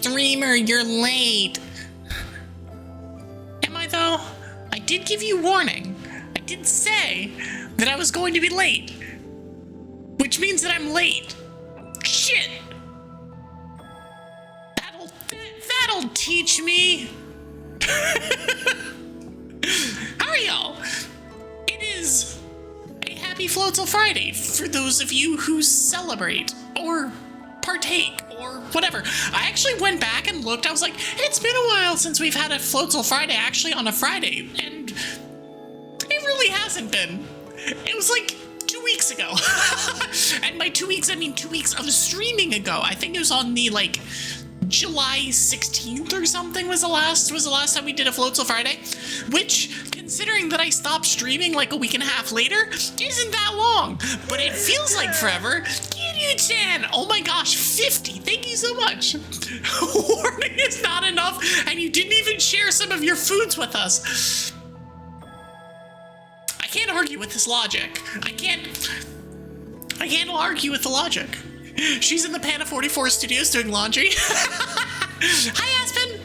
streamer, you're late. Am I though? I did give you warning. I did say that I was going to be late. Which means that I'm late. Shit! That'll teach me. How are y'all? It is a happy Floatzel Friday for those of you who celebrate or partake or whatever. I actually went back and looked. I was like, it's been a while since we've had a Floatzel Friday actually on a Friday, and it really hasn't been. It was like 2 weeks ago. And by 2 weeks, I mean 2 weeks of streaming ago. I think it was on the like July 16th or something was the last time we did a Floatzel Friday, which, considering that I stopped streaming like a week and a half later, isn't that long, but it feels like forever. Kiryu-chan, oh my gosh, 50, thank you so much. Warning is not enough, and you didn't even share some of your foods with us. I can't argue with this logic. I can't argue with the logic. She's in the Panda 44 studios doing laundry. Hi, Aspen.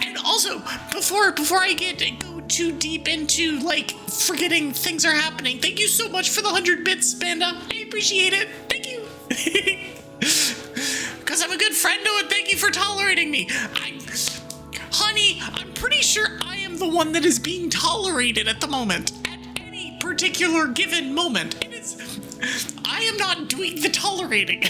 And also, before I go too deep into like forgetting things are happening, thank you so much for the 100 bits, Panda. I appreciate it. Thank you. Because I'm a good friend, and thank you for tolerating me. Honey, I'm pretty sure I am the one that is being tolerated at the moment. At any particular given moment. I am not doing the tolerating.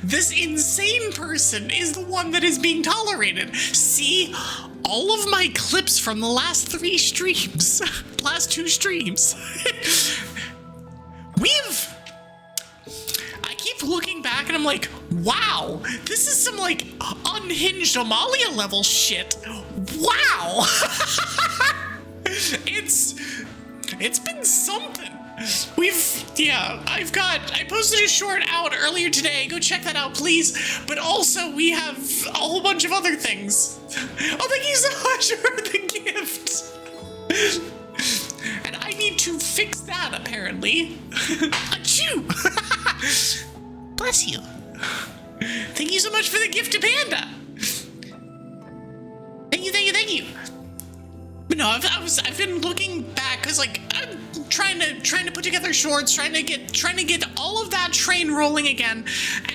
This insane person is the one that is being tolerated. See, all of my clips from the last 2 streams. I keep looking back and I'm like, wow, this is some like unhinged Amalia level shit. Wow. It's been something. I posted a short out earlier today. Go check that out, please. But also, we have a whole bunch of other things. Oh, thank you so much for the gift. And I need to fix that, apparently. Achoo! Bless you. Thank you so much for the gift to Panda. Thank you. But no, I've been looking back because like I'm trying to put together shorts, trying to get all of that train rolling again,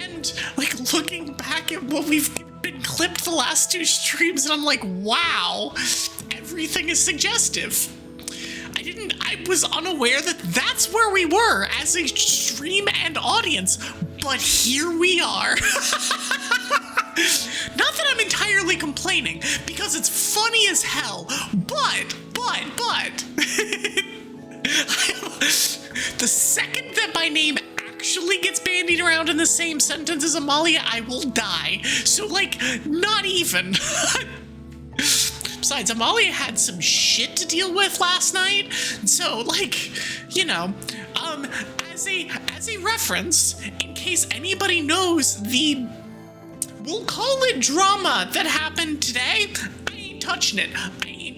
and like looking back at what we've been clipped the last 2 streams, and I'm like, wow, everything is suggestive. I was unaware that that's where we were as a stream and audience, but here we are. Not that I'm entirely complaining, because it's funny as hell, but, the second that my name actually gets bandied around in the same sentence as Amalia, I will die. So, like, not even. Besides, Amalia had some shit to deal with last night, so, like, you know, as a reference, in case anybody knows the, we'll call it drama that happened today, I ain't touching it.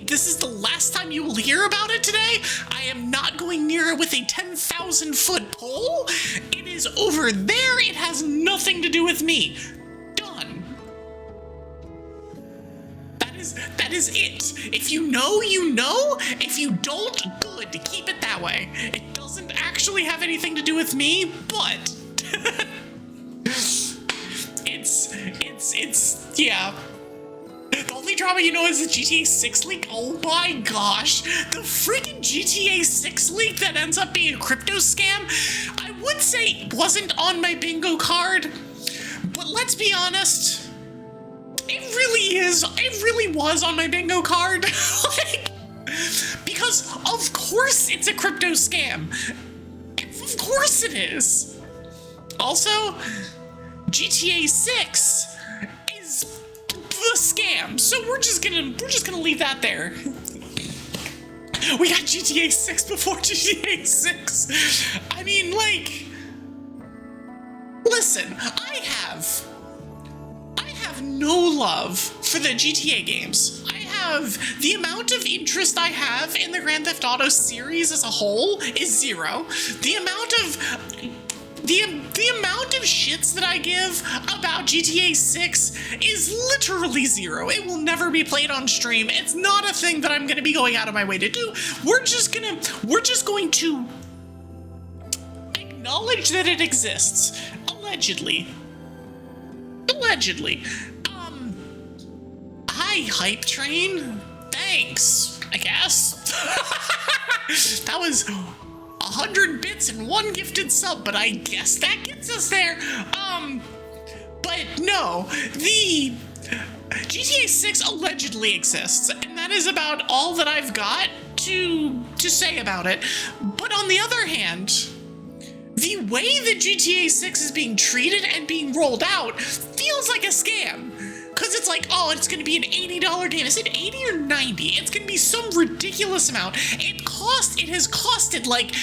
This is the last time you will hear about it today. I am not going near it with a 10,000-foot pole. It is over there. It has nothing to do with me. Done. That is it. If you know, you know. If you don't, good. Keep it that way. It doesn't actually have anything to do with me, but it's yeah. The only drama you know is the GTA 6 leak. Oh my gosh. The freaking GTA 6 leak that ends up being a crypto scam, I would say wasn't on my bingo card, but let's be honest, it really is. It really was on my bingo card. Like, because of course it's a crypto scam. Of course it is. Also, GTA 6 is the scam, so we're just gonna leave that there. We got GTA 6 before GTA 6. I mean, like, listen, I have no love for the GTA games. The amount of interest I have in the Grand Theft Auto series as a whole is 0. The amount of the amount of shits that I give about GTA 6 is literally zero. It will never be played on stream. It's not a thing that I'm going to be going out of my way to do. We're just going to acknowledge that it exists. Allegedly. Hi, Hype Train. Thanks, I guess. That was 100 bits and 1 gifted sub, but I guess that gets us there. But no, the GTA 6 allegedly exists, and that is about all that I've got to say about it. But on the other hand, the way that GTA 6 is being treated and being rolled out feels like a scam. Because it's like, oh, it's going to be an $80 game. Is it 80 or 90? It's going to be some ridiculous amount. It has costed like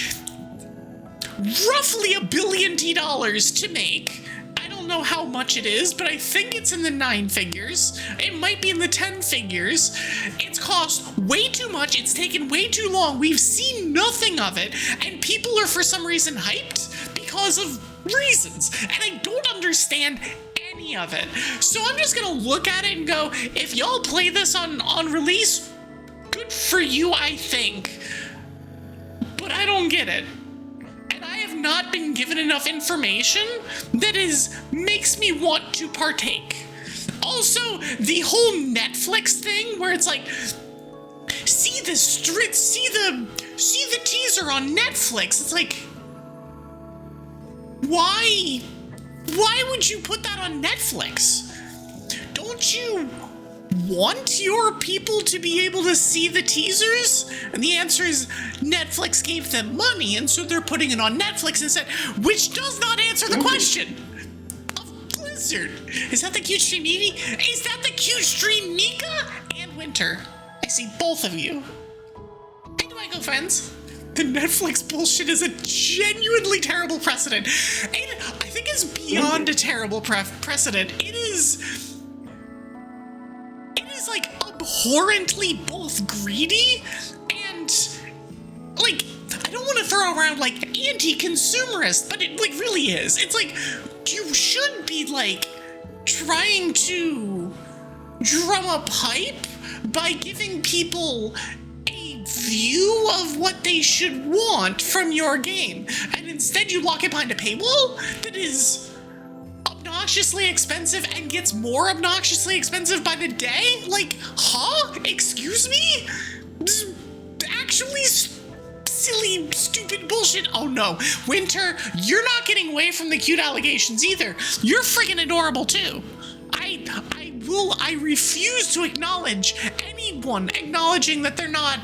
roughly $1 billion to make. I don't know how much it is, but I think it's in the 9 figures. It might be in the 10 figures. It's cost way too much. It's taken way too long. We've seen nothing of it. And people are for some reason hyped because of reasons. And I don't understand any of it. So I'm just gonna look at it and go, if y'all play this on release, good for you, I think. But I don't get it. And I have not been given enough information that makes me want to partake. Also, the whole Netflix thing where it's like, see the teaser on Netflix. It's like, why would you put that on Netflix? Don't you want your people to be able to see the teasers? And the answer is Netflix gave them money, and so they're putting it on Netflix instead, which does not answer the question of Blizzard. Is that the cute stream Evie? Is that the cute stream Mika and Winter? I see both of you. How do I go, friends? The Netflix bullshit is a genuinely terrible precedent. And I think it's beyond a terrible precedent. It is like abhorrently both greedy and like, I don't want to throw around like anti-consumerist, but it like really is. It's like, you should be like trying to drum up hype by giving people view of what they should want from your game, and instead you lock it behind a paywall that is obnoxiously expensive and gets more obnoxiously expensive by the day. Like, huh? Excuse me? This is actually silly, stupid bullshit. Oh no, Winter, you're not getting away from the cute allegations either. You're freaking adorable too. I refuse to acknowledge anyone acknowledging that they're not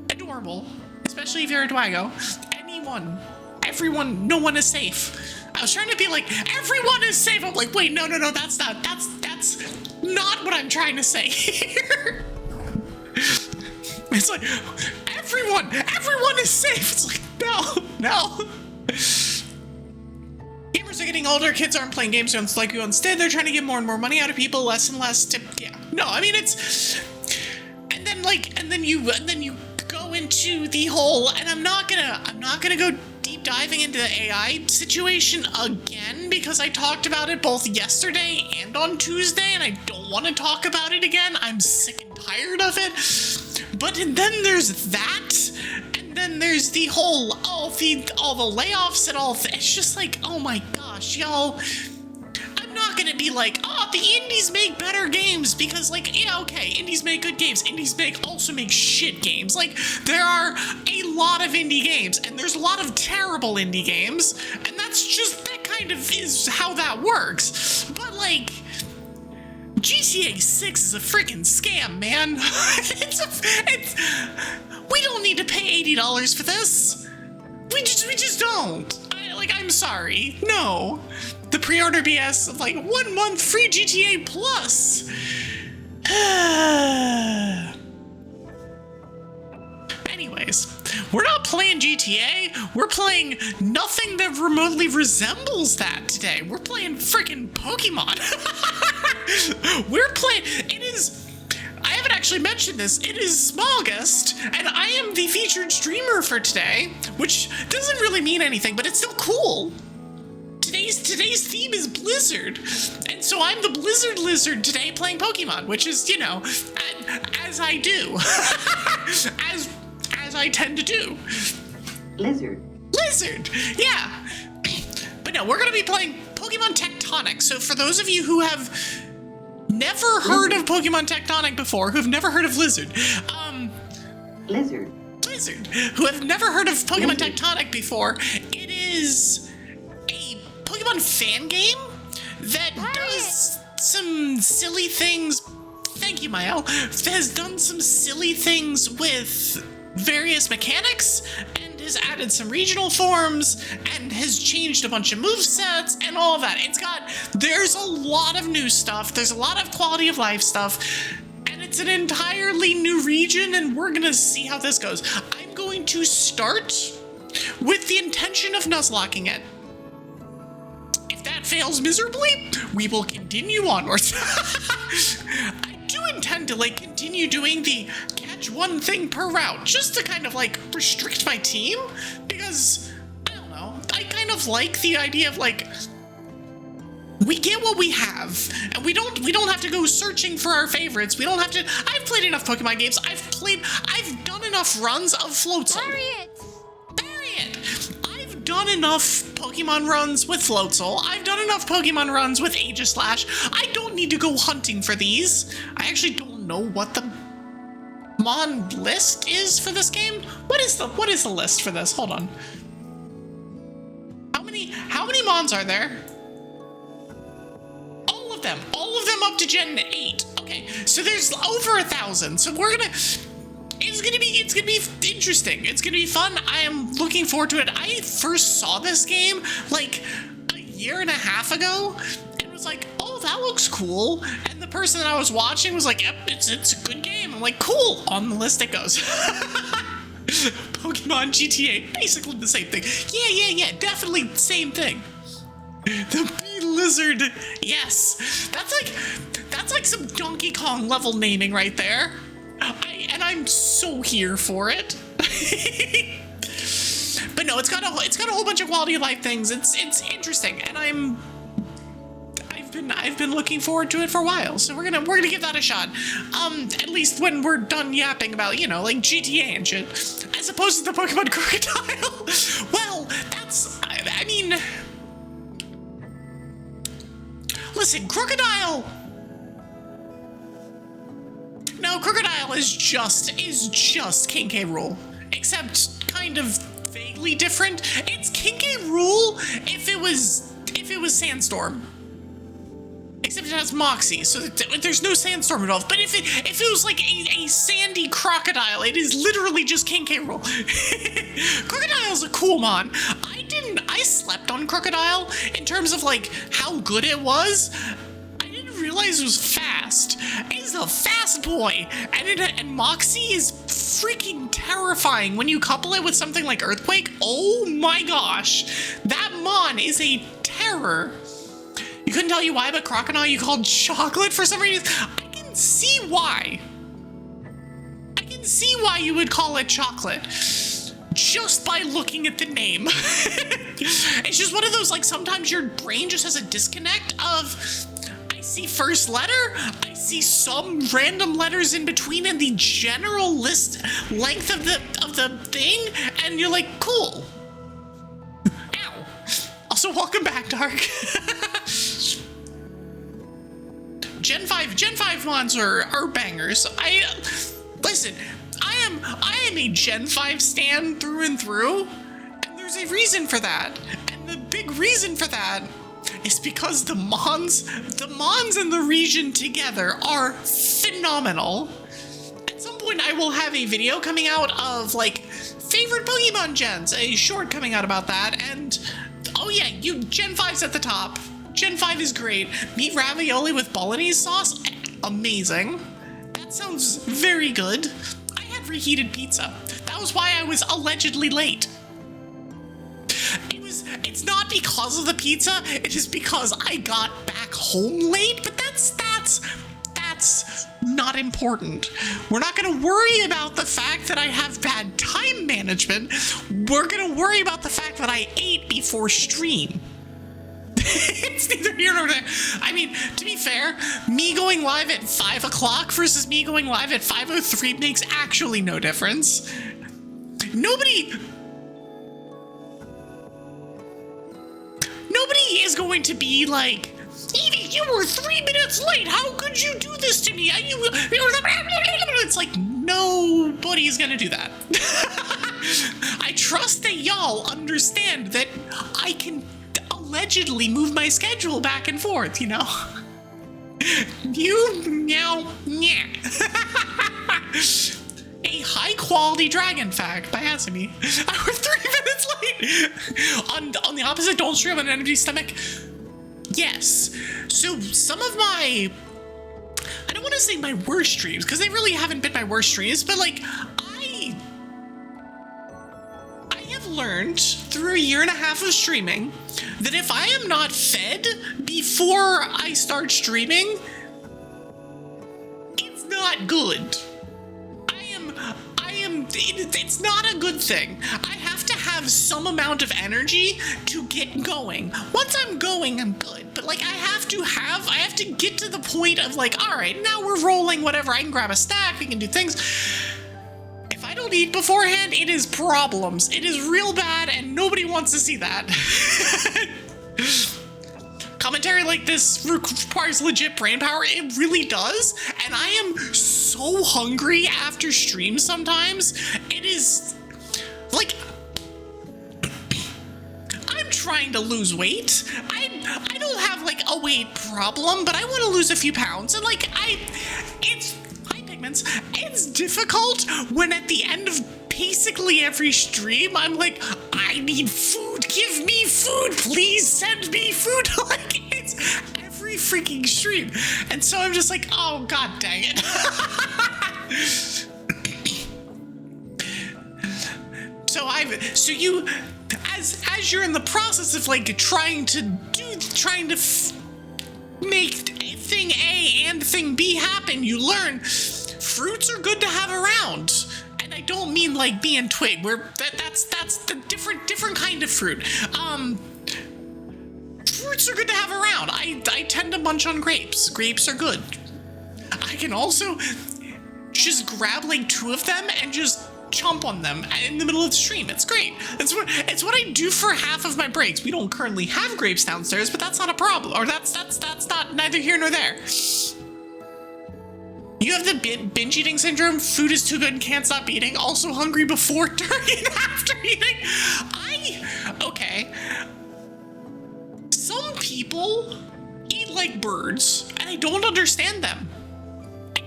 adorable, especially if you're a Dwago. Everyone, no one is safe. I was trying to be like, everyone is safe. I'm like, wait, no, that's not what I'm trying to say here. It's like, everyone is safe. It's like, no. Gamers are getting older, kids aren't playing games like you. Instead, they're trying to get more and more money out of people, less and less to, yeah. No, I mean, it's, and then you go into the whole, and I'm not gonna go deep diving into the AI situation again, because I talked about it both yesterday and on Tuesday, and I don't want to talk about it again. I'm sick and tired of it. But and then there's that, and then there's the whole, all the layoffs and all. It's just like, oh my gosh, y'all. I'm not gonna be like, oh, the indies make better games, because like, yeah, okay, indies make good games. Indies also make shit games. Like, there are a lot of indie games, and there's a lot of terrible indie games, and that kind of is how that works. But like, GTA 6 is a freaking scam, man. We don't need to pay $80 for this. We just don't. I'm sorry. No. The pre-order BS of like 1 month free GTA Plus. Anyways, we're not playing GTA. We're playing nothing that remotely resembles that today. We're playing freaking Pokemon. I haven't actually mentioned this. It is Smallgust, and I am the featured streamer for today, which doesn't really mean anything, but it's still cool. today's theme is Blizzard. And so I'm the Blizzard Lizard today playing Pokemon, which is, you know, as I do. as I tend to do. Lizard, yeah. But no, we're going to be playing Pokemon Tectonic. So for those of you who have never heard of Pokemon Tectonic before, who have never heard of Lizard, who have never heard of Pokemon Tectonic before, it is a Pokemon fan game that does some silly things. Thank you, Mael. Has done some silly things with various mechanics and has added some regional forms and has changed a bunch of movesets and all of that. There's a lot of new stuff. There's a lot of quality of life stuff. And it's an entirely new region, and we're gonna see how this goes. I'm going to start with the intention of Nuzlocking it. If that fails miserably, we will continue onwards. I do intend to continue doing the catch one thing per route, just to kind of restrict my team, because I don't know, I kind of like the idea of we get what we have, and we don't have to go searching for our favorites. We don't have to. I've played enough Pokemon games. I've done enough runs of Floatzel. Bury it. I've done enough Pokemon runs with Floatzel. I've done enough Pokemon runs with Aegislash. I don't need to go hunting for these. I actually don't know what the Mon list is for this game. What is the list for this? Hold on. How many Mons are there? All of them up to Gen 8. Okay, so there's over 1,000. So it's gonna be interesting. It's gonna be fun. I am looking forward to it. I first saw this game a year and a half ago and was like, oh, that looks cool. And the person that I was watching was like, yep, it's a good game. I'm like, cool. On the list it goes. Pokemon GTA, basically the same thing. Yeah, definitely the same thing. The bee lizard, yes, that's like some Donkey Kong level naming right there. I'm so here for it. But no, it's got a whole bunch of quality of life things. It's interesting, and I've been looking forward to it for a while. So we're gonna give that a shot. At least when we're done yapping about GTA and shit, as opposed to the Pokemon Crocodile. Well, I mean. Listen, Crocodile is just King K. Rool, except kind of vaguely different. It's King K. Rool if it was Sandstorm, except it has Moxie, so there's no Sandstorm involved. But if it was a sandy crocodile, it is literally just King K. Rool. Crocodile's a cool mon. I slept on Crocodile in terms of how good it was. I didn't realize it was fast. It's a fast boy, and Moxie is freaking terrifying when you couple it with something like Earthquake. Oh my gosh, that mon is a terror. You couldn't tell you why, but Crocodile you called chocolate for some reason. I can see why you would call it chocolate. Just by looking at the name. It's just one of those, sometimes your brain just has a disconnect of, I see first letter, I see some random letters in between and the general length of the thing, and you're like, cool. Ow. Also, welcome back, Dark. Gen 5 mons are bangers. Listen, I am a Gen 5 stan through and through, and there's a reason for that. And the big reason for that is because the Mons in the region together are phenomenal. At some point I will have a video coming out of favorite Pokemon gens, a short coming out about that, and oh yeah, Gen 5's at the top. Gen 5 is great. Meat ravioli with bolognese sauce, amazing. That sounds very good. Reheated pizza. That was why I was allegedly late. It's not because of the pizza, it is because I got back home late, but that's not important. We're not gonna worry about the fact that I have bad time management. We're gonna worry about the fact that I ate before stream. It's neither here nor there. I mean, to be fair, me going live at 5 o'clock versus me going live at 5:03 makes actually no difference. Nobody is going to be like, Evie, you were 3 minutes late. How could you do this to me? It's like, nobody's gonna do that. I trust that y'all understand that I can allegedly move my schedule back and forth, you know? Yeah. A high-quality dragon fact by Asami. I was 3 minutes late. On the opposite, don't stream on an empty stomach. Yes. So some of my, I don't want to say my worst streams, because they really haven't been my worst streams, but like, I have learned through a year and a half of streaming that if I am not fed before I start streaming, it's not good. It's not a good thing. I have to have some amount of energy to get going. Once I'm going, I'm good. But like, I have to get to the point of like, all right, now we're rolling, whatever. I can grab a stack, we can do things. If I don't eat beforehand, it is problems. It is real bad, and nobody wants to see that. Commentary like this requires legit brain power. It really does. And I am so hungry after streams sometimes. It is like, I'm trying to lose weight. I don't have like a weight problem, but I want to lose a few pounds. And like, it's difficult when at the end of basically every stream, I'm like, I need food. Give me food. Please send me food. Like, it's every freaking stream. And so I'm just like, oh, god dang it. As you're in the process of like trying to make thing A and thing B happen, you learn fruits are good to have around. And I don't mean like bee and twig, where that's the different kind of fruit. Fruits are good to have around. I tend to munch on grapes. Grapes are good. I can also just grab like 2 of them and just chomp on them in the middle of the stream. It's great. It's what I do for half of my breaks. We don't currently have grapes downstairs, but that's not a problem. Or that's not neither here nor there. You have the binge eating syndrome. Food is too good and can't stop eating. Also hungry before, during, and after eating. Okay. Some people eat like birds, and I don't understand them. I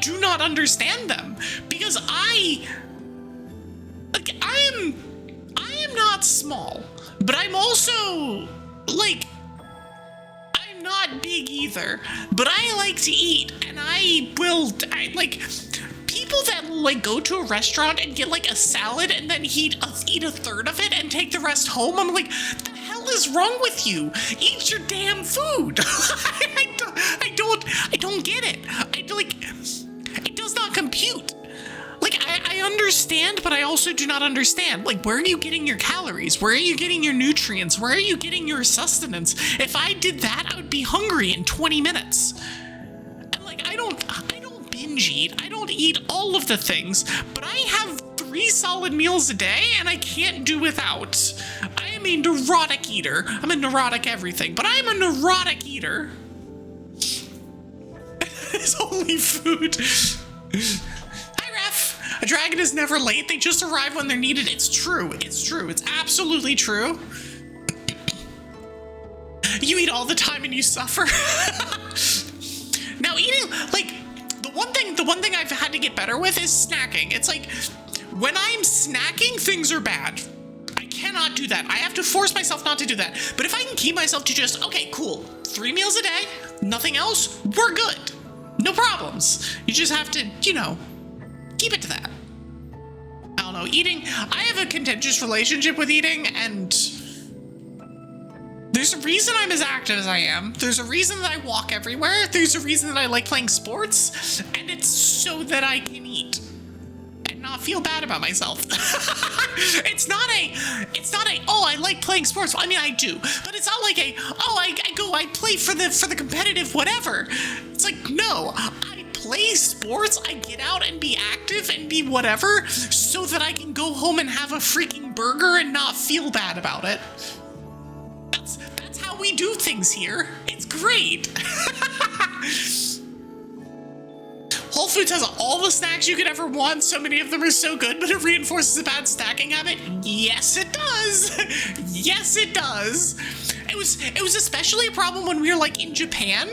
do not understand them, because I am not small, but I'm also like, I'm not big either, but I like to eat, and I like people that like go to a restaurant and get like a salad and then eat a third of it and take the rest home. I'm like, the hell is wrong with you? Eat your damn food. I don't get it. It does not compute. Like, I understand, but I also do not understand. Like, where are you getting your calories? Where are you getting your nutrients? Where are you getting your sustenance? If I did that, I would be hungry in 20 minutes. And like, I don't binge eat. I don't eat all of the things, but I have 3 solid meals a day, and I can't do without. I am a neurotic eater. I'm a neurotic everything, but I'm a neurotic eater. It's only food. Hi, Ref. A dragon is never late. They just arrive when they're needed. It's true. It's true. It's absolutely true. You eat all the time and you suffer. Now, eating, like, the one thing I've had to get better with is snacking. It's like, when I'm snacking, things are bad. I cannot do that. I have to force myself not to do that. But if I can keep myself to just, okay, cool, 3 meals a day, nothing else, we're good. No problems. You just have to, keep it to that. I don't know, eating, I have a contentious relationship with eating, and there's a reason I'm as active as I am. There's a reason that I walk everywhere. There's a reason that I like playing sports, and it's so that I can eat and not feel bad about myself. It's not a, oh, I like playing sports. I mean, I do, but it's not like I play for the competitive whatever. It's like, no, I play sports, I get out and be active and be whatever so that I can go home and have a freaking burger and not feel bad about it. That's how we do things here. It's great. Whole Foods has all the snacks you could ever want. So many of them are so good, but it reinforces a bad stacking habit. Yes, it does. Yes, it does. It was especially a problem when we were like in Japan,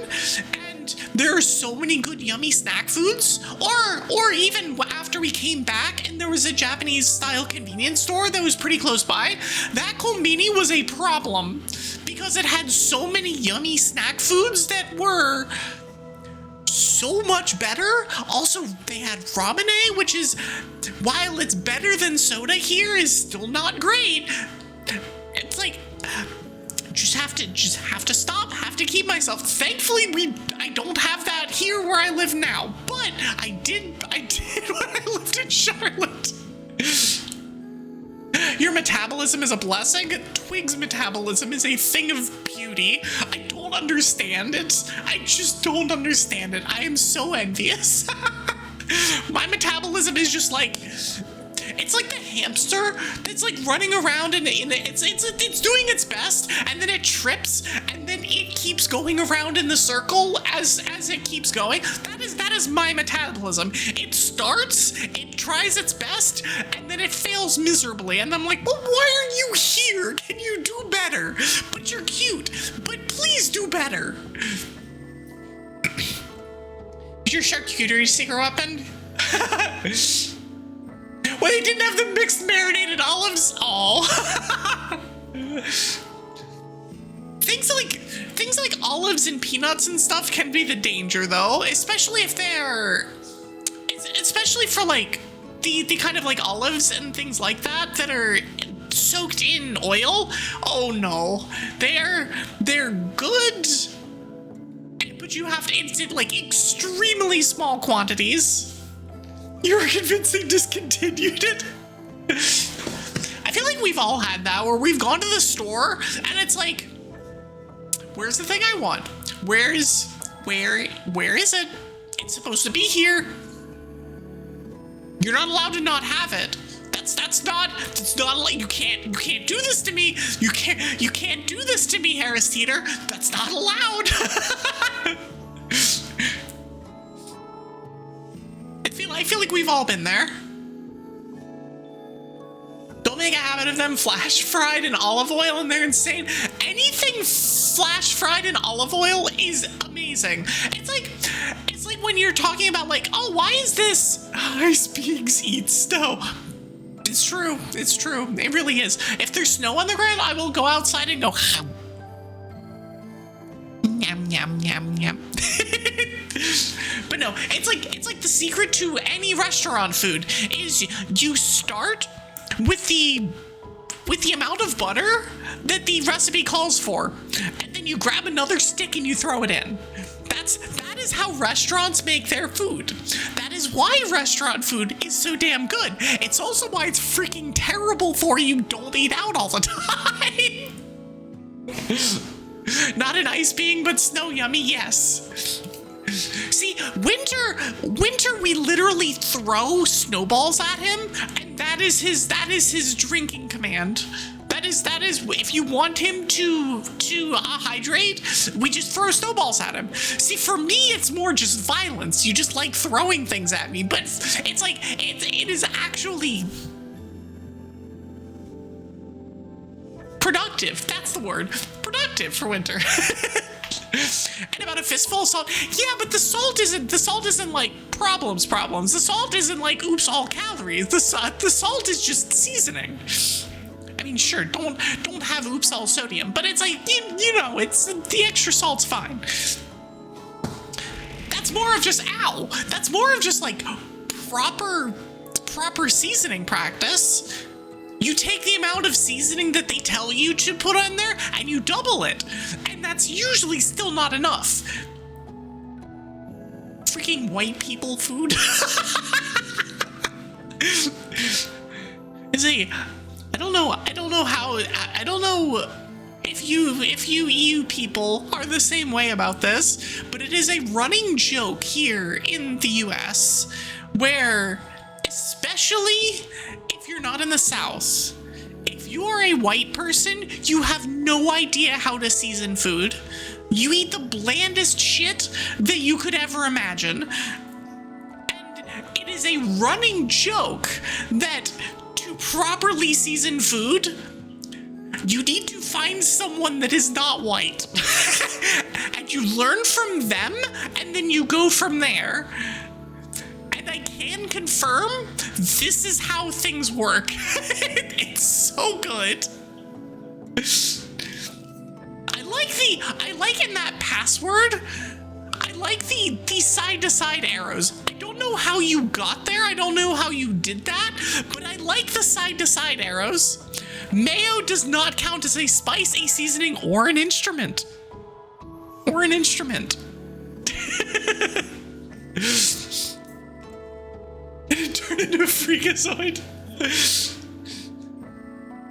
and there are so many good yummy snack foods. Or even after we came back, and there was a Japanese style convenience store that was pretty close by. That konbini was a problem because it had so many yummy snack foods that were so much better. Also, they had ramen, which is, while it's better than soda here, is still not great. It's like, just have to stop, have to keep myself. Thankfully, I don't have that here where I live now, but I did when I lived in Charlotte. Your metabolism is a blessing. Twig's metabolism is a thing of beauty. I don't understand it. I just don't understand it. I am so envious. My metabolism is just like, it's like the hamster that's like running around and it's doing its best, and then it trips, and then it keeps going around in the circle as it keeps going. That is my metabolism. It starts, it tries its best, and then it fails miserably, and I'm like, well, why are you here? Can you do better? But you're cute, but please do better. Is your charcuterie secret weapon? Well, they didn't have the mixed marinated olives. Oh. Things like olives and peanuts and stuff can be the danger, though, especially if especially for like the kind of like olives and things like that are soaked in oil. Oh no, they're good, but you have to, it's in like extremely small quantities. You were convinced they discontinued it? I feel like we've all had that, where we've gone to the store and it's like, where's the thing I want? Where is it? It's supposed to be here. You're not allowed to not have it. That's not like, you can't do this to me. You can't do this to me, Harris Teeter. That's not allowed. I feel like we've all been there. Don't make a habit of them flash fried in olive oil, and they're insane. Anything flash fried in olive oil is amazing. It's like when you're talking about like, oh, why is this ice beings eat snow? It's true. It's true. It really is. If there's snow on the ground, I will go outside and go, yum, yum, yum, yum. But no, it's like the secret to any restaurant food is you start with the amount of butter that the recipe calls for, and then you grab another stick and you throw it in. That is how restaurants make their food. That is why restaurant food is so damn good. It's also why it's freaking terrible for you. Don't eat out all the time. Not an ice being, but snow yummy, yes. See, winter, we literally throw snowballs at him, and that is his drinking command. That is if you want him to hydrate, we just throw snowballs at him. See, for me, it's more just violence. You just like throwing things at me, but it's like it is actually productive. That's the word. Productive for winter. And about a fistful of salt. Yeah, but the salt isn't like problems. The salt isn't like oops all calories. The salt is just seasoning. I mean, sure, don't have oops all sodium, but it's like you know, it's the extra salt's fine. That's more of just That's more of just like proper seasoning practice. You take the amount of seasoning that they tell you to put on there and you double it. And that's usually still not enough. Freaking white people food. I don't know if you EU people are the same way about this, but it is a running joke here in the US where, especially if you're not in the South, if you are a white person, you have no idea how to season food. You eat the blandest shit that you could ever imagine. And it is a running joke that to properly season food, you need to find someone that is not white. And you learn from them, and then you go from there. And I can confirm, this is how things work. It's so good. I like in that password, I like the side-to-side arrows. I don't know how you got there, I don't know how you did that, but I like the side-to-side arrows. Mayo does not count as a spice, a seasoning, or an instrument. Or an instrument. And it turned into a freakazoid.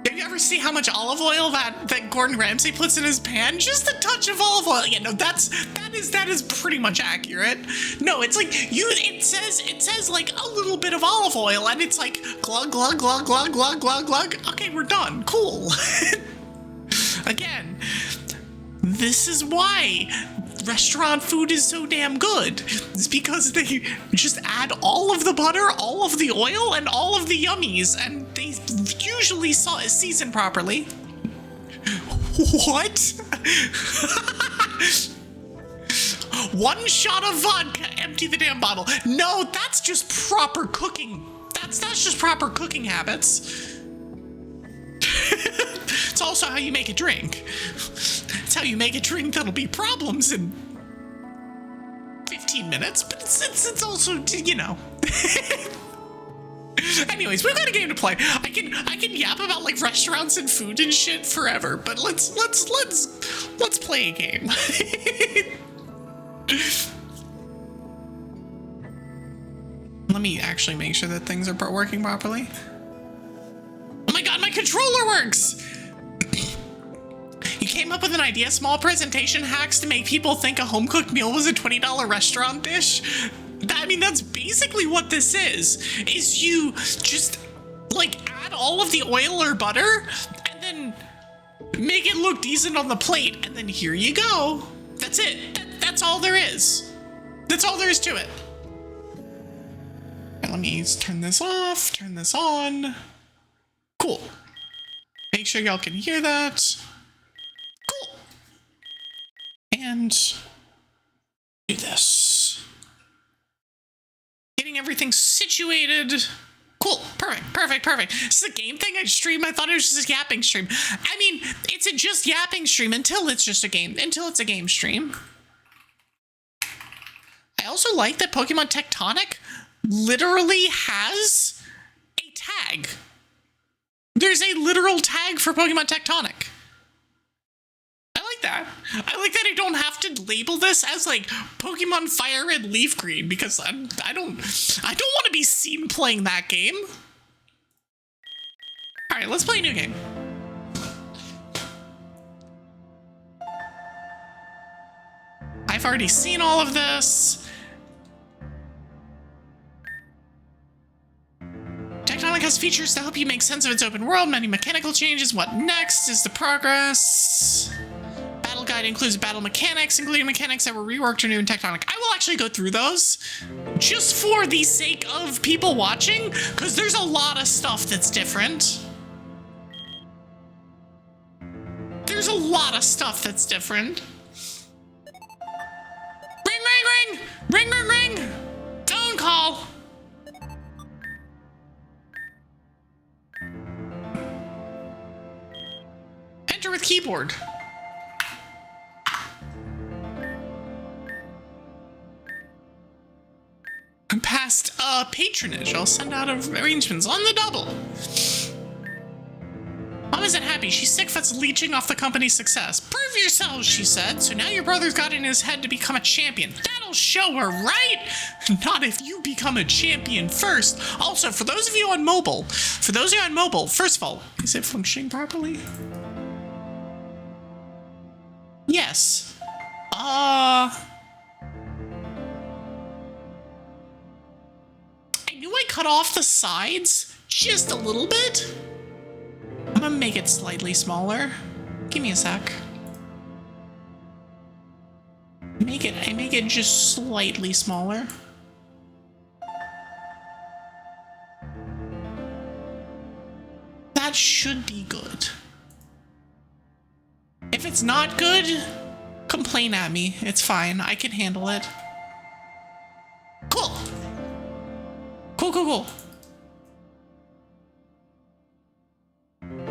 Have you ever see how much olive oil that Gordon Ramsay puts in his pan? Just a touch of olive oil. Yeah, no, that is pretty much accurate. No, it's like it says like a little bit of olive oil, and it's like glug glug glug glug glug glug glug. Okay, we're done. Cool. Again, this is why restaurant food is so damn good. It's because they just add all of the butter, all of the oil, and all of the yummies, and they usually season properly. What? One shot of vodka, empty the damn bottle. No, that's just proper cooking. That's just proper cooking habits. It's also how you make a drink. It's how you make a drink that'll be problems in 15 minutes, but it's also, you know. Anyways, we've got a game to play. I can yap about like restaurants and food and shit forever, but let's play a game. Let me actually make sure that things are working properly. Oh my god, my controller works! You came up with an idea, small presentation hacks to make people think a home-cooked meal was a $20 restaurant dish? I mean, that's basically what this is you just, like, add all of the oil or butter, and then make it look decent on the plate, and then here you go. That's it. That's all there is. That's all there is to it. And let me turn this off, turn this on. Cool. Make sure y'all can hear that. Cool. And do this. Getting everything situated. Cool. Perfect. This is a game thing I stream. I thought it was just a yapping stream. I mean, it's a just yapping stream until it's just a game. Until it's a game stream. I also like that Pokemon Tectonic literally has a tag. There's a literal tag for Pokemon Tectonic. I like that. I like that I don't have to label this as like Pokemon Fire Red Leaf Green because I don't want to be seen playing that game. All right, let's play a new game. I've already seen all of this. Tectonic has features to help you make sense of its open world, many mechanical changes. What next is the progress. Battle guide includes battle mechanics, including mechanics that were reworked or new in Tectonic. I will actually go through those just for the sake of people watching, because there's a lot of stuff that's different. There's a lot of stuff that's different. Ring, ring, ring! Ring, ring, ring! Phone call! Enter with keyboard. Past patronage, I'll send out arrangements on the double. Mom isn't happy. She's sick of us leeching off the company's success. Prove yourselves, she said. So now your brother's got it in his head to become a champion. That'll show her, right? Not if you become a champion first. Also, for those of you on mobile, first of all, is it functioning properly? Yes. I knew I cut off the sides just a little bit. I'm gonna make it slightly smaller. Give me a sec. I make it just slightly smaller. That should be good. If it's not good, complain at me. It's fine. I can handle it. Cool. Cool.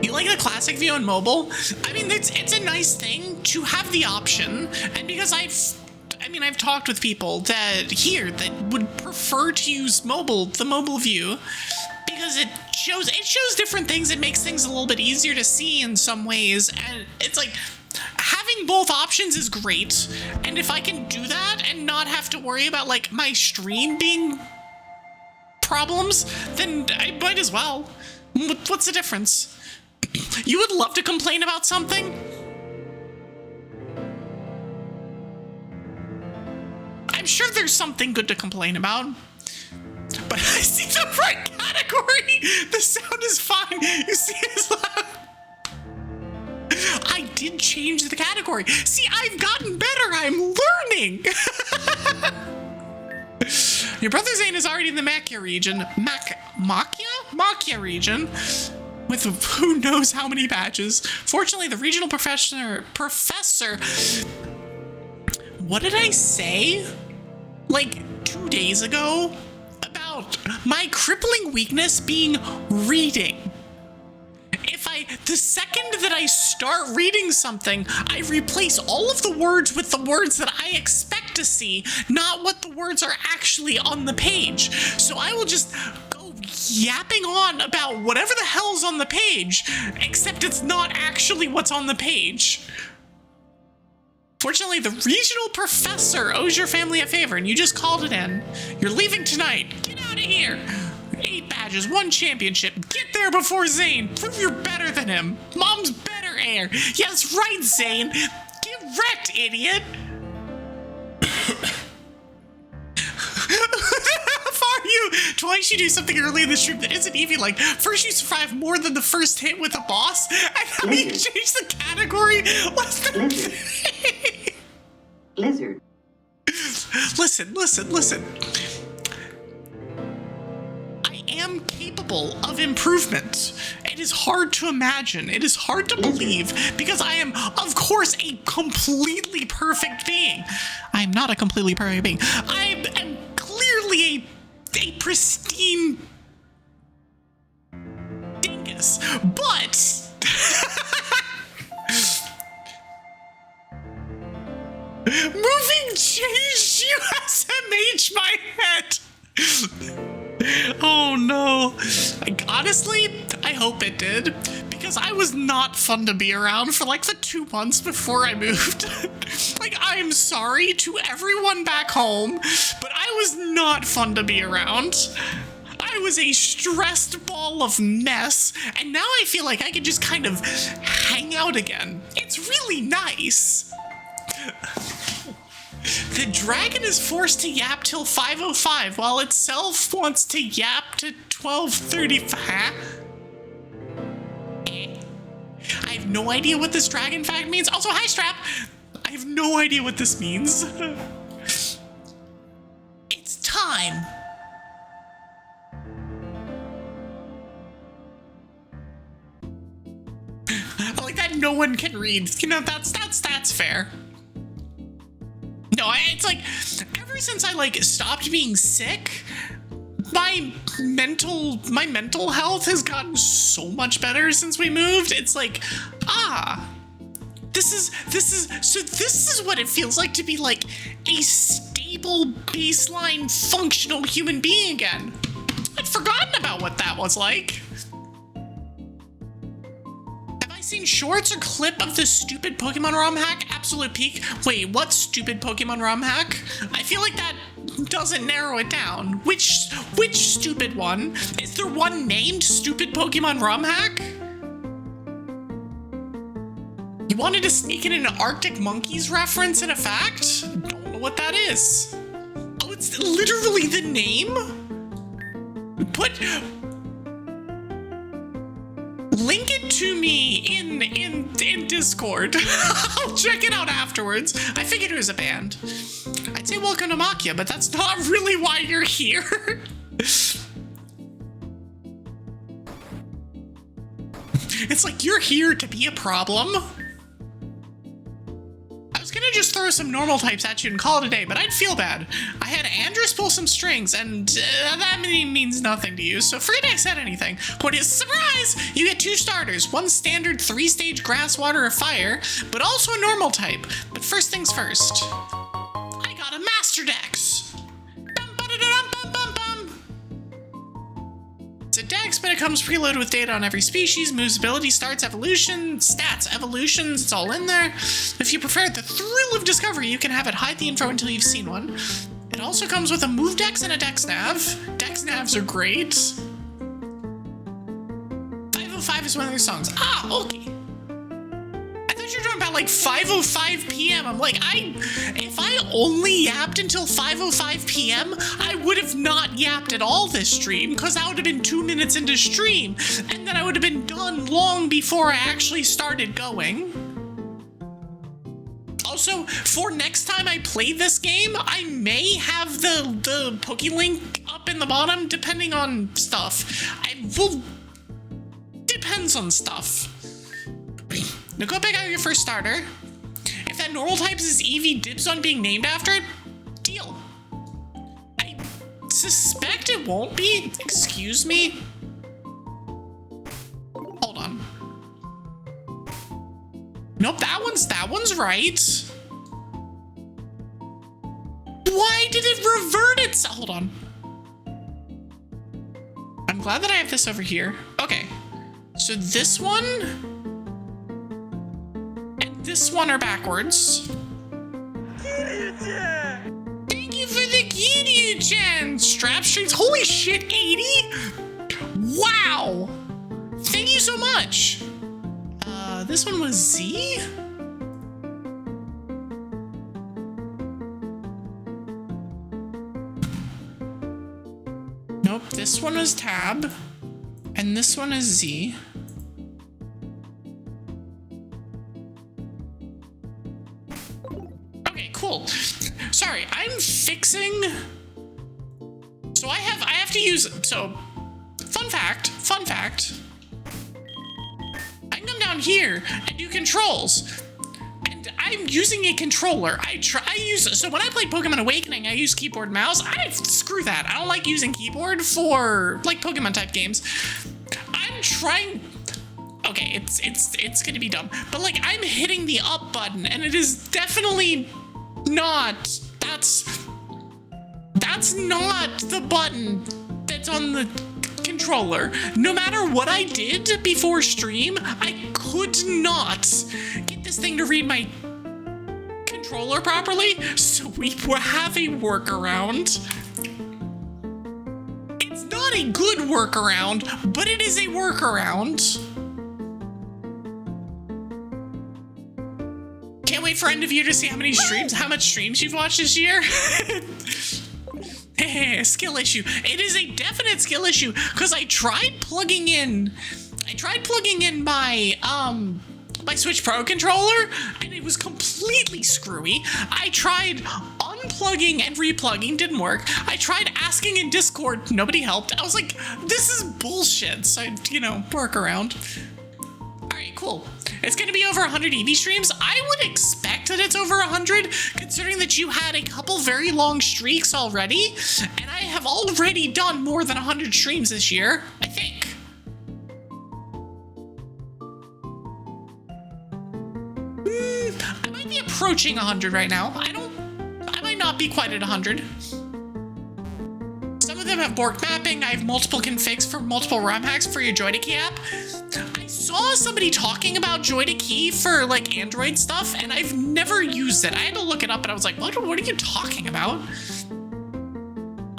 You like the classic view on mobile? I mean, it's a nice thing to have the option, and because I've talked with people that would prefer to use the mobile view, because it shows different things. It makes things a little bit easier to see in some ways, and it's like having both options is great. And if I can do that and not have to worry about like my stream being problems, then I might as well. What's the difference? You would love to complain about something? I'm sure there's something good to complain about. But I see the right category! The sound is fine. You see it's loud. I did change the category. See, I've gotten better. I'm learning. Your brother Zane is already in the Makia region. Makia region. With who knows how many badges. Fortunately, the regional professor. What did I say? Like 2 days ago? About my crippling weakness being reading. The second that I start reading something, I replace all of the words with the words that I expect to see, not what the words are actually on the page. So I will just go yapping on about whatever the hell's on the page, except it's not actually what's on the page. Fortunately, the regional professor owes your family a favor, and you just called it in. You're leaving tonight. Get out of here. 8 badges, 1 championship. Get there before Zane. Prove you're better than him. Mom's better heir. Yeah, that's right, Zane. Get wrecked, idiot. How far are you? Twice you do something early in the stream that isn't Evie like. First you survive more than the first hit with a boss, and now you change the category. What's the Lizard. Listen. I am capable of improvement. It is hard to imagine. It is hard to believe because I am, of course, a completely perfect being. I am not a completely perfect being. I am clearly a pristine dingus, but moving changed USMH my head. Oh no. Honestly, I hope it did, because I was not fun to be around for like the 2 months before I moved. Like, I am sorry to everyone back home, but I was not fun to be around. I was a stressed ball of mess, and now I feel like I can just kind of hang out again. It's really nice. The dragon is forced to yap till 5:05, while itself wants to yap to 12:35. I have no idea what this dragon fact means. Also, hi, Strap. I have no idea what this means. It's time. I like that no one can read. You know, that's fair. No, it's like, ever since I like stopped being sick, my mental health has gotten so much better since we moved. It's like, this is what it feels like to be like a stable baseline functional human being again. I'd forgotten about what that was like. Seen shorts or clip of the stupid Pokemon ROM hack? Absolute peak. Wait, what stupid Pokemon ROM hack? I feel like that doesn't narrow it down. Which stupid one? Is there one named stupid Pokemon ROM hack? You wanted to sneak in an Arctic Monkeys reference and a fact? Don't know what that is. Oh, it's literally the name? Link it to me in Discord. I'll check it out afterwards. I figured it was a band. I'd say welcome to Makia, but that's not really why you're here. It's like you're here to be a problem. I was gonna just throw some normal types at you and call it a day, but I'd feel bad. I had Andrus pull some strings, and that means nothing to you, so forget I said anything. What is surprise? You get 2 starters, 1 standard 3-stage grass, water, or fire, but also a normal type. But first things first, I got a Master Dex. It's a dex, but it comes preloaded with data on every species, moves, ability, starts, evolution, stats, evolutions, it's all in there. If you prefer the thrill of discovery, you can have it hide the info until you've seen one. It also comes with a move dex and a dex nav. Dex navs are great. 505 is one of their songs. Ah, okay. I thought you were talking about like 5:05 p.m. I'm like, if I only yapped until 5:05 p.m., I would have not yapped at all this stream, because that would have been 2 minutes into stream, and then I would have been done long before I actually started going. Also, for next time I play this game, I may have the Pokélink up in the bottom, depending on stuff. Depends on stuff. Now go pick out your first starter. If that normal types is Evie, dibs on being named after it, deal. I suspect it won't be. Excuse me. Hold on. Nope, that one's right. Why did it revert itself? Hold on. I'm glad that I have this over here. Okay. So this one and this one are backwards. Thank you for the Kiryu-chan! Strap strings. Holy shit, 80? Wow! Thank you so much. This one was Z? Nope, this one was Tab. And this one is Z. Okay, cool. Sorry, I'm fixing. So I have to use, so fun fact. I can come down here and do controls. And I'm using a controller. So when I played Pokemon Awakening, I used keyboard and mouse. Screw that. I don't like using keyboard for like Pokemon type games. I'm trying. Okay, it's gonna be dumb, but like I'm hitting the up button, and it is definitely not. That's not the button that's on the controller. No matter what I did before stream, I could not get this thing to read my controller properly, so we have a workaround. It's not a good workaround, but it is a workaround. Can't wait for end of year to see how much streams you've watched this year. Skill issue. It is a definite skill issue, because I tried plugging in my my Switch Pro controller, and it was completely screwy. I tried unplugging and replugging, didn't work. I tried asking in Discord, nobody helped. I was like, this is bullshit. So work around. All right, cool. It's gonna be over 100 Evie streams. I would expect that it's over 100, considering that you had a couple very long streaks already, and I have already done more than 100 streams this year, I think. I might be approaching 100 right now. I might not be quite at 100. Some of them have borked mapping. I have multiple configs for multiple ROM hacks for your Joy-to-Key app. I saw somebody talking about Joy-to-Key for like Android stuff, and I've never used it. I had to look it up, and I was like, what are you talking about?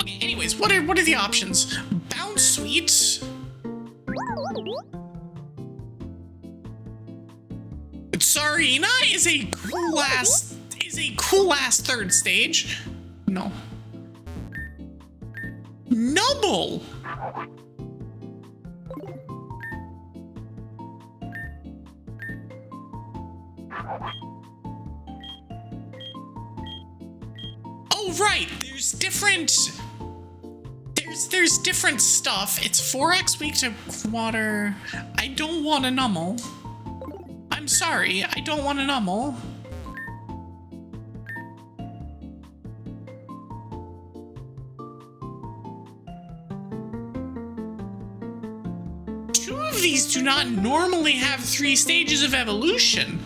Okay, anyways, what are the options? Bounce Suite. Sarina is a cool ass third stage. No. Nubble. Oh right, there's different stuff. It's 4x weak to water. I don't want a Nummel. I'm sorry, I don't want a Nummel. Two of these do not normally have 3 stages of evolution.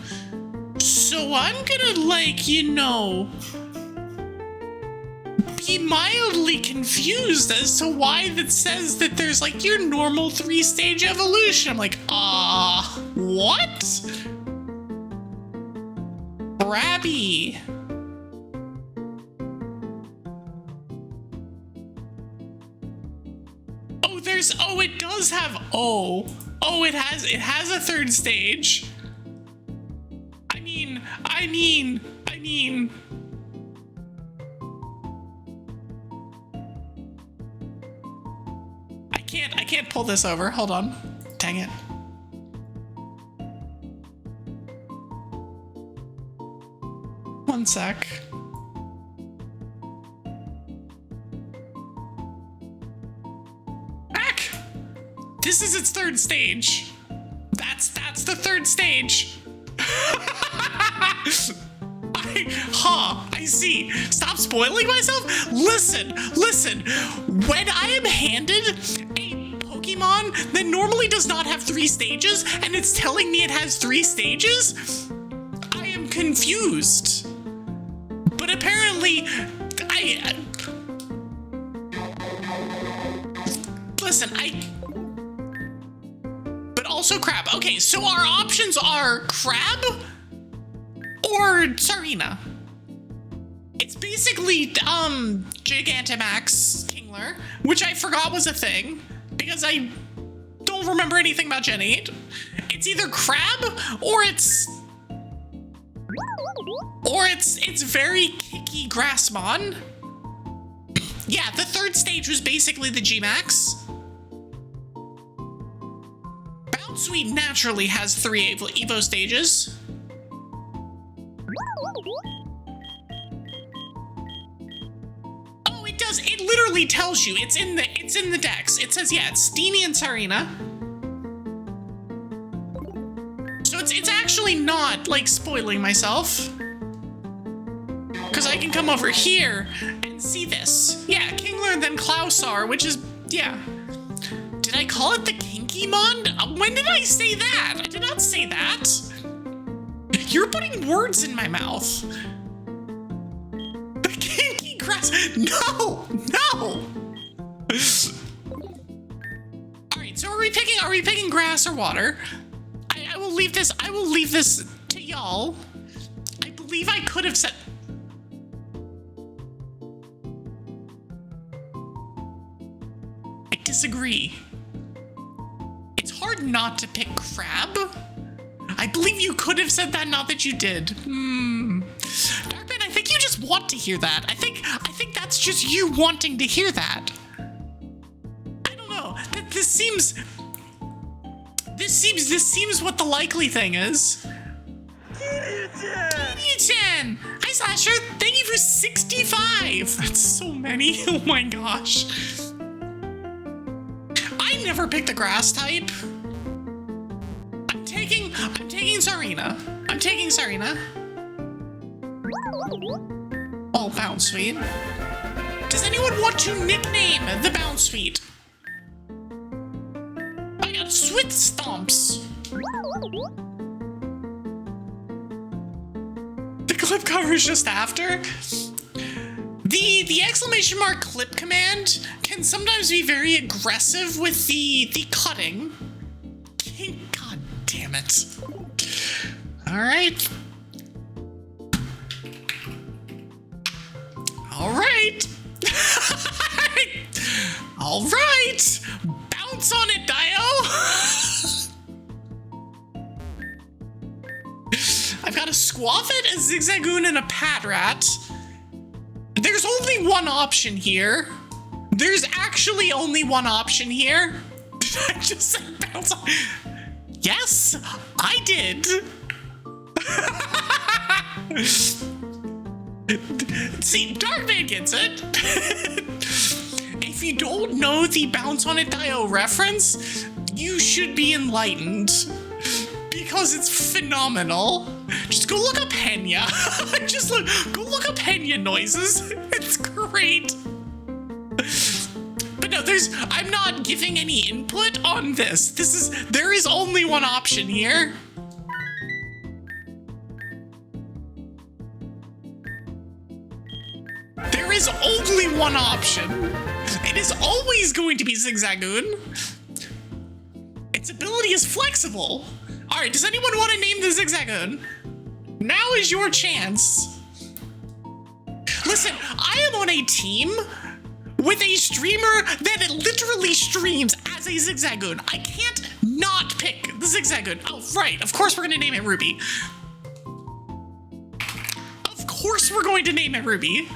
So I'm gonna, like, you know, be mildly confused as to why that says that there's, like, your normal 3-stage evolution. I'm like, what? Krabby. It does have, it has a 3rd stage. I mean, I can't pull this over. Hold on. Dang it. One sec. Back! This is its 3rd stage. That's the 3rd stage. I see. Stop spoiling myself. Listen. When I am handed a Pokemon that normally does not have 3 stages, and it's telling me it has 3 stages, I am confused. But apparently, but also Crab. Okay, so our options are Crab or Sarina. It's basically Gigantamax Kingler, which I forgot was a thing because I don't remember anything about Gen 8. It's either Crab or it's very kicky Grassmon. Yeah, the 3rd stage was basically the G-Max. Bounsweet naturally has 3 Evo stages. Oh, it does. It literally tells you. It's in the Dex. It says, yeah, it's Steenie and Sarina. So it's actually not, like, spoiling myself. Because I can come over here and see this. Yeah, Kingler and then Klausar, which is, yeah. Did I call it the Kinkymon? When did I say that? I did not say that. You're putting words in my mouth. The Kinky Grass. No. Alright, so are we picking grass or water? I will leave this to y'all. I believe I could have said. I disagree. It's hard not to pick Crab. I believe you could have said that, not that you did. Darkman, I think you just want to hear that. I think that's just you wanting to hear that. I don't know. This seems what the likely thing is. Gideon! Hi, Slasher. Thank you for 65. That's so many. Oh my gosh. I never picked the grass type. I'm taking Sarina. Oh, Bounsweet. Does anyone want to nickname the Bounsweet? I got Swit Stomps. The clip cover is just after. The exclamation mark clip command can sometimes be very aggressive with the cutting. God damn it. Alright. Alright. Bounce on it, Dio. Squaffit, a Zigzagoon, and a Patrat. There's only one option here. There's actually only one option here. Did I just say bounce on? Yes, I did. See, Darkman gets it. If you don't know the Bounce on It Dio reference, you should be enlightened. Because it's phenomenal. Just go look up Henya. Go look up Henya noises. It's great. But no, I'm not giving any input on this. There is only one option here. There is only one option. It is always going to be Zigzagoon. Its ability is flexible. All right, does anyone want to name the Zigzagoon? Now is your chance. Listen, I am on a team with a streamer that literally streams as a Zigzagoon. I can't not pick the Zigzagoon. Oh, right, of course we're going to name it Ruby. Of course we're going to name it Ruby.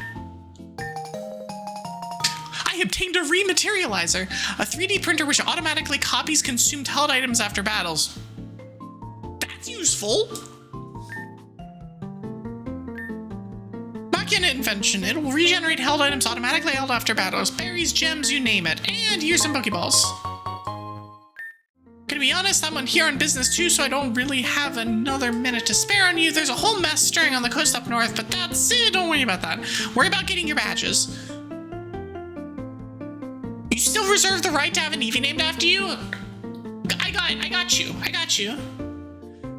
I obtained a rematerializer, a 3D printer which automatically copies consumed held items after battles. That's useful. Machina invention. It will regenerate held items automatically held after battles. Berries, gems, you name it. And here's some Pokeballs. Gonna be honest, I'm here on business too, so I don't really have another minute to spare on you. There's a whole mess stirring on the coast up north, but that's it. Don't worry about that. Worry about getting your badges. You still reserve the right to have an Evie named after you? I got you.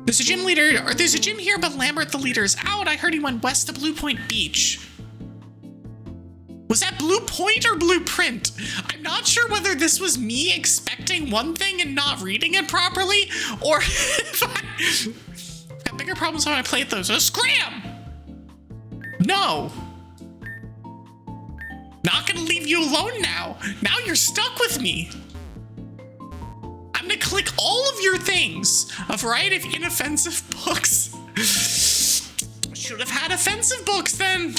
There's a gym leader, or there's a gym here, but Lambert the leader is out. I heard he went west to Blue Point Beach. Was that Blue Point or Blueprint? I'm not sure whether this was me expecting one thing and not reading it properly, or if I've got bigger problems when I play those. So scram! No. Not gonna leave you alone now. Now you're stuck with me. I'm gonna click all of your things. A variety of inoffensive books. Should have had offensive books then.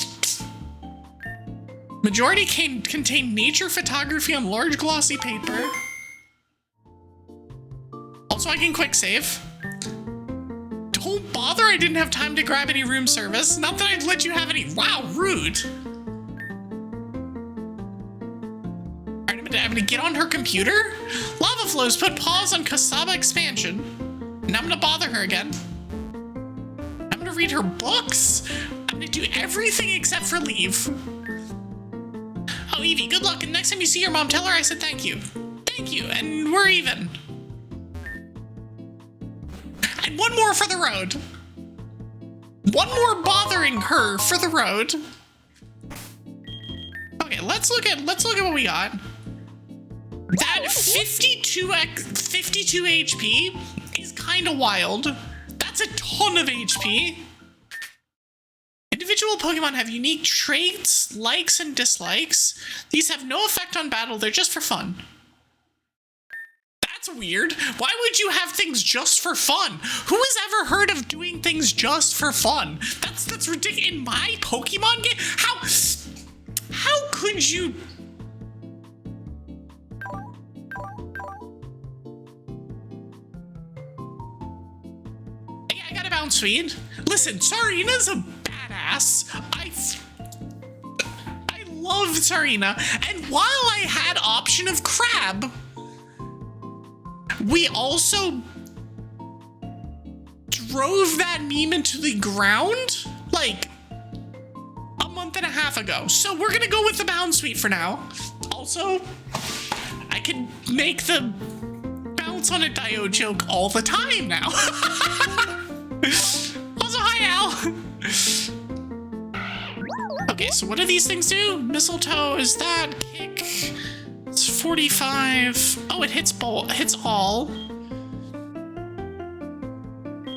Majority contain nature photography on large glossy paper. Also, I can quick save. Don't bother, I didn't have time to grab any room service. Not that I'd let you have any. Wow, rude. I'm gonna get on her computer. Lava flows put pause on Kasaba expansion. And I'm gonna bother her again. I'm gonna read her books. I'm gonna do everything except for leave. Oh, Evie, good luck. And next time you see your mom, tell her I said thank you. Thank you, and we're even. And one more for the road. One more bothering her for the road. Okay, let's look at what we got. That 52 HP is kind of wild. That's a ton of HP. Individual Pokemon have unique traits, likes, and dislikes. These have no effect on battle, they're just for fun. That's weird. Why would you have things just for fun? Who has ever heard of doing things just for fun? That's ridiculous. In my Pokemon game? How could you... I got a bounce speed. Listen, Sarina's a badass. I love Sarina. And while I had option of Crab, we also drove that meme into the ground like a month and a half ago. So we're gonna go with the bounce suite for now. Also, I can make the bounce on a Dio joke all the time now. Also, hi Al. Okay, so what do these things do? Mistletoe is that, kick. It's 45. Oh, it hits all.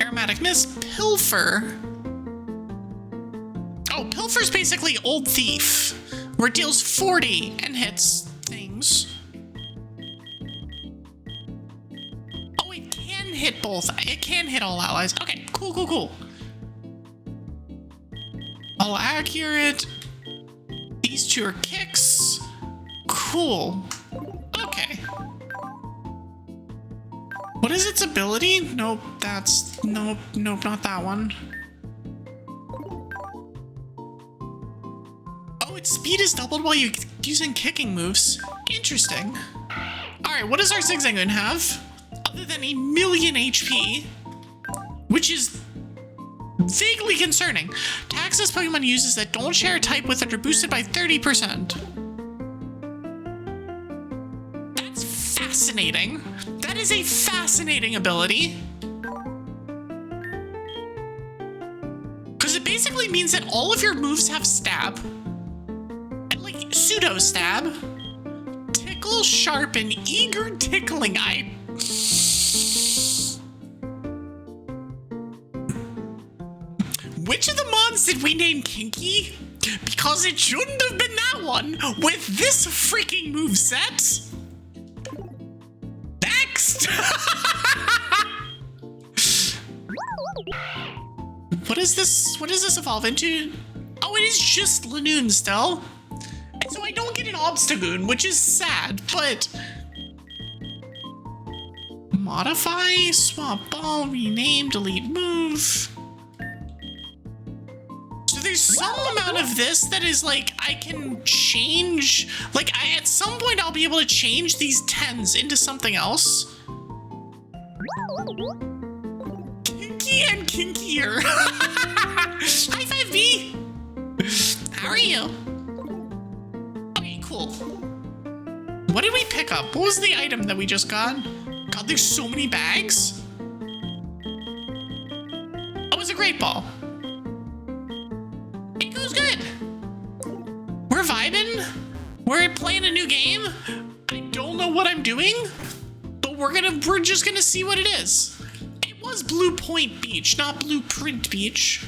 Aromatic Mist, Pilfer. Oh, Pilfer's basically Old Thief, where it deals 40 and hits things. Oh, it can hit both. It can hit all allies. Okay, cool. All accurate. These two are kicks. Cool. Okay. What is its ability? Nope, nope, not that one. Oh, its speed is doubled while you're using kicking moves. Interesting. Alright, what does our Zigzagoon have? Other than a million HP, which is vaguely concerning. Taxes Pokemon uses that don't share a type with it are boosted by 30%. That's fascinating. That is a fascinating ability. Because it basically means that all of your moves have stab. And like pseudo stab. Tickle, sharpen, eager tickling. Which of the mons did we name Kinky? Because it shouldn't have been that one with this freaking moveset. Next! What is this? What does this evolve into? Oh, it is just Lanoon still. And so I don't get an Obstagoon, which is sad, but... Modify, swap ball, rename, delete move. There's some amount of this that is like I can change, like at some point I'll be able to change these 10s into something else. Kinky and kinkier. High five, B. How are you? Okay, cool. What did we pick up? What was the item that we just got? God, there's so many bags. Oh, it's a great ball. We're vibing. We're playing a new game. I don't know what I'm doing, but we're just gonna see what it is. It was Blue Point Beach, not Blueprint Beach.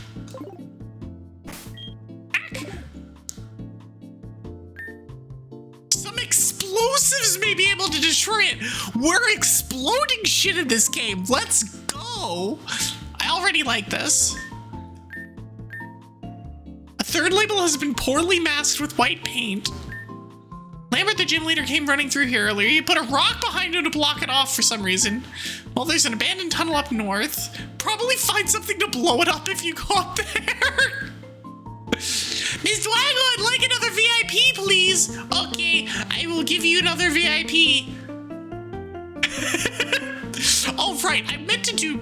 Some explosives may be able to destroy it. We're exploding shit in this game. Let's go. I already like this. Third label has been poorly masked with white paint. Lambert, the gym leader, came running through here earlier. You put a rock behind him to block it off for some reason. Well, there's an abandoned tunnel up north. Probably find something to blow it up if you go up there. Miss Dwago, I'd like another VIP, please. Okay, I will give you another VIP. Oh, right, I meant to do...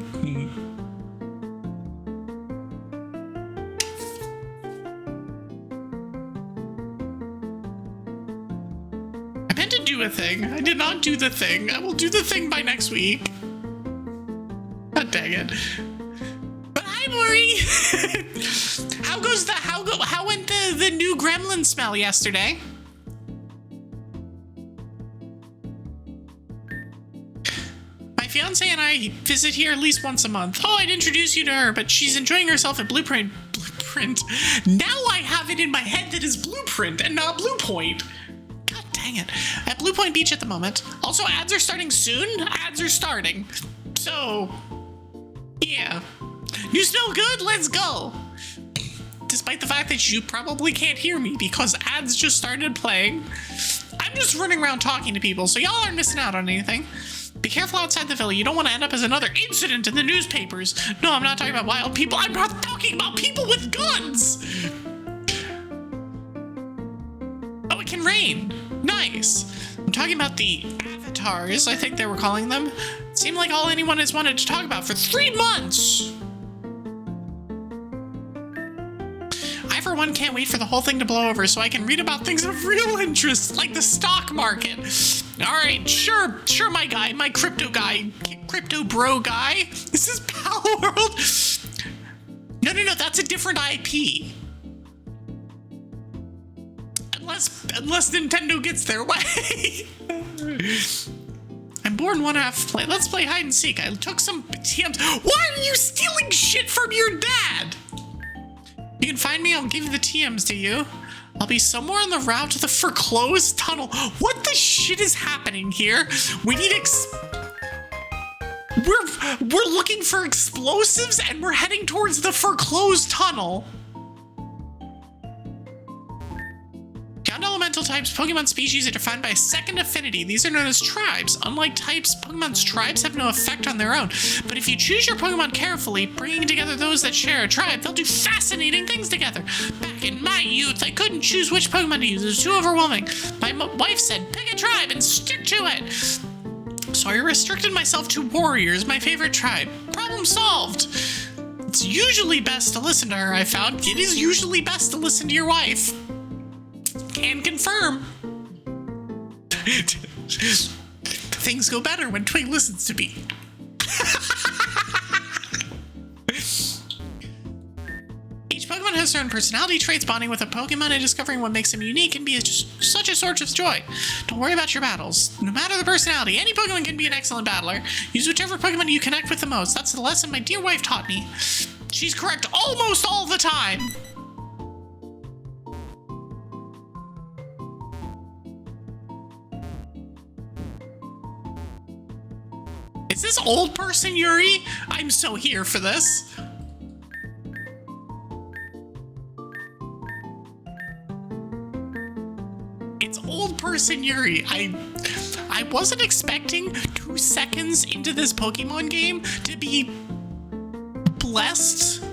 a thing. I did not do the thing. I will do the thing by next week. God dang it. But hi, Maury. How went the new gremlin smell yesterday? My fiance and I visit here at least once a month. Oh, I'd introduce you to her, but she's enjoying herself at Blueprint. Now I have it in my head that is Blueprint and not Blue Point. Dang it. At Blue Point Beach at the moment. Also, ads are starting soon. Ads are starting. So, yeah. You smell good? Let's go. Despite the fact that you probably can't hear me because ads just started playing. I'm just running around talking to people, so y'all aren't missing out on anything. Be careful outside the villa. You don't want to end up as another incident in the newspapers. No, I'm not talking about wild people. I'm not talking about people with guns. Oh, it can rain. Nice. I'm talking about the avatars, I think they were calling them. It seemed like all anyone has wanted to talk about for 3 months. I, for one, can't wait for the whole thing to blow over so I can read about things of real interest, like the stock market. All right, sure, my guy, my crypto bro guy. This is Pal World. No, that's a different IP. Unless Nintendo gets their way. I'm bored and want to have play. Let's play hide and seek. I took some TMs. Why are you stealing shit from your dad? You can find me. I'll give the TMs to you. I'll be somewhere on the route to the foreclosed tunnel. What the shit is happening here? We need we're looking for explosives and we're heading towards the foreclosed tunnel. Beyond elemental types, Pokemon species are defined by a second affinity. These are known as tribes. Unlike types, Pokemon's tribes have no effect on their own. But if you choose your Pokemon carefully, bringing together those that share a tribe, they'll do fascinating things together. Back in my youth, I couldn't choose which Pokemon to use. It was too overwhelming. My wife said, pick a tribe and stick to it. So I restricted myself to warriors, my favorite tribe. Problem solved. It's usually best to listen to her, I found. It is usually best to listen to your wife. Can confirm. Things go better when Twig listens to me. Each Pokemon has their own personality traits. Bonding with a Pokemon and discovering what makes them unique can be just such a source of joy. Don't worry about your battles. No matter the personality, any Pokemon can be an excellent battler. Use whichever Pokemon you connect with the most. That's the lesson my dear wife taught me. She's correct almost all the time. Is this old person Yuri? I'm so here for this. It's old person Yuri. I wasn't expecting 2 seconds into this Pokemon game to be blessed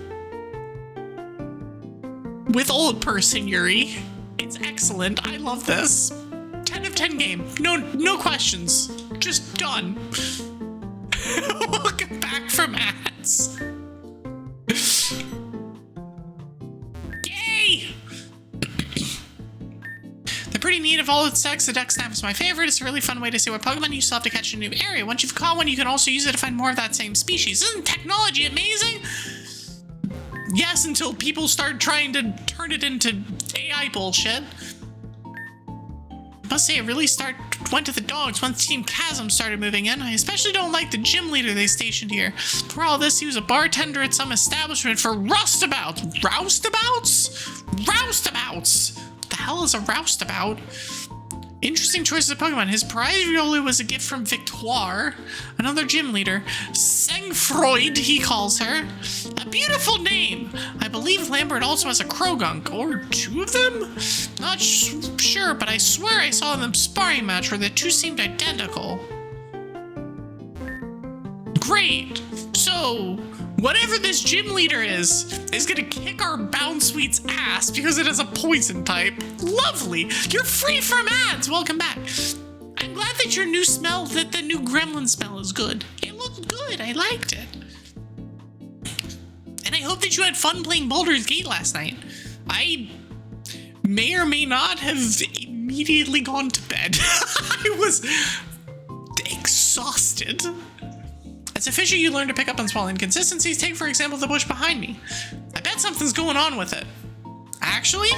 with old person Yuri. It's excellent. I love this. 10 of 10 game. No questions. Just done. Welcome back from ads. Yay! They're pretty neat. Of all its decks, the deck snap is my favorite. It's a really fun way to see what Pokemon you still have to catch in a new area. Once you've caught one, you can also use it to find more of that same species. Isn't technology amazing? Yes, until people start trying to turn it into AI bullshit. I must say, it really went to the dogs once Team Chasm started moving in. I especially don't like the gym leader they stationed here. For all this, he was a bartender at some establishment for roustabouts. Roustabouts? Roustabouts! What the hell is a roustabout? Interesting choices of Pokemon. His prize Riolu was a gift from Victoire, another gym leader. Sengfreud, he calls her. A beautiful name. I believe Lambert also has a Krogunk, or 2 of them? Not sure, but I swear I saw them sparring match where the 2 seemed identical. Great. So, whatever this gym leader is gonna kick our Bounsweet's ass because it has a poison type. Lovely! You're free from ads! Welcome back. I'm glad that your new smell, that the new gremlin smell is good. It looked good. I liked it. And I hope that you had fun playing Baldur's Gate last night. I may or may not have immediately gone to bed. I was exhausted. As a fisher, you learn to pick up on small inconsistencies. Take, for example, the bush behind me. I bet something's going on with it. Actually,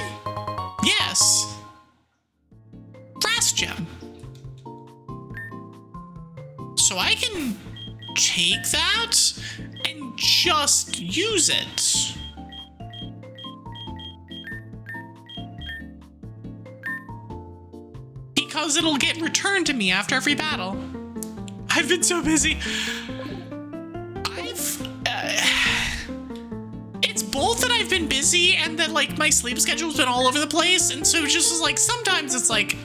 yes. Grass gem. So I can take that and just use it. Because it'll get returned to me after every battle. I've been so busy. It's both that I've been busy and that, like, my sleep schedule's been all over the place, and so it just was like, sometimes it's like,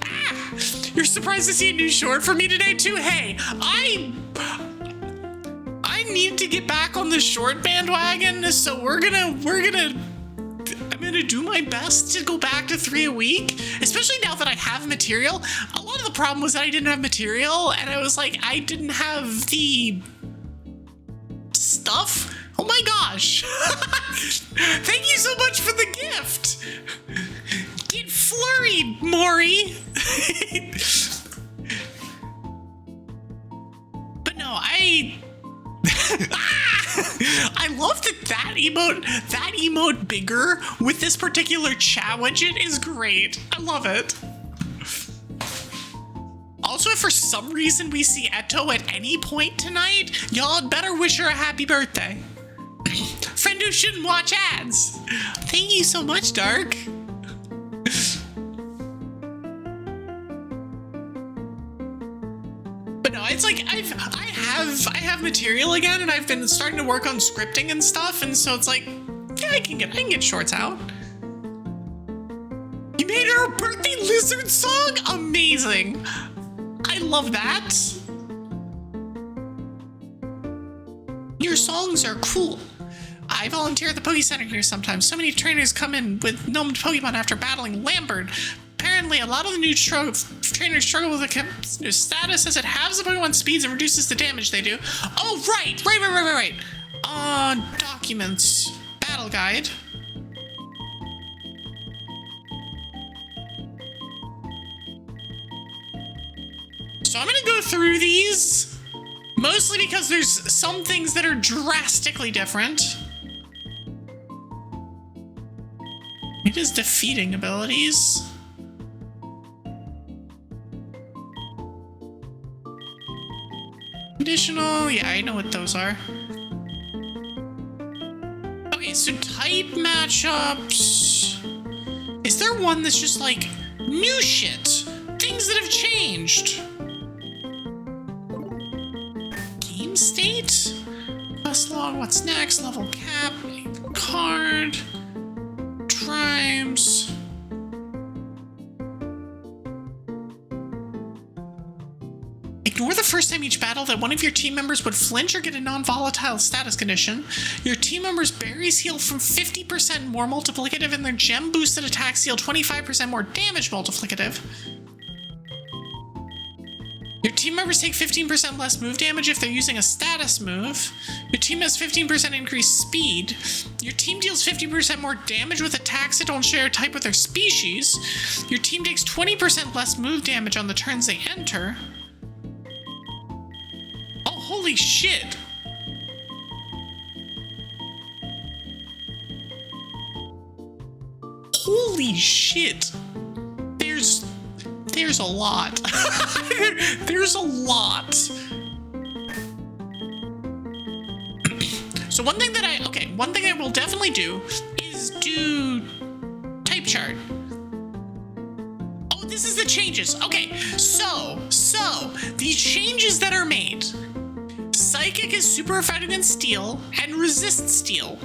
you're surprised to see a new short for me today too? Hey, I need to get back on the short bandwagon, so I'm gonna do my best to go back to 3 a week, especially now that I have material. A lot of the problem was that I didn't have material, and I was like, I didn't have the stuff. Oh my gosh. Thank you so much for the gift. Get flurried, Maury. But no, I love that emote bigger with this particular chat widget is great. I love it. Also, if for some reason we see Eto at any point tonight, y'all had better wish her a happy birthday. Friend who shouldn't watch ads. Thank you so much, Dark. But no, it's like I have material again, and I've been starting to work on scripting and stuff, and so it's like, yeah, I can get shorts out. You made her a birthday lizard song? Amazing. I love that. Your songs are cool. I volunteer at the Poke Center here sometimes. So many trainers come in with gnomed Pokemon after battling Lambert. Apparently, a lot of the new trainers struggle with the new status as it halves the Pokemon speeds and reduces the damage they do. Oh, right. Documents. Battle guide. So I'm gonna go through these, mostly because there's some things that are drastically different. It is defeating abilities. Conditional, yeah, I know what those are. Okay, so type matchups. Is there one that's just like new shit? Things that have changed. Game state? Quest log, what's next? Level cap, card, tribes. Ignore the first time each battle that one of your team members would flinch or get a non-volatile status condition. Your team members' berries heal from 50% more multiplicative and their gem boosted attacks heal 25% more damage multiplicative. Your team members take 15% less move damage if they're using a status move. Your team has 15% increased speed. Your team deals 50% more damage with attacks that don't share a type with their species. Your team takes 20% less move damage on the turns they enter. Oh, holy shit! Holy shit! There's a lot. There's a lot. So one thing I will definitely do is do type chart. Oh, this is the changes. Okay, so the changes that are made. Psychic is super effective against steel and resists steel.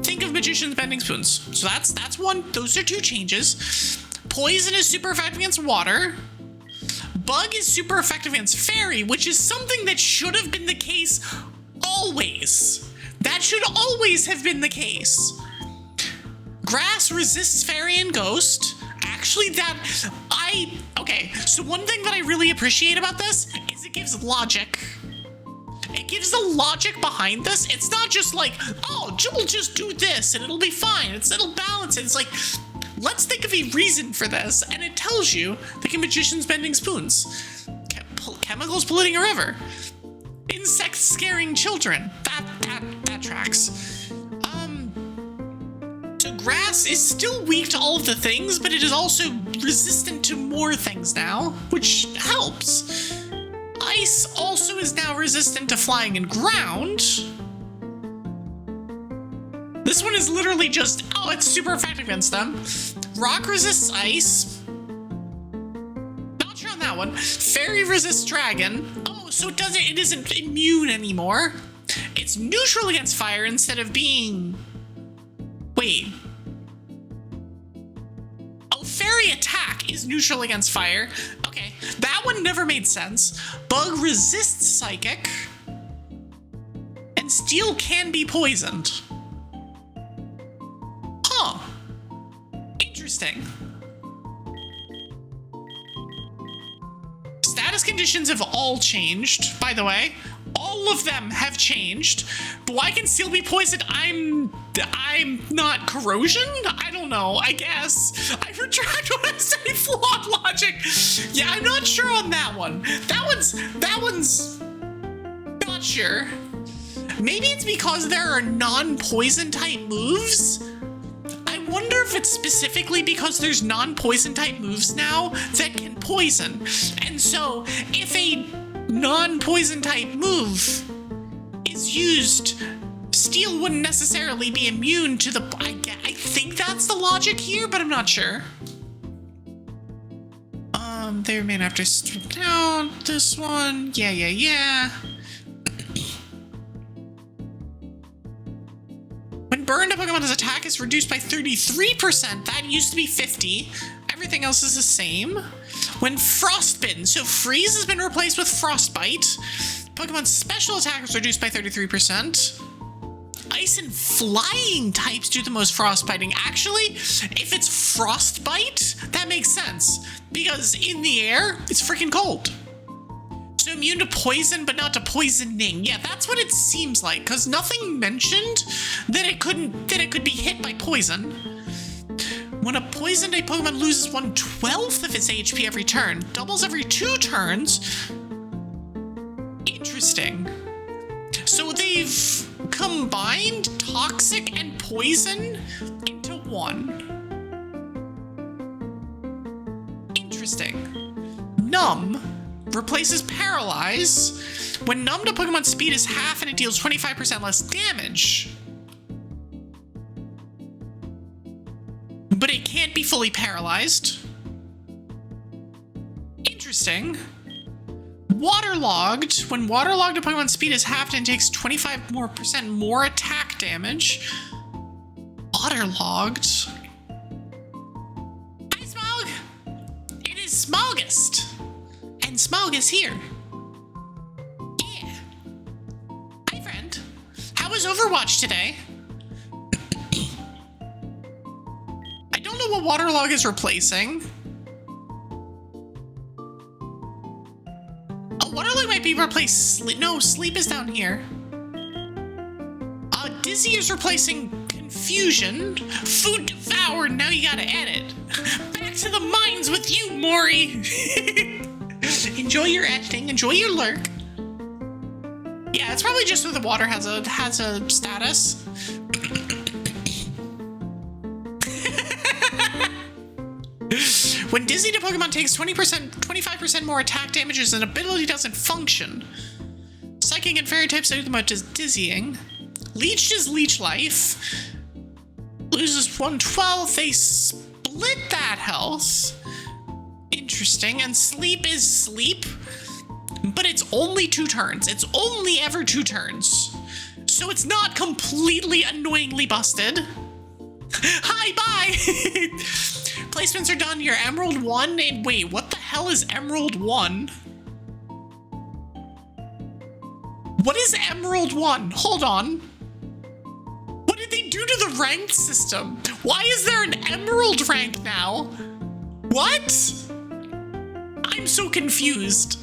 Think of Magician's Bending Spoons. So that's one. Those are two changes. Poison is super effective against water. Bug is super effective against fairy, which is something that should have been the case always. That should always have been the case. Grass resists fairy and ghost. Actually, so one thing that I really appreciate about this is it gives logic. It gives the logic behind this. It's not just like, oh, we'll just do this and it'll be fine. It'll balance it. It's like, let's think of a reason for this, and it tells you, like in Magician's Bending Spoons. Chemicals polluting a river. Insects scaring children. That tracks. So grass is still weak to all of the things, but it is also resistant to more things now, which helps. Ice also is now resistant to flying and ground. This one is literally just, oh, it's super effective against them. Rock resists ice. Not sure on that one. Fairy resists dragon. Oh, so it isn't immune anymore. It's neutral against fire instead of being... Wait. Oh, fairy attack is neutral against fire. Okay, that one never made sense. Bug resists psychic. And steel can be poisoned. Huh. Interesting. Status conditions have all changed, by the way. All of them have changed. But why can steel be poisoned? I'm not corrosion? I don't know, I guess. I retract what I say, flawed logic. Yeah, I'm not sure on that one. That one's not sure. Maybe it's because there are non-poison type moves. I wonder if it's specifically because there's non-poison type moves now that can poison. And so if a non-poison type move is used, steel wouldn't necessarily be immune to the... I think that's the logic here, but I'm not sure. They remain after strip down. This one. Yeah. When When burned, a Pokemon's attack is reduced by 33%. That used to be 50. Everything else is the same. When frostbitten, so freeze has been replaced with frostbite. Pokemon's special attack is reduced by 33%. Ice and flying types do the most frostbiting. Actually, if it's frostbite, that makes sense. Because in the air, it's freaking cold. So immune to poison, but not to poisoning. Yeah, that's what it seems like, because nothing mentioned that it could be hit by poison. When a poisoned Pokemon loses 1/12 of its HP every turn, doubles every 2 turns. Interesting. So they've combined toxic and poison into one. Interesting. Numb replaces paralyze. When numbed, a Pokemon's speed is half and it deals 25% less damage. But it can't be fully paralyzed. Interesting. Waterlogged. When waterlogged, a Pokemon's speed is halved and takes 25% more attack damage. Waterlogged. Hi, Smog! It is Smogust. And Smog is here. Yeah. Hi, friend. How was Overwatch today? I don't know what Waterlog is replacing. Waterlog might be replaced. No, sleep is down here. Dizzy is replacing confusion. Food devoured. Now you gotta edit. Back to the mines with you, Maury. Enjoy your editing. Enjoy your lurk. Yeah, it's probably just so the water has a status. When dizzied, a Pokemon takes 25% more attack damage as an ability doesn't function. Psychic and Fairy types do the most dizzying. Leeched is Leech Life. Loses 1/12. They split that health. Interesting. And Sleep is Sleep. But it's only 2 turns. It's only ever 2 turns. So it's not completely annoyingly busted. Hi, bye! Placements are done. Your Emerald 1. And wait, what the hell is Emerald 1? What is Emerald 1? Hold on. What did they do to the ranked system? Why is there an Emerald rank now? What? I'm so confused.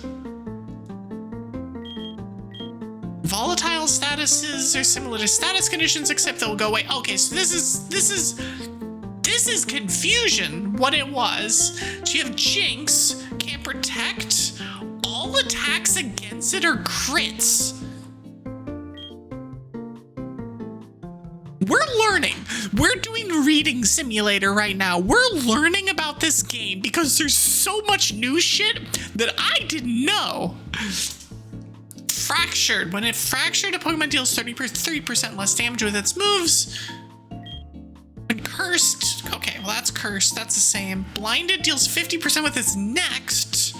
Volatile statuses are similar to status conditions, except they'll go away. Okay, so this is confusion, what it was. So you have Jinx, can't protect. All attacks against it are crits. We're learning. We're doing Reading Simulator right now. We're learning about this game because there's so much new shit that I didn't know. Fractured. When it fractured, a Pokemon deals 33% less damage with its moves. When cursed, okay, well that's cursed, that's the same. Blinded deals 50% with its next.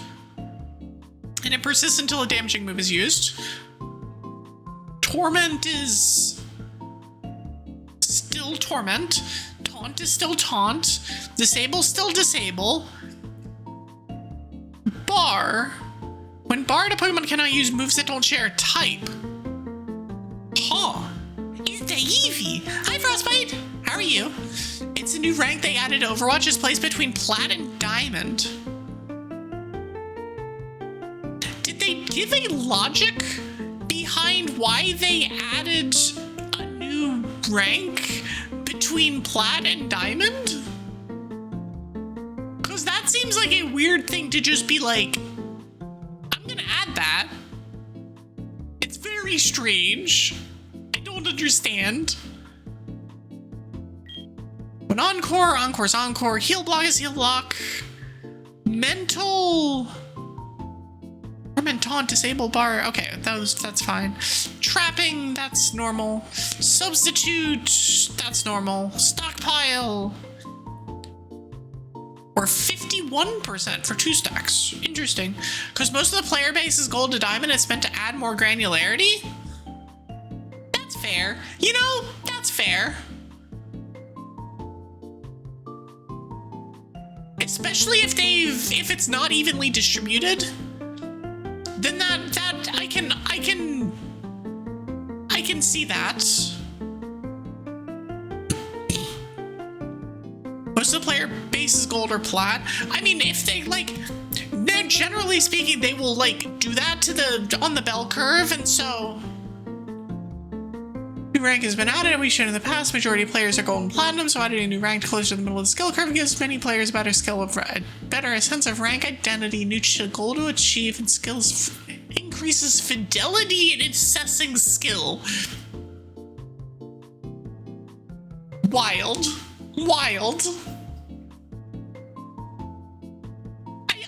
And it persists until a damaging move is used. Torment is still Torment. Taunt is still Taunt. Disable, still Disable. Bar. When barred, a Pokemon cannot use moves that don't share a type. Huh. It's the Evie. Hi, Frostbite. How are you? It's a new rank they added to Overwatch. Is placed between Plat and Diamond. Did they give a logic behind why they added a new rank between Plat and Diamond? Because that seems like a weird thing to just be like, I'm gonna add that. It's very strange. I don't understand. When Encore, Encore's Encore. Heal Block is Heal Block. Mental... Taunt, Disable Bar. Okay, that's fine. Trapping, that's normal. Substitute, that's normal. Stockpile. Or 51% for 2 stacks. Interesting. Because most of the player base is gold to diamond, it's meant to add more granularity. That's fair. You know, that's fair. Especially if it's not evenly distributed, then that I can see that. Most of the player base is gold or plat. I mean, if they like, generally speaking, they will like do that on the bell curve, and so new rank has been added. We shown in the past, majority of players are gold and platinum, so adding a new rank closer to the middle of the skill curve gives many players a better sense of rank identity. New goal to achieve and skills increases fidelity in assessing skill. Wild.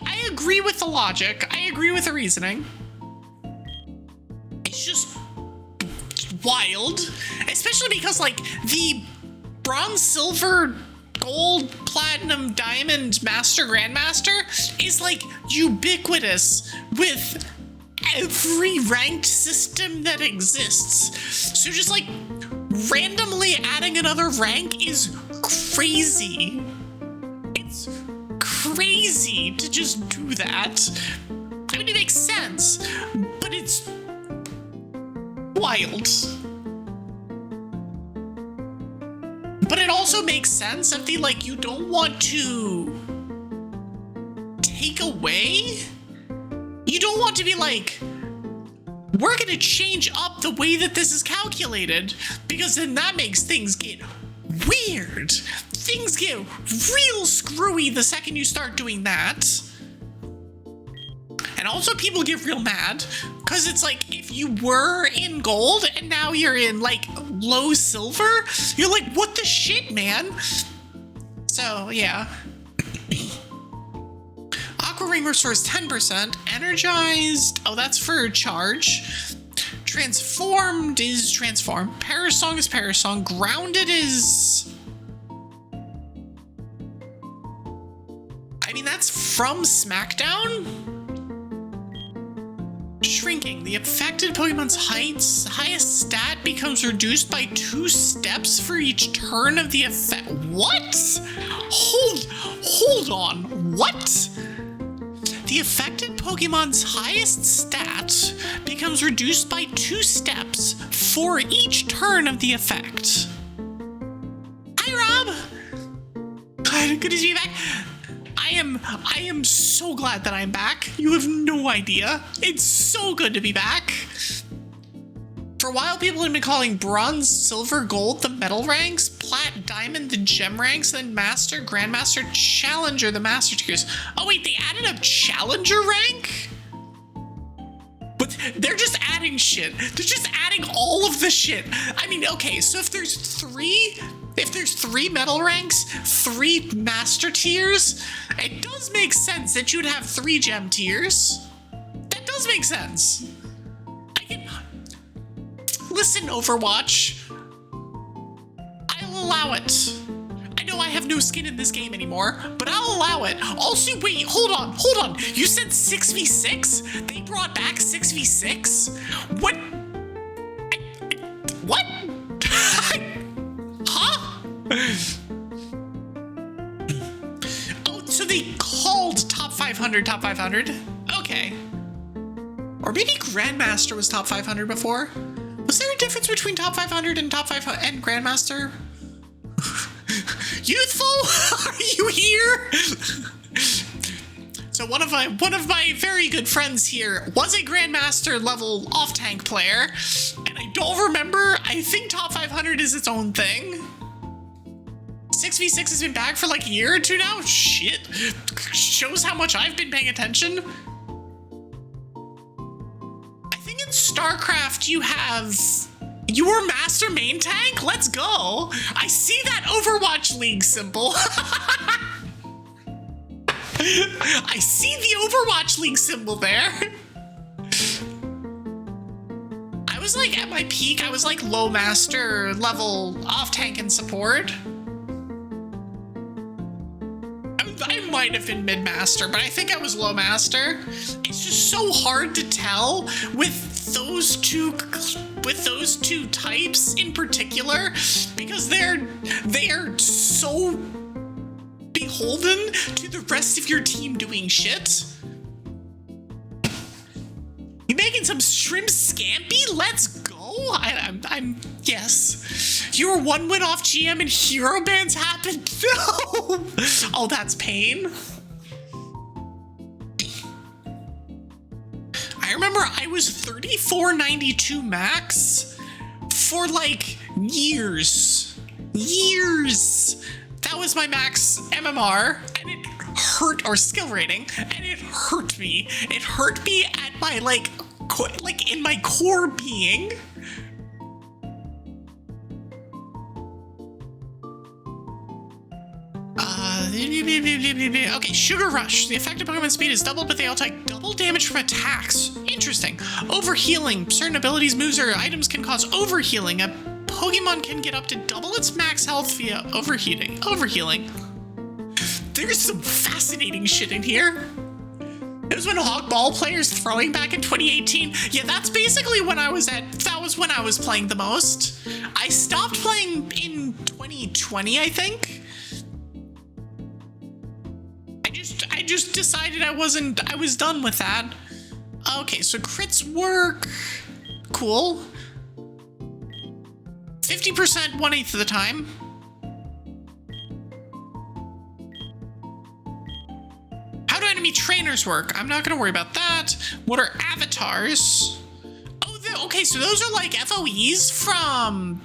I agree with the logic. I agree with the reasoning. It's just wild, especially because like the bronze, silver, gold, platinum, diamond, master, grandmaster is like ubiquitous with every ranked system that exists. So just like randomly adding another rank is crazy. It's crazy to just do that. I mean, it makes sense, but it's wild. But it also makes sense if they like, you don't want to take away. You don't want to be like, we're gonna change up the way that this is calculated, because then that makes things get weird. Things get real screwy the second you start doing that. And also people get real mad, because it's like, if you were in gold and now you're in like low silver, you're like, what the shit, man? So yeah. Aqua Ring restores 10%. Energized, oh, that's for charge. Transformed is transform. Parasong is parasong. Grounded is... I mean, that's from SmackDown? Shrinking. The affected Pokemon's highest stat becomes reduced by 2 steps for each turn of the effect. What? Hold on. What? The affected Pokemon's highest stat becomes reduced by 2 steps for each turn of the effect. Hi, Rob. Good to see you back. I am so glad that I'm back. You have no idea. It's so good to be back. For a while, people have been calling bronze, silver, gold the metal ranks, plat, diamond the gem ranks, then master, grandmaster, challenger the master tiers. Oh wait, they added a challenger rank? But they're just adding shit. They're just adding all of the shit. I mean, okay, so if there's three metal ranks, 3 master tiers, it does make sense that you'd have 3 gem tiers. That does make sense. Listen, Overwatch. I'll allow it. I know I have no skin in this game anymore, but I'll allow it. Also, wait, hold on. You said 6v6? They brought back 6v6? What? What? Huh? Oh, so they called top 500? Okay. Or maybe Grandmaster was top 500 before? Was there a difference between top 500 and top 500 and Grandmaster? Youthful, are you here? So one of my very good friends here was a Grandmaster level off-tank player, and I don't remember. I think top 500 is its own thing. 6v6 has been back for like a year or 2 now. Shit, shows how much I've been paying attention. In StarCraft, you have your master main tank? Let's go. I see that Overwatch League symbol. I see the Overwatch League symbol there. I was like at my peak, I was like low master level off tank and support. I might have been mid-master, but I think I was low master. It's just so hard to tell with those two types in particular, because they are so beholden to the rest of your team doing shit? You making some shrimp scampi? Let's go. I'm yes. You're 1 win off GM and hero bans happened. No. Oh, that's pain. I remember I was 3492 max for like years. That was my max MMR, and it hurt, or skill rating, and it hurt me. It hurt me at my like in my core being. Okay, Sugar Rush. The effective Pokemon speed is doubled, but they all take double damage from attacks. Interesting. Overhealing. Certain abilities, moves, or items can cause overhealing. A Pokemon can get up to double its max health via overhealing. There's some fascinating shit in here. It was when Hawk Ball players throwing back in 2018. Yeah, that's basically when that was when I was playing the most. I stopped playing in 2020, I think. I just decided I was done with that. Okay, so crits work. Cool. 50% 1/8 of the time. How do enemy trainers work? I'm not gonna worry about that. What are avatars? Oh, okay, so those are like FOEs from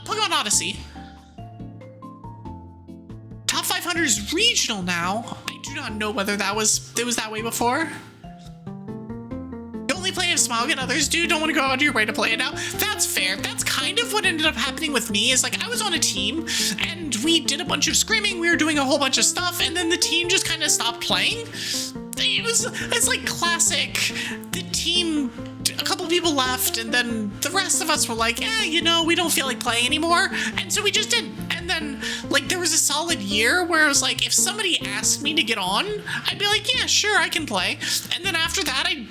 Pokemon Odyssey. Top 500 is regional now. I do not know whether it was that way before. You only play if Smog and others do. Don't want to go out of your way to play it now. That's fair. That's kind of what ended up happening with me. Is like I was on a team and we did a bunch of scrimming. We were doing a whole bunch of stuff, and then the team just kind of stopped playing. It's like classic. The team, a couple people left, and then the rest of us were like, we don't feel like playing anymore, and so we just didn't. And then, like, there was a solid year where it was like, if somebody asked me to get on, I'd be like, yeah, sure, I can play. And then after that, I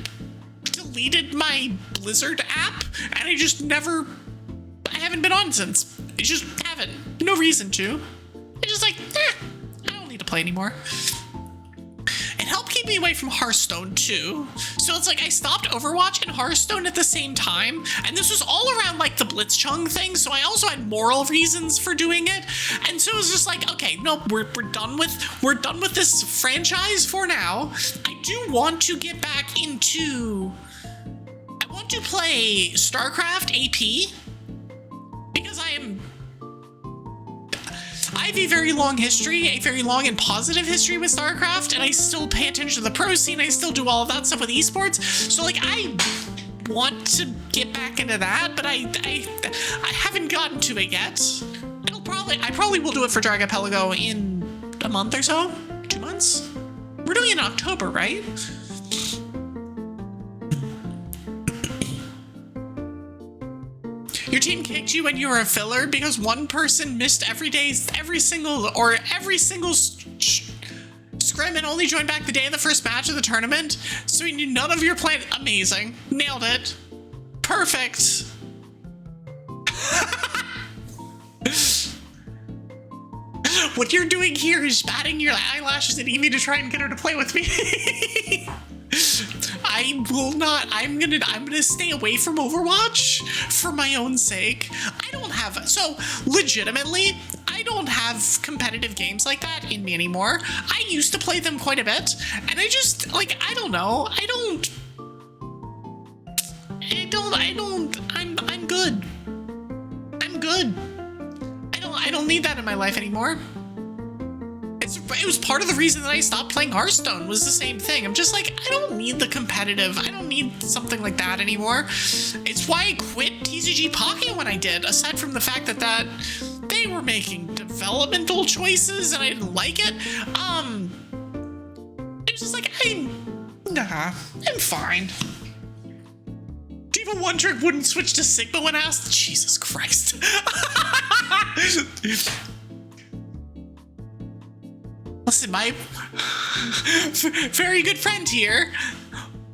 deleted my Blizzard app, and I haven't been on since. I just haven't. No reason to. It's just like, I don't need to play anymore. It helped keep me away from Hearthstone too. So it's like I stopped Overwatch and Hearthstone at the same time, and this was all around like the Blitzchung thing, so I also had moral reasons for doing it. And so it was just like, okay, no, we're done with this franchise for now. I do want to get back into, I want to play StarCraft AP, because I have a very long history, a very long and positive history with StarCraft, and I still pay attention to the pro scene. I still do all of that stuff with esports. So like I want to get back into that, but I haven't gotten to it yet. I probably will do it for Dragapelago in a month or so, 2 months. We're doing it in October, right? Your team kicked you when you were a filler because one person missed every single scrim and only joined back the day of the first match of the tournament. So you knew none of your plan. Amazing. Nailed it. Perfect. What you're doing here is batting your eyelashes at Evie to try and get her to play with me. I will not. I'm gonna stay away from Overwatch for my own sake. Legitimately, I don't have competitive games like that in me anymore. I used to play them quite a bit, and I just, like, I don't know. I'm good. I'm good. I don't need that in my life anymore. It was part of the reason that I stopped playing Hearthstone, was the same thing. I'm just like, I don't need the competitive. I don't need something like that anymore. It's why I quit TCG Pocket when I did, aside from the fact that they were making developmental choices and I didn't like it. It was just like, I'm fine. Diva One Trick wouldn't switch to Sigma when asked? Jesus Christ. Listen, my very good friend here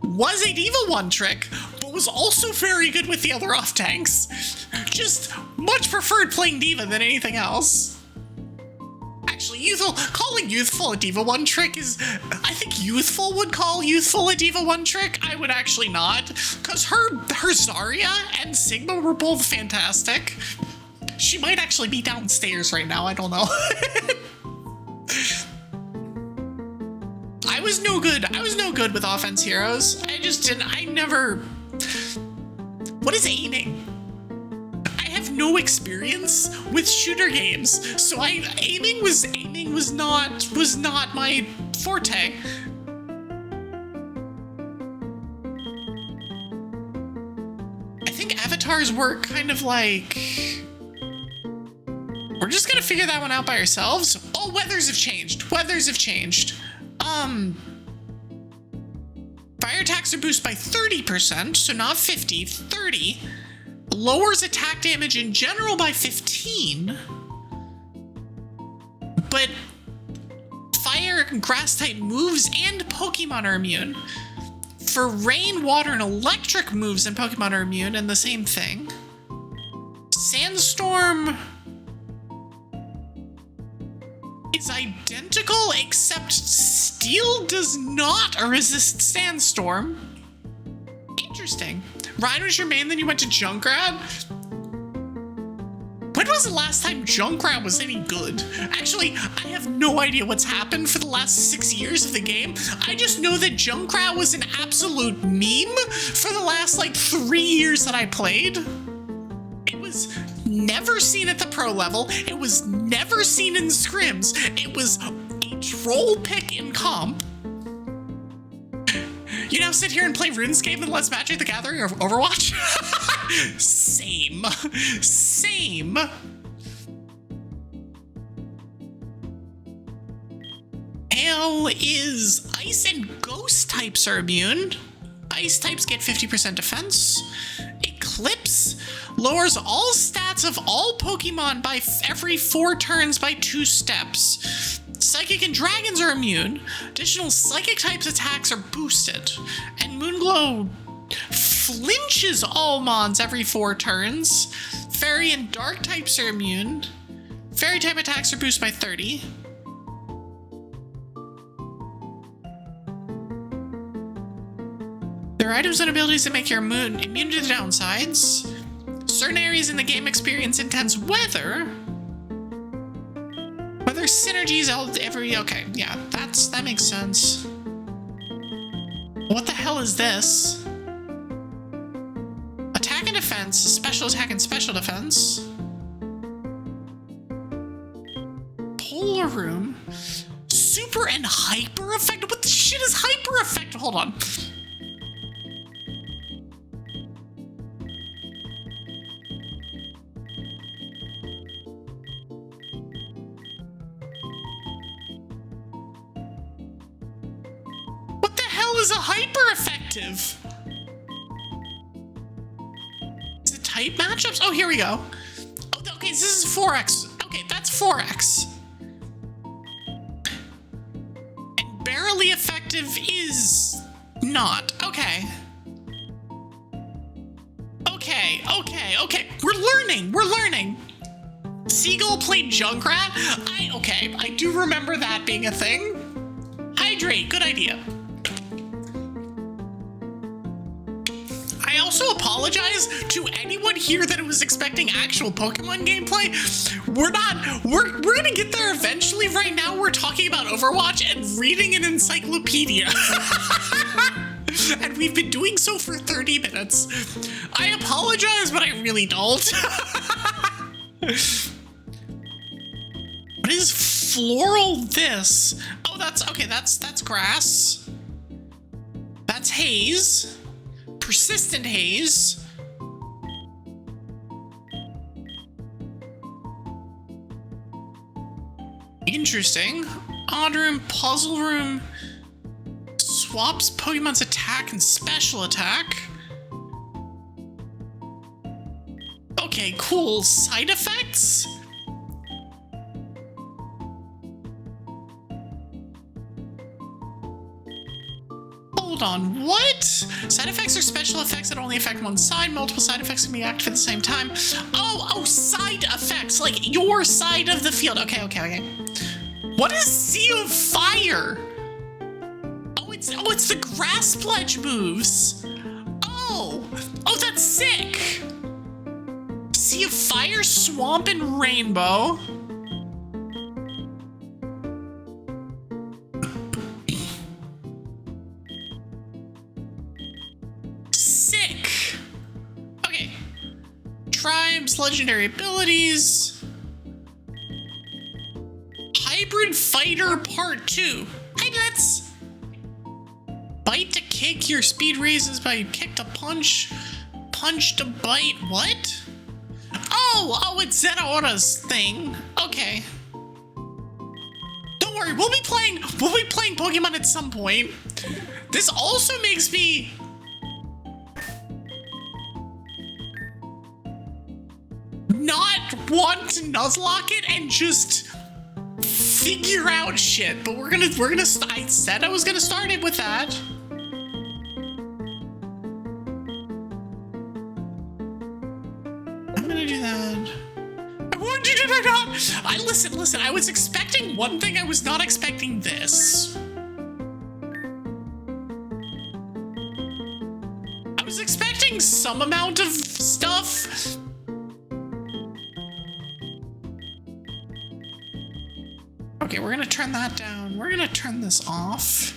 was a Diva One Trick, but was also very good with the other off tanks. Just much preferred playing Diva than anything else. Actually, calling Youthful a Diva 1 trick is... I think Youthful would call Youthful a Diva 1 trick. I would actually not. Because her Zarya and Sigma were both fantastic. She might actually be downstairs right now. I don't know. I was no good. I was no good with offense heroes. I never... What is aiming? I have no experience with shooter games, so aiming was not my forte. I think avatars work kind of like... We're just gonna figure that one out by ourselves. Oh, weathers have changed. Weathers have changed. Fire attacks are boosted by 30%, so not 50, 30. Lowers attack damage in general by 15. But fire and grass type moves and Pokemon are immune. For rain, water, and electric moves and Pokemon are immune, and the same thing. Sandstorm is identical, except Steel does not resist Sandstorm. Interesting. Ryan was your main, then you went to Junkrat? When was the last time Junkrat was any good? Actually, I have no idea what's happened for the last 6 years of the game. I just know that Junkrat was an absolute meme for the last, 3 years that I played. It was never seen at the pro level. It was never seen in scrims. It was a troll pick in comp. You now sit here and play RuneScape and Let's Magic the Gathering or Overwatch? Same. Same. Ale is Ice and Ghost types are immune. Ice types get 50% defense. Eclipse lowers all stats of all Pokemon by every 4 turns by 2 steps. Psychic and Dragons are immune. Additional Psychic types attacks are boosted. And Moonglow flinches all mons every 4 turns. Fairy and Dark types are immune. Fairy type attacks are boosted by 30. There are items and abilities that make your immune to the downsides. Certain areas in the game experience intense weather. Weather synergies okay, yeah, that makes sense. What the hell is this? Attack and defense, special attack and special defense. Polar room. Super and hyper effective. What the shit is hyper effective? Hold on. Is a hyper effective. Is it type matchups? Oh, here we go. Oh, okay, this is 4x. Okay, that's 4x. And barely effective is not. Okay. Okay. We're learning. Seagull played Junkrat? I do remember that being a thing. Hydrate, good idea. I also apologize to anyone here that was expecting actual Pokemon gameplay. We're gonna get there eventually. Right now we're talking about Overwatch and reading an encyclopedia. And we've been doing so for 30 minutes. I apologize, but I really don't. What is floral this? Oh, that's grass. That's haze. Persistent haze. Interesting. Odd room, puzzle room. Swaps Pokemon's attack and special attack. Okay, cool. Side effects? Hold on, what? Side effects are special effects that only affect one side. Multiple side effects can be active at the same time. Oh, side effects, like your side of the field. Okay. What is Sea of Fire? Oh, it's the grass pledge moves. Oh, that's sick. Sea of Fire, Swamp, and Rainbow. Sick. Okay. Tribes, legendary abilities. Hybrid Fighter Part 2. Hey, let's bite to kick. Your speed raises by kick to punch. Punch to bite. What? Oh, it's Zetaora's thing. Okay. Don't worry, we'll be playing Pokemon at some point. This also makes me not want to Nuzlocke it and just figure out shit, but we're gonna I said I was gonna start it with that. I'm gonna do that. I warned you, did I not? Listen, I was expecting one thing, I was not expecting this. I was expecting some amount of stuff. Okay, we're gonna turn that down. We're gonna turn this off.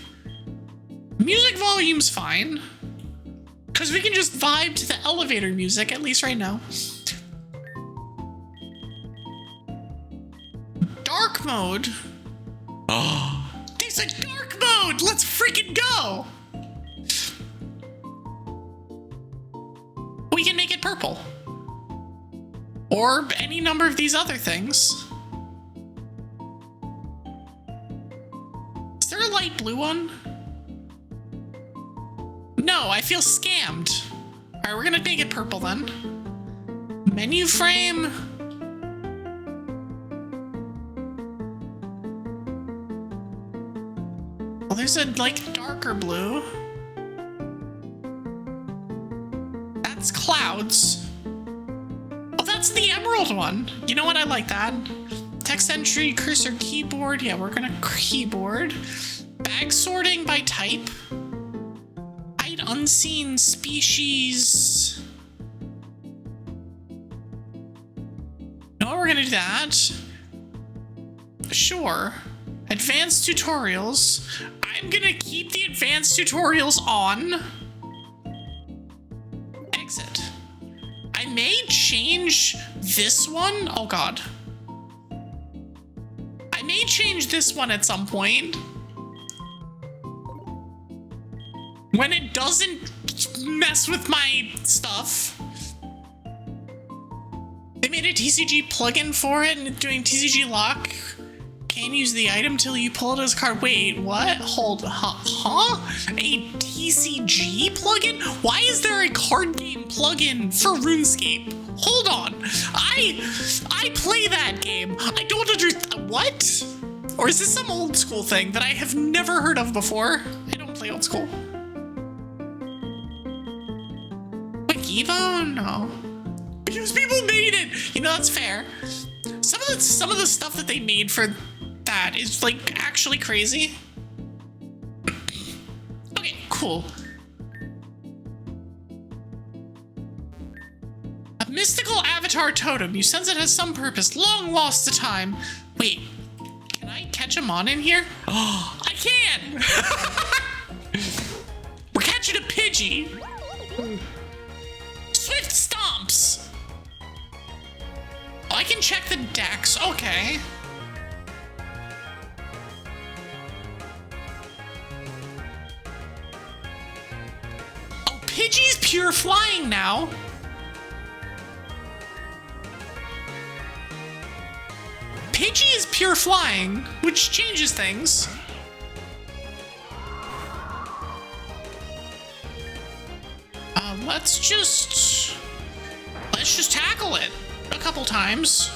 Music volume's fine, because we can just vibe to the elevator music, at least right now. Dark mode. Oh, there's a dark mode. Let's freaking go. We can make it purple, or any number of these other things. Is there a light blue one? No, I feel scammed. All right, we're gonna make it purple then. Menu frame. Well, there's a like darker blue. That's clouds. Oh, that's the emerald one. You know what? I like that. Text entry, cursor, keyboard. Yeah, we're gonna keyboard. Bag sorting by type. Hide unseen species. No, we're gonna do that. Sure. Advanced tutorials. I'm gonna keep the advanced tutorials on. Exit. I may change this one. Oh god. I may change this one at some point. When it doesn't mess with my stuff. They made a TCG plugin for it and it's doing TCG lock. Can't use the item till you pull it as a card. Wait, what? Hold, huh? A TCG plugin? Why is there a card game plugin for RuneScape? Hold on. I play that game. I don't understand. What? Or is this some old school thing that I have never heard of before? I don't play old school. Quick Evo? No. Because people made it. You know, that's fair. Some of the stuff that they made for that is like actually crazy. Okay, cool. A mystical avatar totem. You sense it has some purpose, long lost to time. Wait, can I catch him on in here? Oh, I can! We're catching a Pidgey. Swift stomps. Oh, I can check the decks. Okay. Oh, Pidgey's pure flying now. Pidgey is pure flying, which changes things. Let's just tackle it a couple times.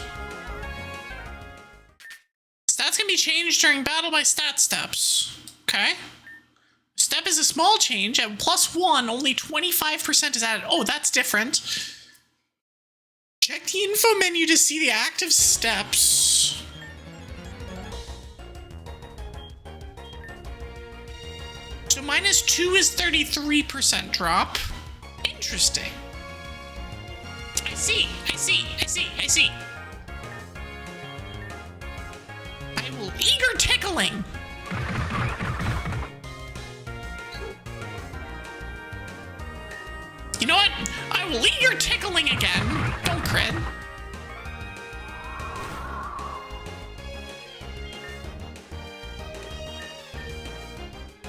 Stats can be changed during battle by stat steps. Okay. step is a small change. At +1, only 25% is added. Oh, that's different. Check the info menu to see the active steps. So -2 is 33% drop. Interesting. I see. I will eager tickling. You know what? I will eager tickling again. Don't crit.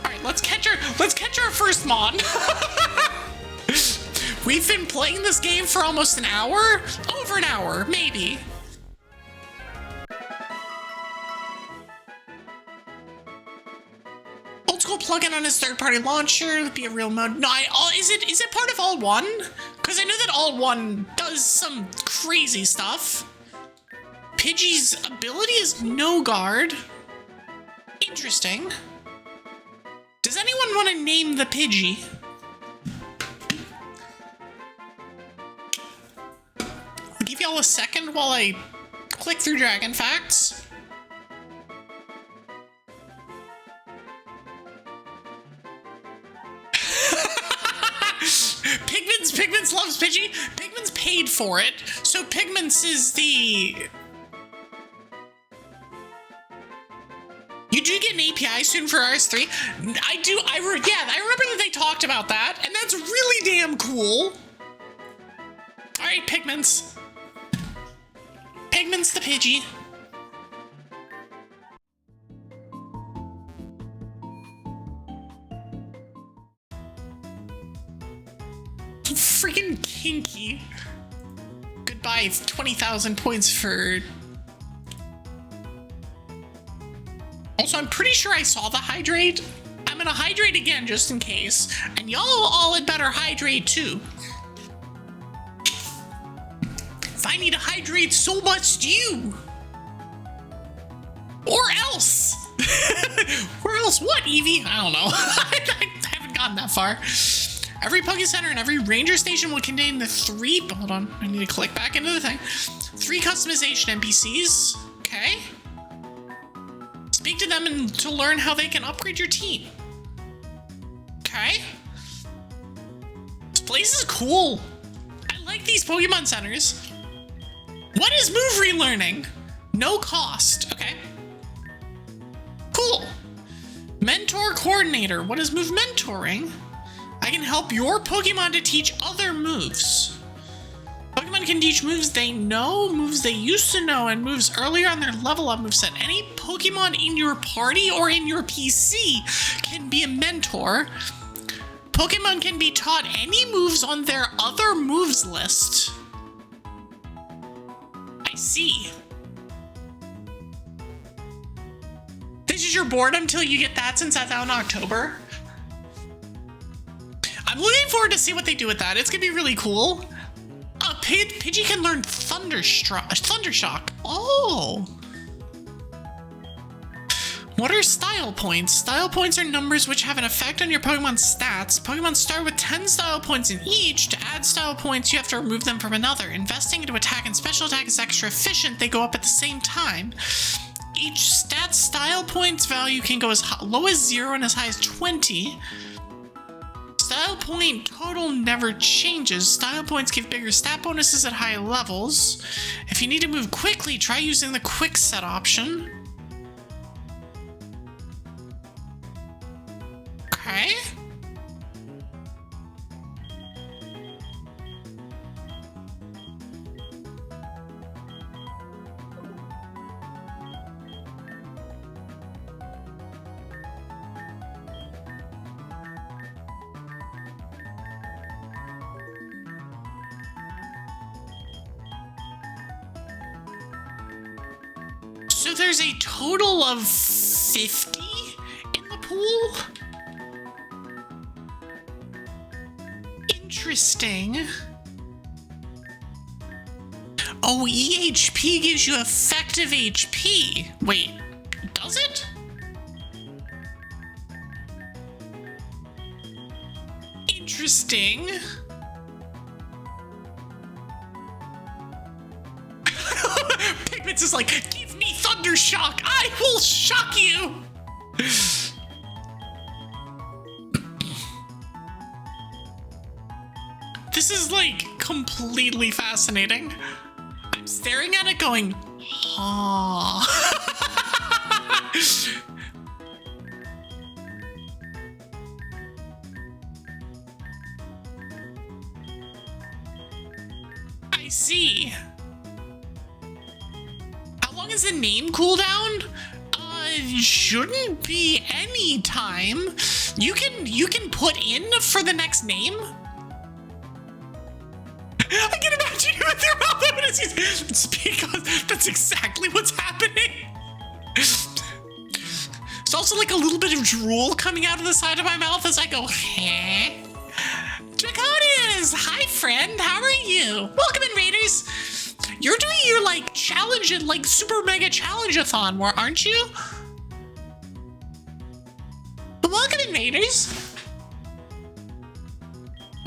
Alright, let's catch our first mon. We've been playing this game for almost an hour? Over an hour, maybe. Old school plugin on his third-party launcher would be a real mode. No, is it part of All One? Because I know that All One does some crazy stuff. Pidgey's ability is no guard. Interesting. Does anyone want to name the Pidgey? I'll give y'all a second while I click through Dragon Facts. Pigments loves Pidgey. Pigments paid for it, so Pigments is the... You do get an API soon for RS3. I remember that they talked about that, and that's really damn cool. All right, Pigments. Pigments the Pidgey. Freaking kinky. Goodbye, 20,000 points for... Also, I'm pretty sure I saw the hydrate. I'm gonna hydrate again just in case. And y'all all had better hydrate too. If I need to hydrate, so much do you. Or else. Or else what, Evie? I don't know. I haven't gotten that far. Every Poke Center and every Ranger Station will contain the 3... Hold on, I need to click back into the thing. 3 customization NPCs. Okay. Speak to them and to learn how they can upgrade your team. Okay. This place is cool. I like these Pokemon Centers. What is move relearning? No cost. Okay. Cool. Mentor Coordinator. What is move mentoring? I can help your Pokemon to teach other moves. Pokemon can teach moves they know, moves they used to know, and moves earlier on their level up moveset. Any Pokemon in your party or in your PC can be a mentor. Pokemon can be taught any moves on their other moves list. I see. This is your boredom till you get that since that's out in October? I'm looking forward to see what they do with that. It's gonna be really cool. Pidgey can learn Thundershock. Oh. What are style points? Style points are numbers which have an effect on your Pokemon's stats. Pokemon start with 10 style points in each. To add style points, you have to remove them from another. Investing into attack and special attack is extra efficient. They go up at the same time. Each stat style points value can go as low as 0 and as high as 20. Style point total never changes. Style points give bigger stat bonuses at high levels. If you need to move quickly, try using the quick set option. Okay. So there's a total of 50 in the pool? Interesting. Oh, EHP gives you effective HP. Wait, does it? Interesting. Pigment's is like, give me thunder shock. I will shock you. This is like completely fascinating. I'm staring at it going, huh. I see. How long is the name cooldown? Shouldn't be any time. You can put in for the next name. I can imagine you with your mouth open. It's because that's exactly what's happening. It's also like a little bit of drool coming out of the side of my mouth as I go, huh? Draconius! Hi, friend. How are you? Welcome in, Raiders. You're doing your, like, challenge, like, super mega challenge-a-thon, aren't you? Welcome in, Raiders.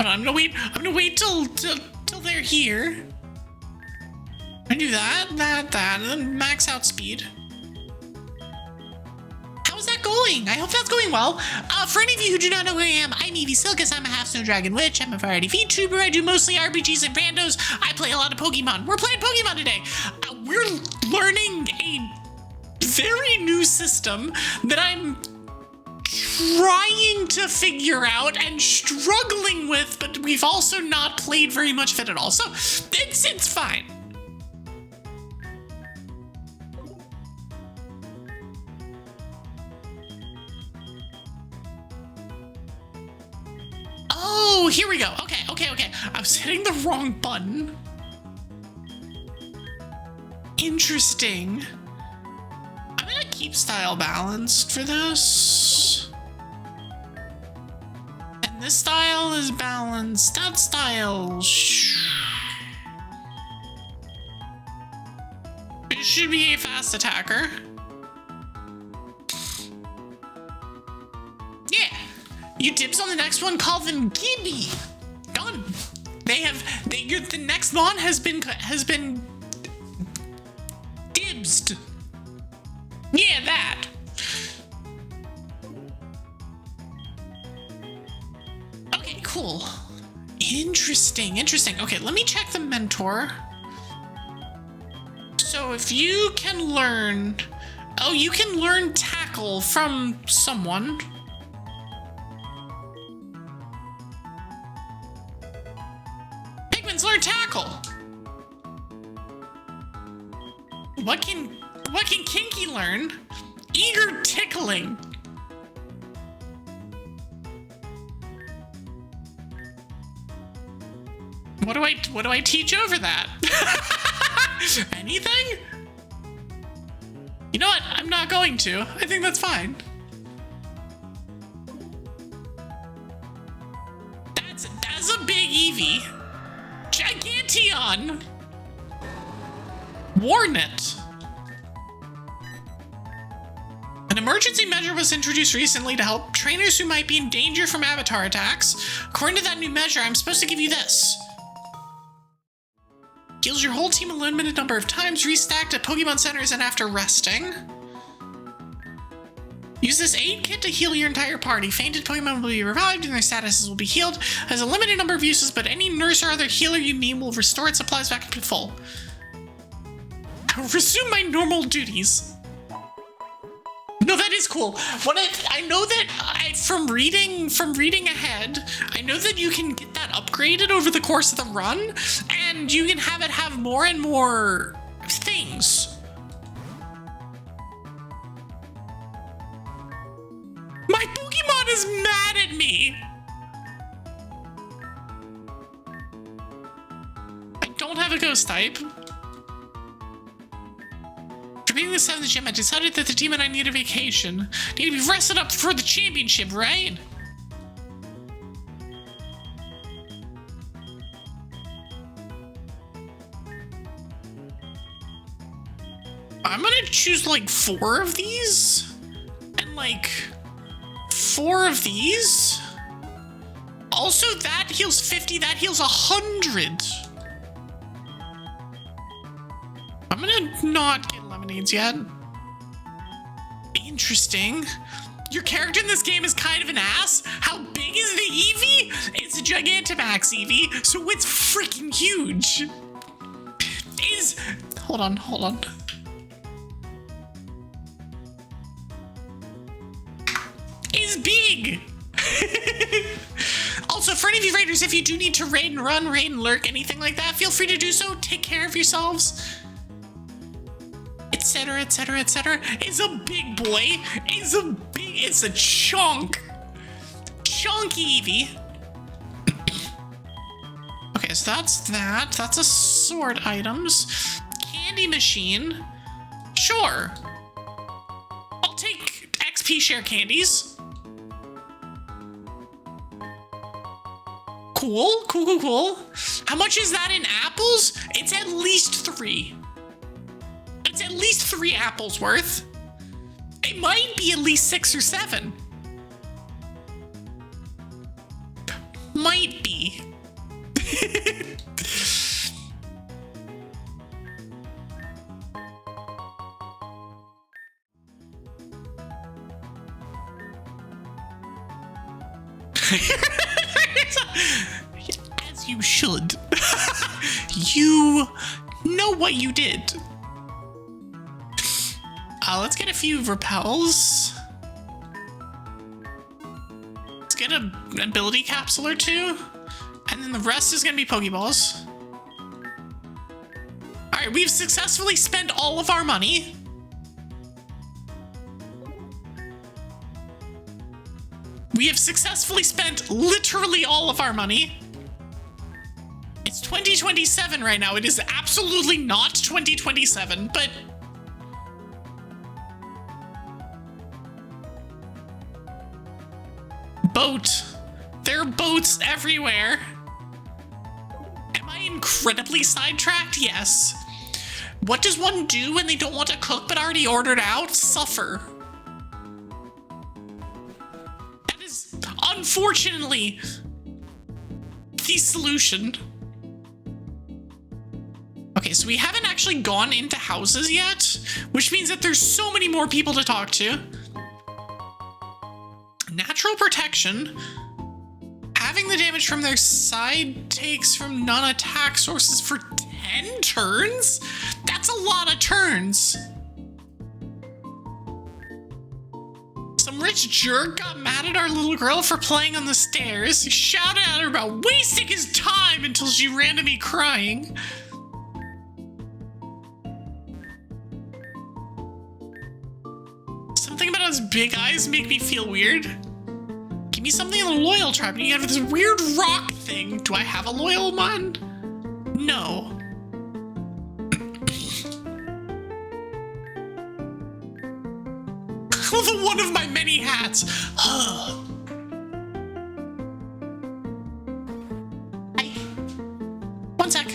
Hold on, I'm gonna wait till they're here. I do that, and then max out speed. How's that going? I hope that's going well. For any of you who do not know who I am, I'm Evie Sylkas. I'm a half-snow dragon witch. I'm a variety VTuber. I do mostly RPGs and randos. I play a lot of Pokemon. We're playing Pokemon today. We're learning a very new system that I'm trying to figure out and struggling with, but we've also not played very much of it at all. So it's fine. Oh, here we go. Okay. I was hitting the wrong button. Interesting. I'm gonna keep style balanced for this. And this style is balanced. That style. It should be a fast attacker. Yeah. You dibs on the next one, call them Gibby. Done. The next one has been dibsed. Yeah, that. Okay, cool. Interesting. Okay, let me check the mentor. So if you can learn... Oh, you can learn tackle from someone. Pigments learn tackle. What can Kinky learn? Eager tickling. What do I teach over that? Anything? You know what? I'm not going to. I think that's fine. That's a big Evie. Giganteon. Warnet. An emergency measure was introduced recently to help trainers who might be in danger from avatar attacks. According to that new measure, I'm supposed to give you this. Heals your whole team a limited number of times, restacked at Pokemon centers and after resting. Use this aid kit to heal your entire party. Fainted Pokemon will be revived and their statuses will be healed. Has a limited number of uses, but any nurse or other healer you need will restore its supplies back up to full. I'll resume my normal duties. No, that is cool. I know that from reading ahead, I know that you can get that upgraded over the course of the run, and you can have it have more and more things. My Pokemon is mad at me. I don't have a ghost type. Being the 7th gym, I decided that the team and I need a vacation. Need to be rested up for the championship, right? I'm gonna choose like 4 of these and like 4 of these. Also, that heals 50, that heals 100. I'm gonna not get lemonades yet. Interesting. Your character in this game is kind of an ass. How big is the Evie? It's a Gigantamax Evie, so it's freaking huge. Hold on. Is big. Also, for any of you raiders, if you do need to raid and run, raid and lurk, anything like that, feel free to do so. Take care of yourselves. Etc, etc, etc. Is a big boy. It's a chunk. Chunky Evie. Okay, so that's that. That's assorted items. Candy machine. Sure. I'll take XP share candies. Cool. How much is that in apples? It's at least 3. It's at least 3 apples worth. It might be at least 6 or 7. Might be. As you should. You know what you did. Let's get a few repels. Let's get an ability capsule or 2. And then the rest is gonna be Pokeballs. Alright, we've successfully spent all of our money. We have successfully spent literally all of our money. It's 2027 right now. It is absolutely not 2027, but... Boat. There are boats everywhere. Am I incredibly sidetracked? Yes. What does one do when they don't want to cook but already ordered out? Suffer. That is, unfortunately, the solution. Okay, so we haven't actually gone into houses yet, which means that there's so many more people to talk to. Natural protection. Having the damage from their side takes from non-attack sources for 10 turns? That's a lot of turns. Some rich jerk got mad at our little girl for playing on the stairs. He shouted at her about wasting his time until she ran to me crying. Something about his big eyes make me feel weird. Give me something in the loyal tribe and you have this weird rock thing. Do I have a loyal one? No. The one of my many hats. Hi. One sec.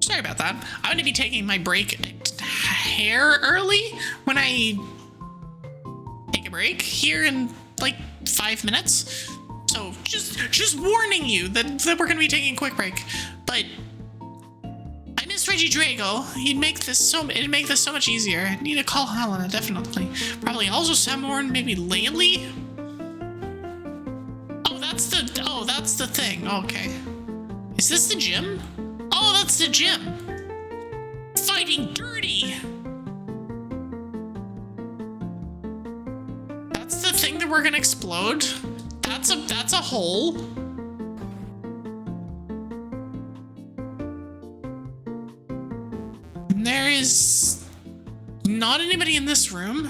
Sorry about that. I'm gonna be taking my break hair early when I take a break here in like 5 minutes. So just warning you that we're gonna be taking a quick break. But I miss Reggie Drago. It'd make this so much easier. I need to call Helena, definitely. Probably also Samorn, maybe Laylee. Oh, that's the thing. Okay. Is this the gym? Oh, that's the gym. Fighting dirty. That's the thing that we're gonna explode. That's a hole. And there is not anybody in this room.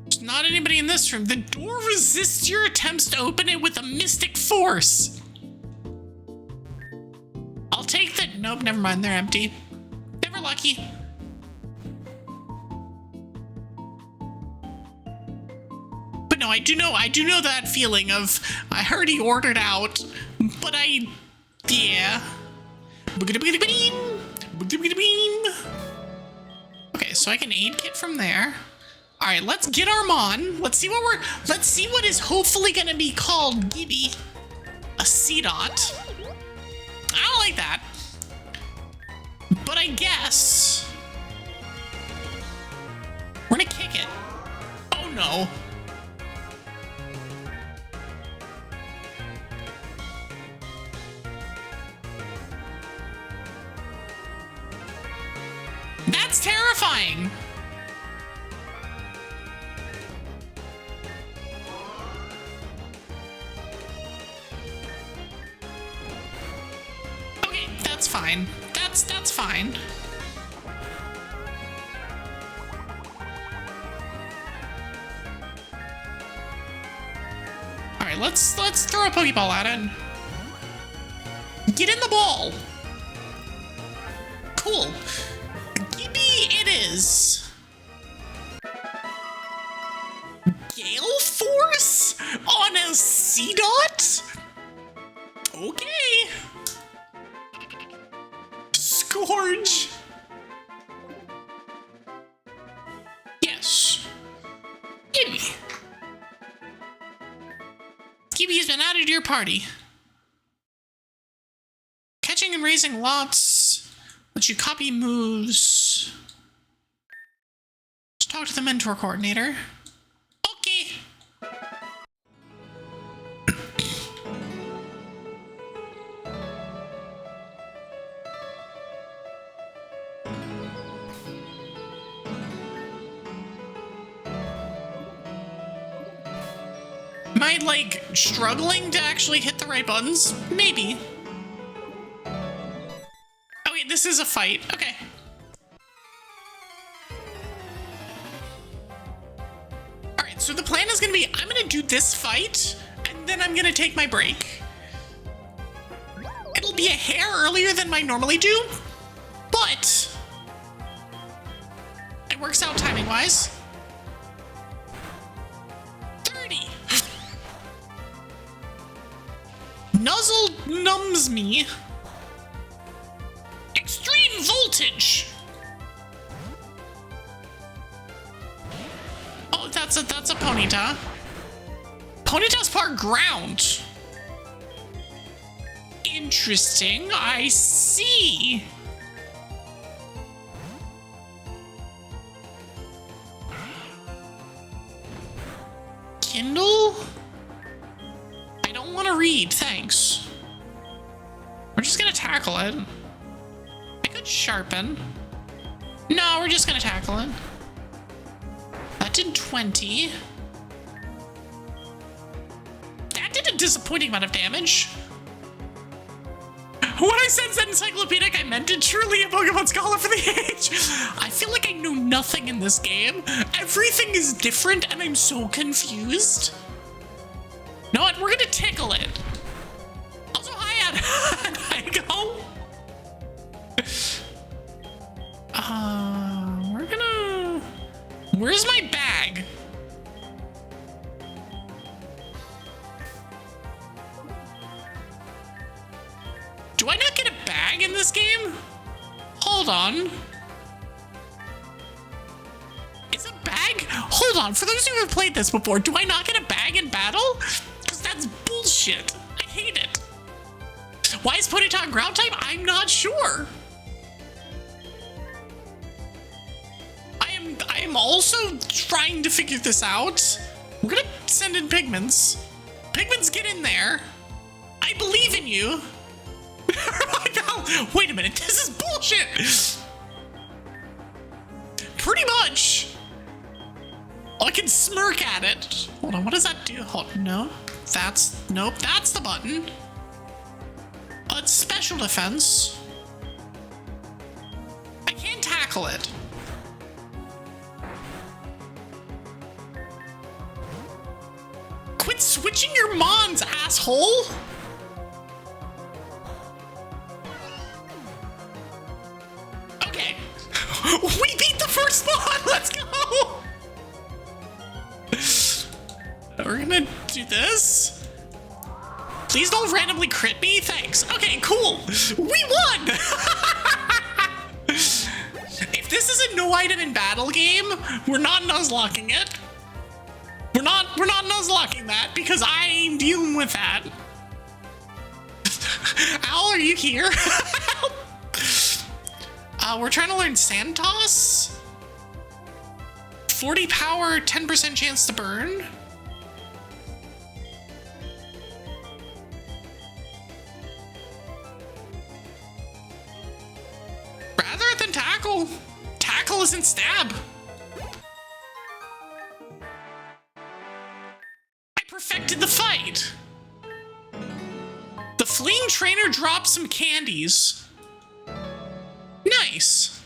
There's not anybody in this room. The door resists your attempts to open it with a mystic force. I'll take the nope, never mind. They're empty. Never lucky. But no, I do know that feeling of I already ordered out, but yeah. Okay, so I can aid kit from there. All right, let's get our Mon. Let's see what is hopefully gonna be called Gibby. A C-Dot. I don't like that. But I guess we're gonna kick it. Oh no. That's terrifying. Okay, that's fine. That's fine. All right, let's throw a Pokeball at it. Get in the ball. Cool. It is. Gale Force on a C-Dot? Okay. Scourge. Yes. Evie. Evie has been added to your party. Catching and raising lots. Let you copy moves. Let's talk to the mentor coordinator. Okay. Am I, like, struggling to actually hit the right buttons? Maybe. Oh wait, this is a fight. Okay. Alright, so the plan is gonna be, I'm gonna do this fight, and then I'm gonna take my break. It'll be a hair earlier than I normally do, but it works out timing-wise. 30. Nuzzle numbs me. Extreme voltage. Oh, that's a Ponyta. Ponyta's part ground. Interesting. I see. Kindle? I don't want to read, thanks. We're just gonna tackle it. I could sharpen. No, we're just gonna tackle it. That did 20. That did a disappointing amount of damage. When I said encyclopedic, I meant it truly a Pokemon Scholar for the age. I feel like I know nothing in this game. Everything is different and I'm so confused. You know what? We're gonna tickle it. Also, hi, Igo. We're gonna... Where's my bag? Do I not get a bag in this game? Hold on. It's a bag? Hold on, for those who have played this before, do I not get a bag in battle? Because that's bullshit. I hate it. Why is Ponyta ground type? I'm not sure. I am also trying to figure this out. We're gonna send in Pigments. Pigments, get in there. I believe in you. Wait a minute, this is bullshit! Pretty much. I can smirk at it. Hold on, what does that do? Hold, no, nope, that's the button. It's special defense. I can't tackle it. Quit switching your mons, asshole! first spawn. Let's go. We're gonna do this. Please don't randomly crit me. Thanks. Okay, cool. We won. If this is a no item in battle game, we're not Nuzlocking it. We're not Nuzlocking that because I'm dealing with that. Al, are you here? We're trying to learn Sand Toss. 40 power, 10% chance to burn. Rather than tackle. Tackle isn't stab. I perfected the fight. The fleeing trainer dropped some candies. Nice.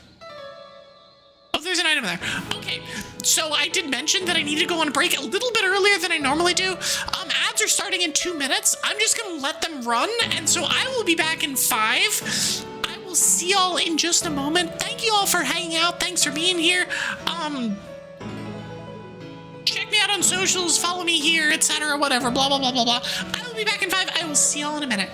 Oh, there's an item there. Okay, so I did mention that I need to go on a break a little bit earlier than I normally do. Ads are starting in 2 minutes. I'm just gonna let them run, and so I will be back in 5. I will see y'all in just a moment. Thank you all for hanging out. Thanks for being here. Check me out on socials, follow me here, etc. Whatever, blah, blah, blah, blah, blah. I will be back in 5. I will see y'all in a minute.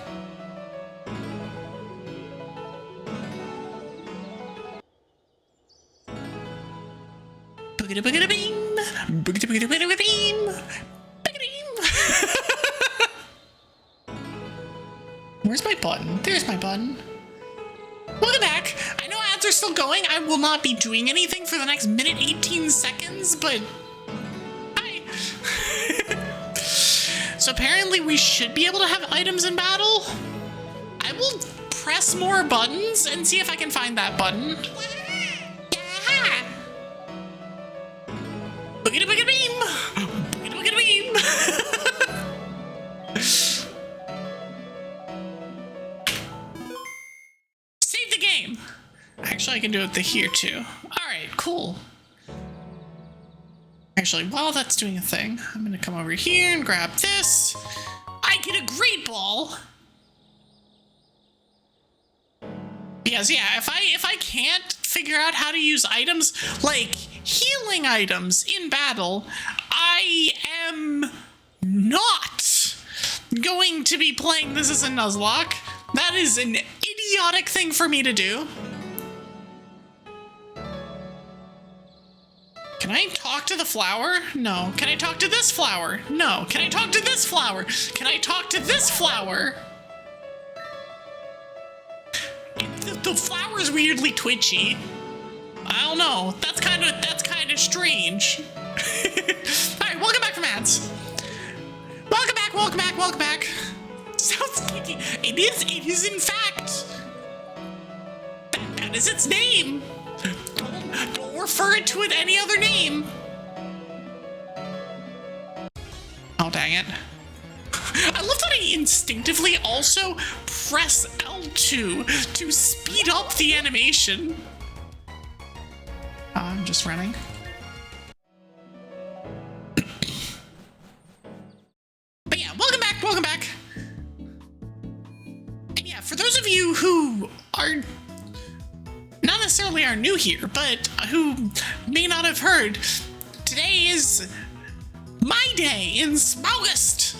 Boogity boogity beam. Boogity boogity boogity beam. Boogity beam. Where's my button? There's my button. Welcome back. I know ads are still going. I will not be doing anything for the next minute 18 seconds, but hi. So apparently we should be able to have items in battle. I will press more buttons and see if I can find that button. Yeah. Boogity boogity beam. Boogity boogity beam. Save the game. Actually, I can do it here too. All right, cool. Actually, while that's doing a thing, I'm gonna come over here and grab this. I get a great ball. Because yeah, if I can't figure out how to use items like healing items in battle, I am not going to be playing this as a Nuzlocke. That is an idiotic thing for me to do. Can I talk to the flower? No. Can I talk to this flower? No. Can I talk to this flower? Can I talk to this flower? The flower's weirdly twitchy. I don't know. That's kind of strange. All right, welcome back from ads. Welcome back, welcome back, welcome back. Sounds kinky. It is in fact. That is its name. Don't refer it to it any other name. Oh, dang it. I love that I instinctively also press L2 to speed up the animation. I'm just running. But yeah, welcome back, welcome back. And yeah, for those of you who are not necessarily are new here, but who may not have heard, today is my day in Smaugust.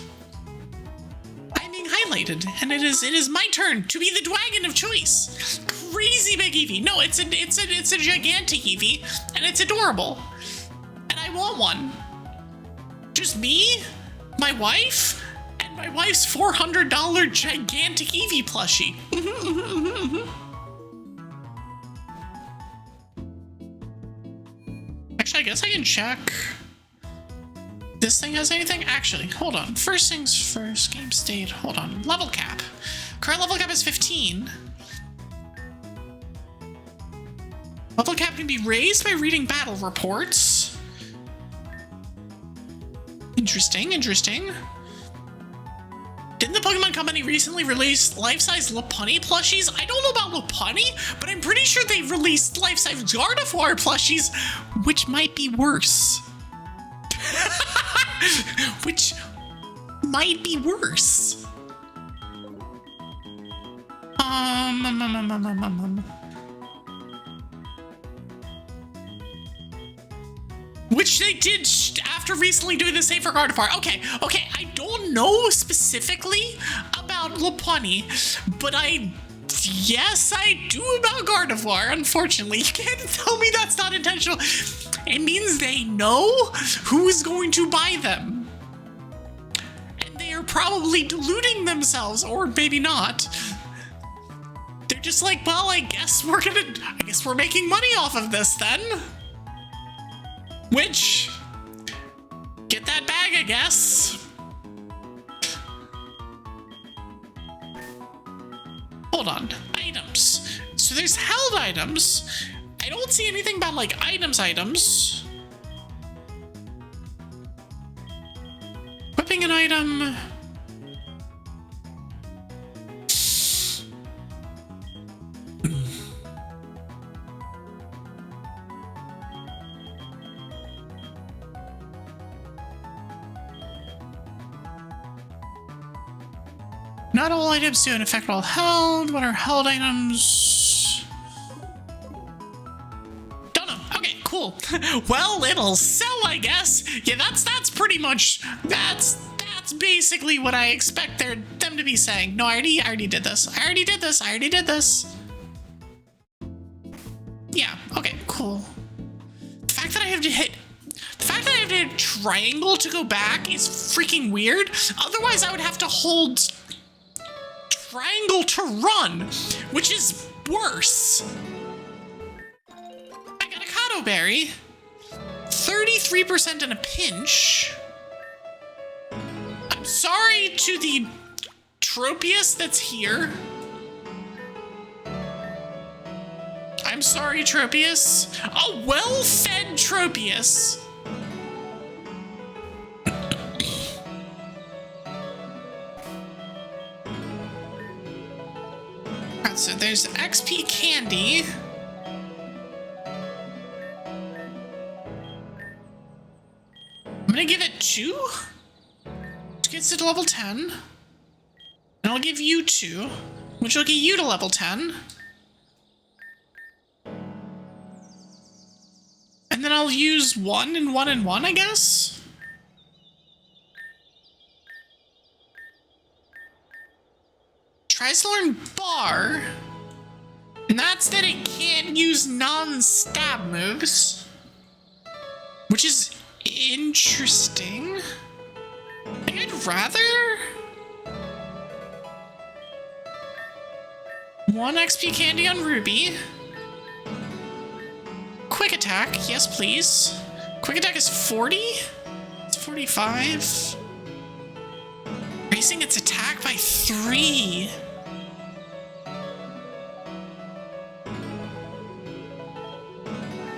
I'm being highlighted, and it is my turn to be the Dwagon of choice. Crazy big Evie. No, it's a gigantic Evie, and it's adorable. And I want one. Just me, my wife, and my wife's $400 gigantic Evie plushie. Actually, I guess I can check. This thing has anything? Actually, hold on. First things first, game state. Hold on. Level cap. Current level cap is 15. Level cap can be raised by reading battle reports. Interesting, interesting. Didn't the Pokemon Company recently release life-size Lopunny plushies? I don't know about Lopunny, but I'm pretty sure they released life-size Gardevoir plushies, which might be worse. Which might be worse. they did after recently doing the same for Gardevoir. Okay, I don't know specifically about Lopunny, but yes, I do about Gardevoir, unfortunately. You can't tell me that's not intentional. It means they know who's going to buy them. And they are probably deluding themselves, or maybe not. They're just like, well, I guess we're making money off of this then. Which, get that bag, I guess. Hold on, items. So there's held items. I don't see anything about like items. Equipping an item. Not all items do an effect while held. What are held items? Don't know. Okay, cool. Well, it'll sell, I guess. Yeah, that's pretty much that's basically what I expect them to be saying. No, I already did this. I already did this. Yeah. Okay. Cool. The fact that I have to hit triangle to go back is freaking weird. Otherwise, I would have to hold triangle to run, which is worse. I got a Kato Berry. 33% in a pinch. I'm sorry to the Tropius that's here. I'm sorry, Tropius. A well-fed Tropius. So there's XP candy. I'm gonna give it 2. Which gets it to level 10. And I'll give you 2, which will get you to level 10. And then I'll use 1 and 1 and 1, I guess. Tries to learn Bar, and that's that it can't use non-stab moves, which is interesting. I think I'd rather 1 XP candy on Ruby. Quick attack, yes please. Quick attack is 40? It's 45. Raising its attack by 3.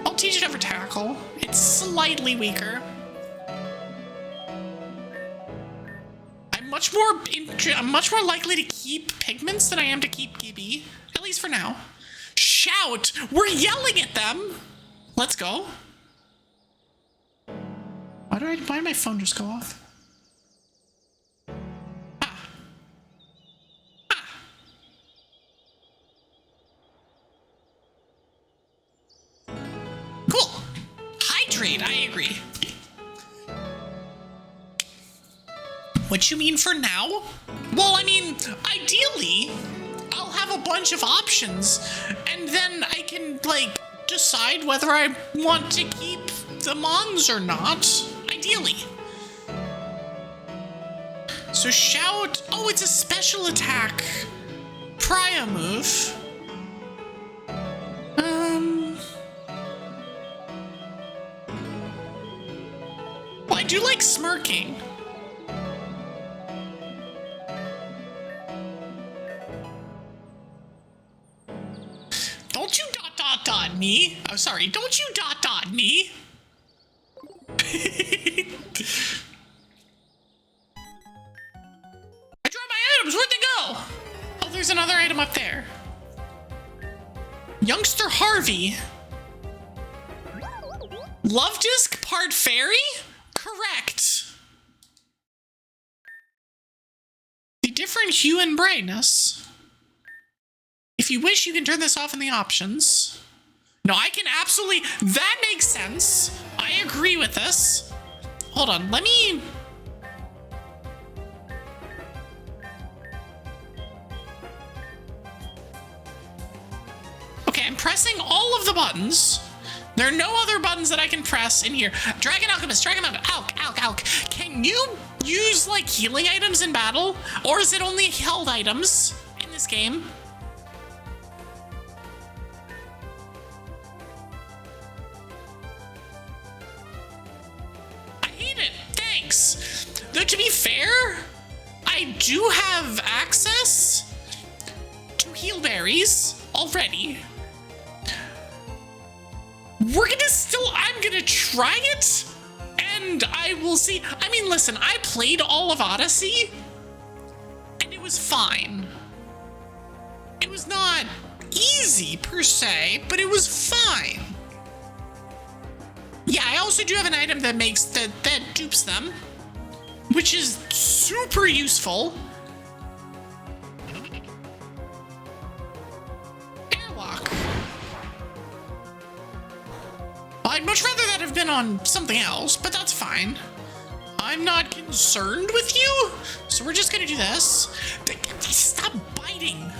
I'll teach it over tackle. It's slightly weaker. I'm much more likely to keep Pigments than I am to keep Gibby, at least for now. Shout! We're yelling at them. Let's go. Why did my phone just go off? Cool. Hydrate, I agree. What you mean for now? Well, I mean, ideally, I'll have a bunch of options, and then I can, like, decide whether I want to keep the Mons or not. Ideally. So shout. Oh, it's a special attack. Prio move. Well, I do like smirking. Don't you dot me. Oh, sorry. Don't you dot me. I dropped my items. Where'd they go? Oh, there's another item up there. Youngster Harvey. Love Disc Part Fairy? Correct. The different hue and brightness. If you wish, you can turn this off in the options. No, I can absolutely, that makes sense. I agree with this. Hold on, let me... Okay, I'm pressing all of the buttons. There are no other buttons that I can press in here. Dragon Alchemist, Dragon Alk. Can you use, like, healing items in battle? Or is it only held items in this game? I hate it. Thanks. Though, to be fair, I do have access to heal berries already. I'm gonna try it, and I will see. I mean, listen, I played all of Odyssey, and it was fine. It was not easy, per se, but it was fine. Yeah, I also do have an item that that dupes them, which is super useful. Airlock. I'd much rather that have been on something else, but that's fine. I'm not concerned with you, so we're just gonna do this. Stop biting.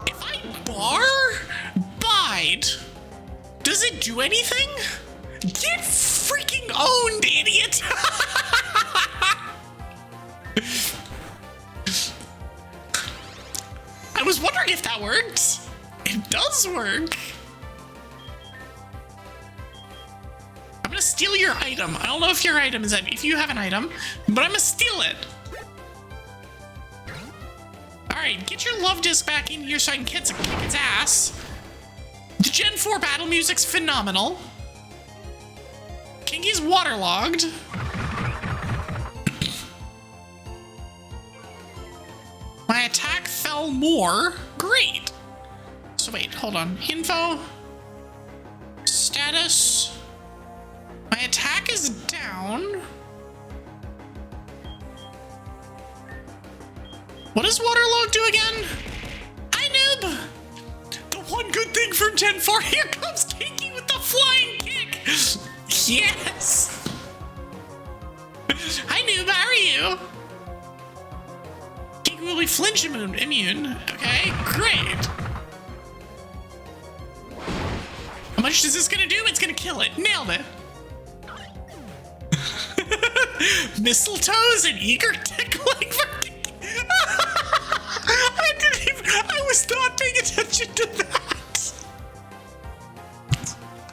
If I bite, does it do anything? Get freaking owned, idiot! I was wondering if that worked. It does work. I'm gonna steal your item. I don't know if your item is if you have an item, but I'm gonna steal it. All right, get your love disc back in here so I can kick its ass. The Gen 4 battle music's phenomenal. Kingy's waterlogged. My attack fell more. Great. So wait, hold on. Info. Status. My attack is down. What does waterlog do again? Hi, noob. The one good thing from Gen 4. Here comes Kinky with the flying kick. Yes. Hi, noob. How are you? Kinky will be flinch immune. Okay, great. How much is this gonna do? It's gonna kill it. Nailed it. Mistletoes and eager tickling for I was not paying attention to that.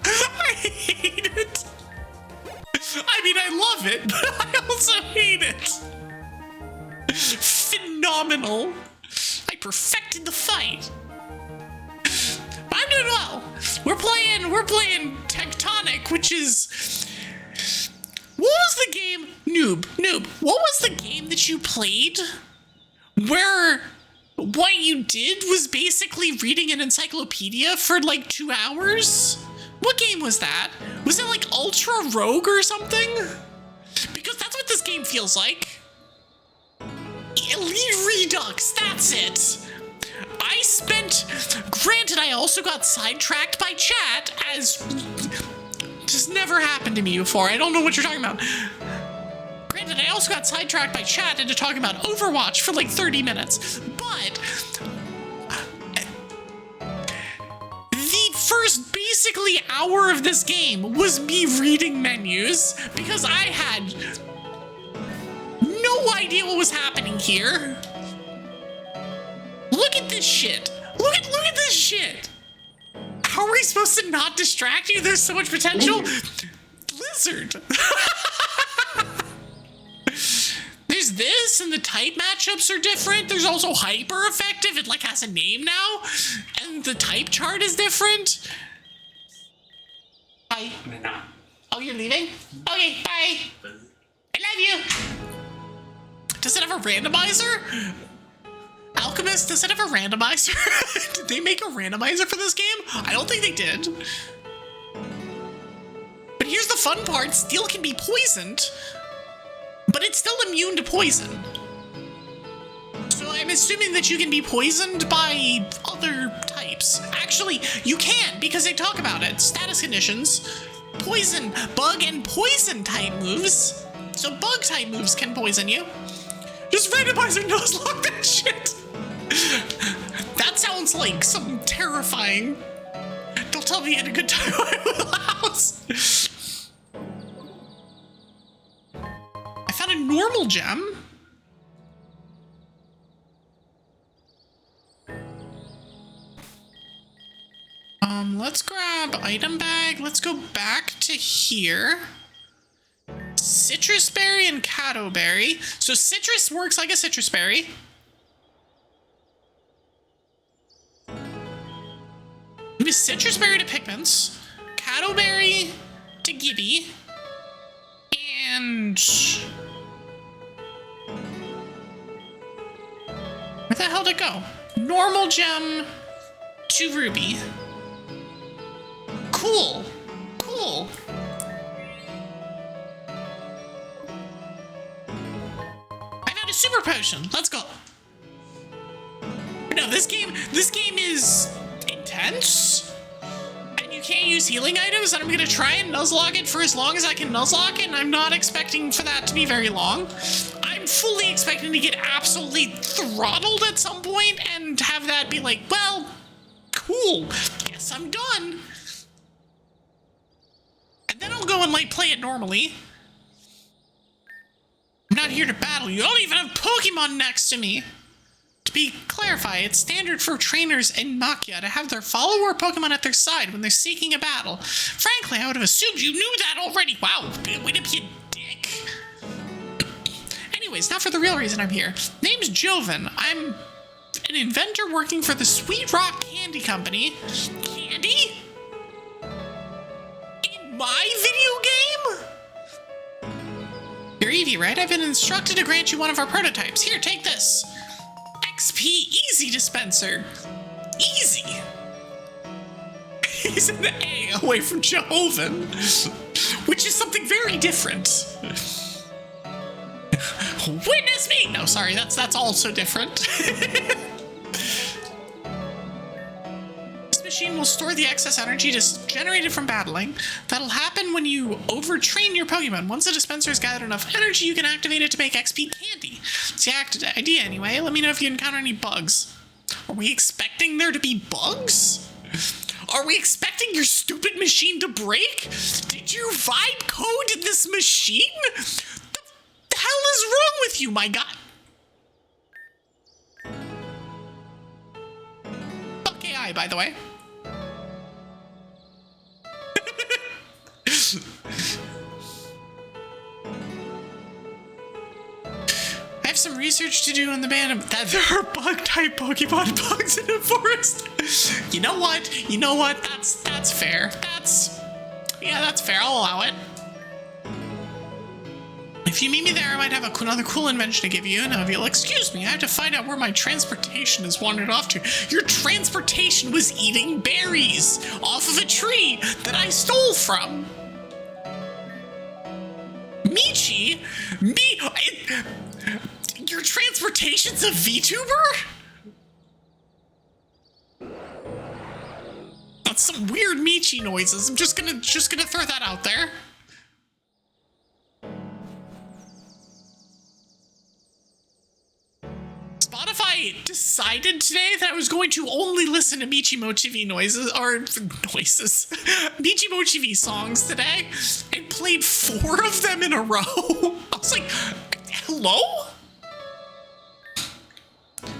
I hate it. I mean, I love it, but I also hate it. Phenomenal. I perfected the fight. I'm doing well. We're playing Tectonic, which is... What was the game? Noob. What was the game that you played where what you did was basically reading an encyclopedia for like 2 hours? What game was that? Was it like Ultra Rogue or something? Because that's what this game feels like. Elite Redux, that's it. Granted, I also got sidetracked by chat, as this never happened to me before. I don't know what you're talking about. Granted, I also got sidetracked by chat into talking about Overwatch for like 30 minutes, but the first basically hour of this game was me reading menus because I had no idea what was happening here. Look at this shit. Look at this shit. How are we supposed to not distract you? There's so much potential. Blizzard. There's this, and the type matchups are different. There's also hyper effective. It like has a name now, and the type chart is different. Hi. Oh, you're leaving? Okay, bye. I love you. Does it have a randomizer? Alchemist, does it have a randomizer? Did they make a randomizer for this game? I don't think they did. But here's the fun part. Steel can be poisoned, but it's still immune to poison. So I I'm assuming that you can be poisoned by other types. Actually, you can, because they talk about it. Status conditions, poison, bug, and poison type moves. So bug type moves can poison you. Just randomizer Nuzlocke that shit. That sounds like something terrifying. Don't tell me you had a good time with the house. I found a normal gem. Let's grab item bag. Let's go back to here. Citrus berry and cato berry. So citrus works like a citrus berry. Maybe citrus berry to pigments, cato berry to Gibby, and where the hell did it go? Normal gem to ruby. Cool. Cool. I found a super potion. Let's go. No, this game is intense. And you can't use healing items, and I'm gonna try and Nuzlocke it for as long as I can Nuzlocke it, and I'm not expecting for that to be very long. I'm fully expecting to get absolutely throttled at some point and have that be like, well, cool. Guess I'm done. And then I'll go and like play it normally. I'm not here to battle you. I don't even have Pokemon next to me. To be clarified, it's standard for trainers in Makia to have their follower Pokemon at their side when they're seeking a battle. Frankly, I would have assumed you knew that already. Wow, way to be a dick. Anyways, now for the real reason I'm here. Name's Joven. I'm an inventor working for the Sweet Rock Candy Company. Candy? In my video game? You're Evie, right? I've been instructed to grant you one of our prototypes. Here, take this. XP Easy Dispenser. Easy. He's an A away from Jehovan, which is something very different. Witness me! No, sorry, that's also different. This machine will store the excess energy generated from battling. That'll happen when you overtrain your Pokemon. Once the dispenser has gathered enough energy, you can activate it to make XP candy. It's the idea anyway. Let me know if you encounter any bugs. Are we expecting there to be bugs? Are we expecting your stupid machine to break? Did you vibe code this machine? The hell is wrong with you, my guy? Fuck AI, by the way. I have some research to do on the band that there are bug-type Pokemon bugs in the forest. You know what? That's fair. That's fair. I'll allow it. If you meet me there, I might have another cool invention to give you. Now, if you'll excuse me, I have to find out where my transportation has wandered off to. Your transportation was eating berries off of a tree that I stole from. Michi? Your transportation's a VTuber? That's some weird Michi noises. I'm just gonna throw that out there. Spotify decided today that I was going to only listen to Michimo TV Michimo TV songs today, and played 4 of them in a row. I was like, hello?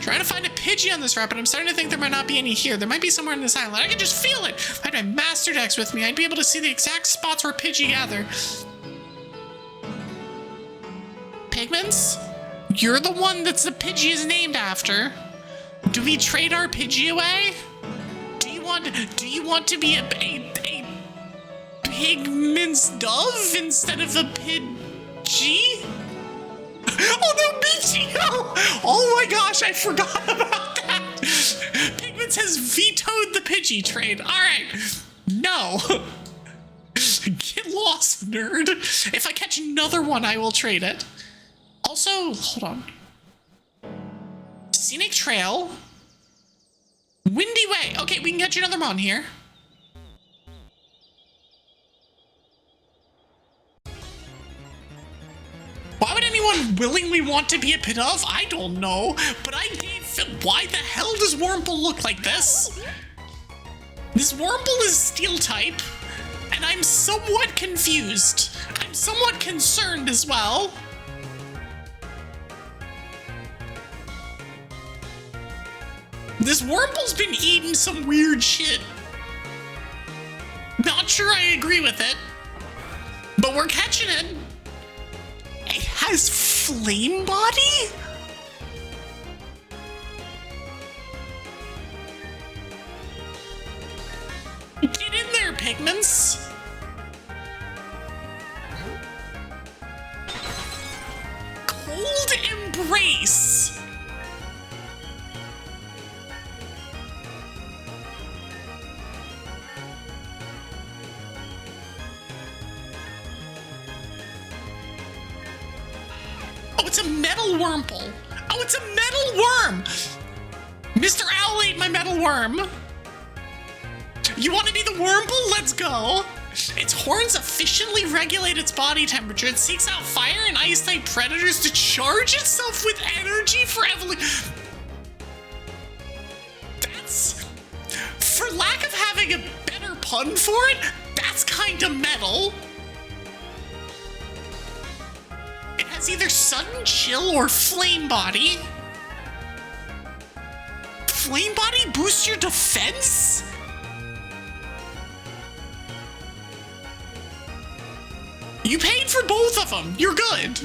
Trying to find a Pidgey on this route, but I'm starting to think there might not be any here. There might be somewhere in this island. I can just feel it. If I had my Master Dex with me, I'd be able to see the exact spots where Pidgey gather. Pigments? You're the one that's the Pidgey is named after. Do we trade our Pidgey away? Do you want to be a Pigment's dove instead of a Pidgey? Oh no, Michi! Oh my gosh, I forgot about that. Pigments has vetoed the Pidgey trade. All right, no. Get lost, nerd. If I catch another one, I will trade it. Also, hold on. Scenic Trail. Windy Way. Okay, we can catch another mon here. Why would anyone willingly want to be a Pidove? I don't know, but I gave... Why the hell does Wurmple look like this? This Wurmple is Steel type, and I'm somewhat confused. I'm somewhat concerned as well. This Wurmple's been eating some weird shit. Not sure I agree with it, but we're catching it. It has flame body? Get in there, Pigments. Cold Embrace. Oh, it's a metal Wurmple. Oh, it's a metal worm. Mr. Owl ate my metal worm. You want to be the Wurmple? Let's go. Its horns efficiently regulate its body temperature. It seeks out fire and ice-type predators to charge itself with energy for evolution. That's... For lack of having a better pun for it, that's kind of metal. It has either sudden chill or flame body. Flame body boosts your defense? You paid for both of them. You're good.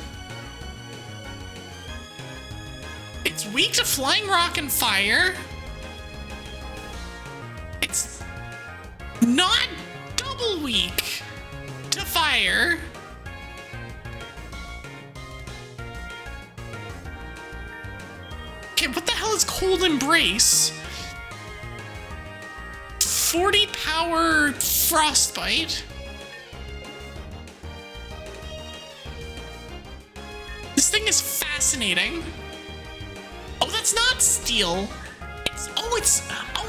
It's weak to flying rock and fire. It's not double weak to fire. Okay, what the hell is Cold Embrace? 40 power Frostbite. This thing is fascinating. Oh, that's not steel.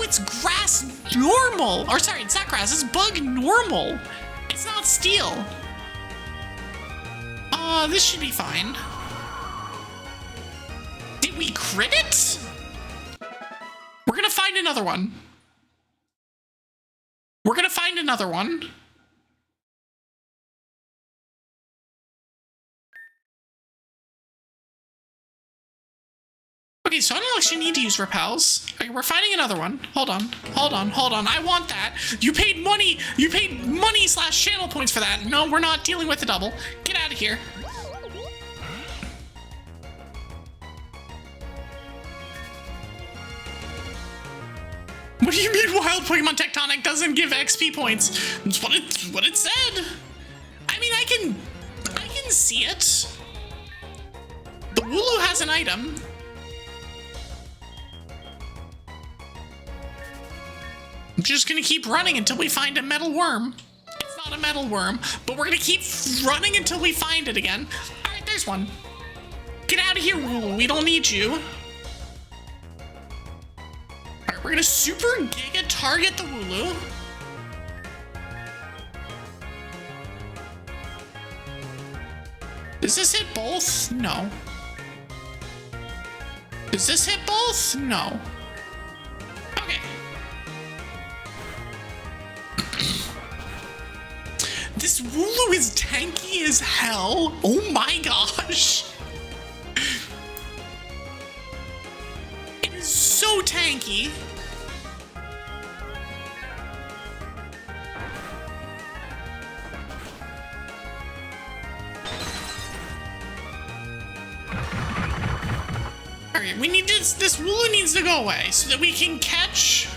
It's grass normal. Or sorry, it's not grass, it's bug normal. It's not steel. This should be fine. Did we crit it? We're gonna find another one. We're gonna find another one. Okay, so I don't actually need to use repels. Okay, we're finding another one. Hold on. I want that. You paid money / channel points for that. No, we're not dealing with the double. Get out of here. What do you mean Wild Pokemon Tectonic doesn't give XP points? That's what it said. I mean, I can see it. The Wooloo has an item. I'm just gonna keep running until we find a metal worm. It's not a metal worm, but we're gonna keep running until we find it again. All right, there's one. Get out of here, Wooloo. We don't need you. All right, we're gonna super giga target the Wooloo. Does this hit both? No. Does this hit both? No. Okay. This Wooloo is tanky as hell. Oh my gosh. It is so tanky. Alright, we need this Wooloo needs to go away so that we can catch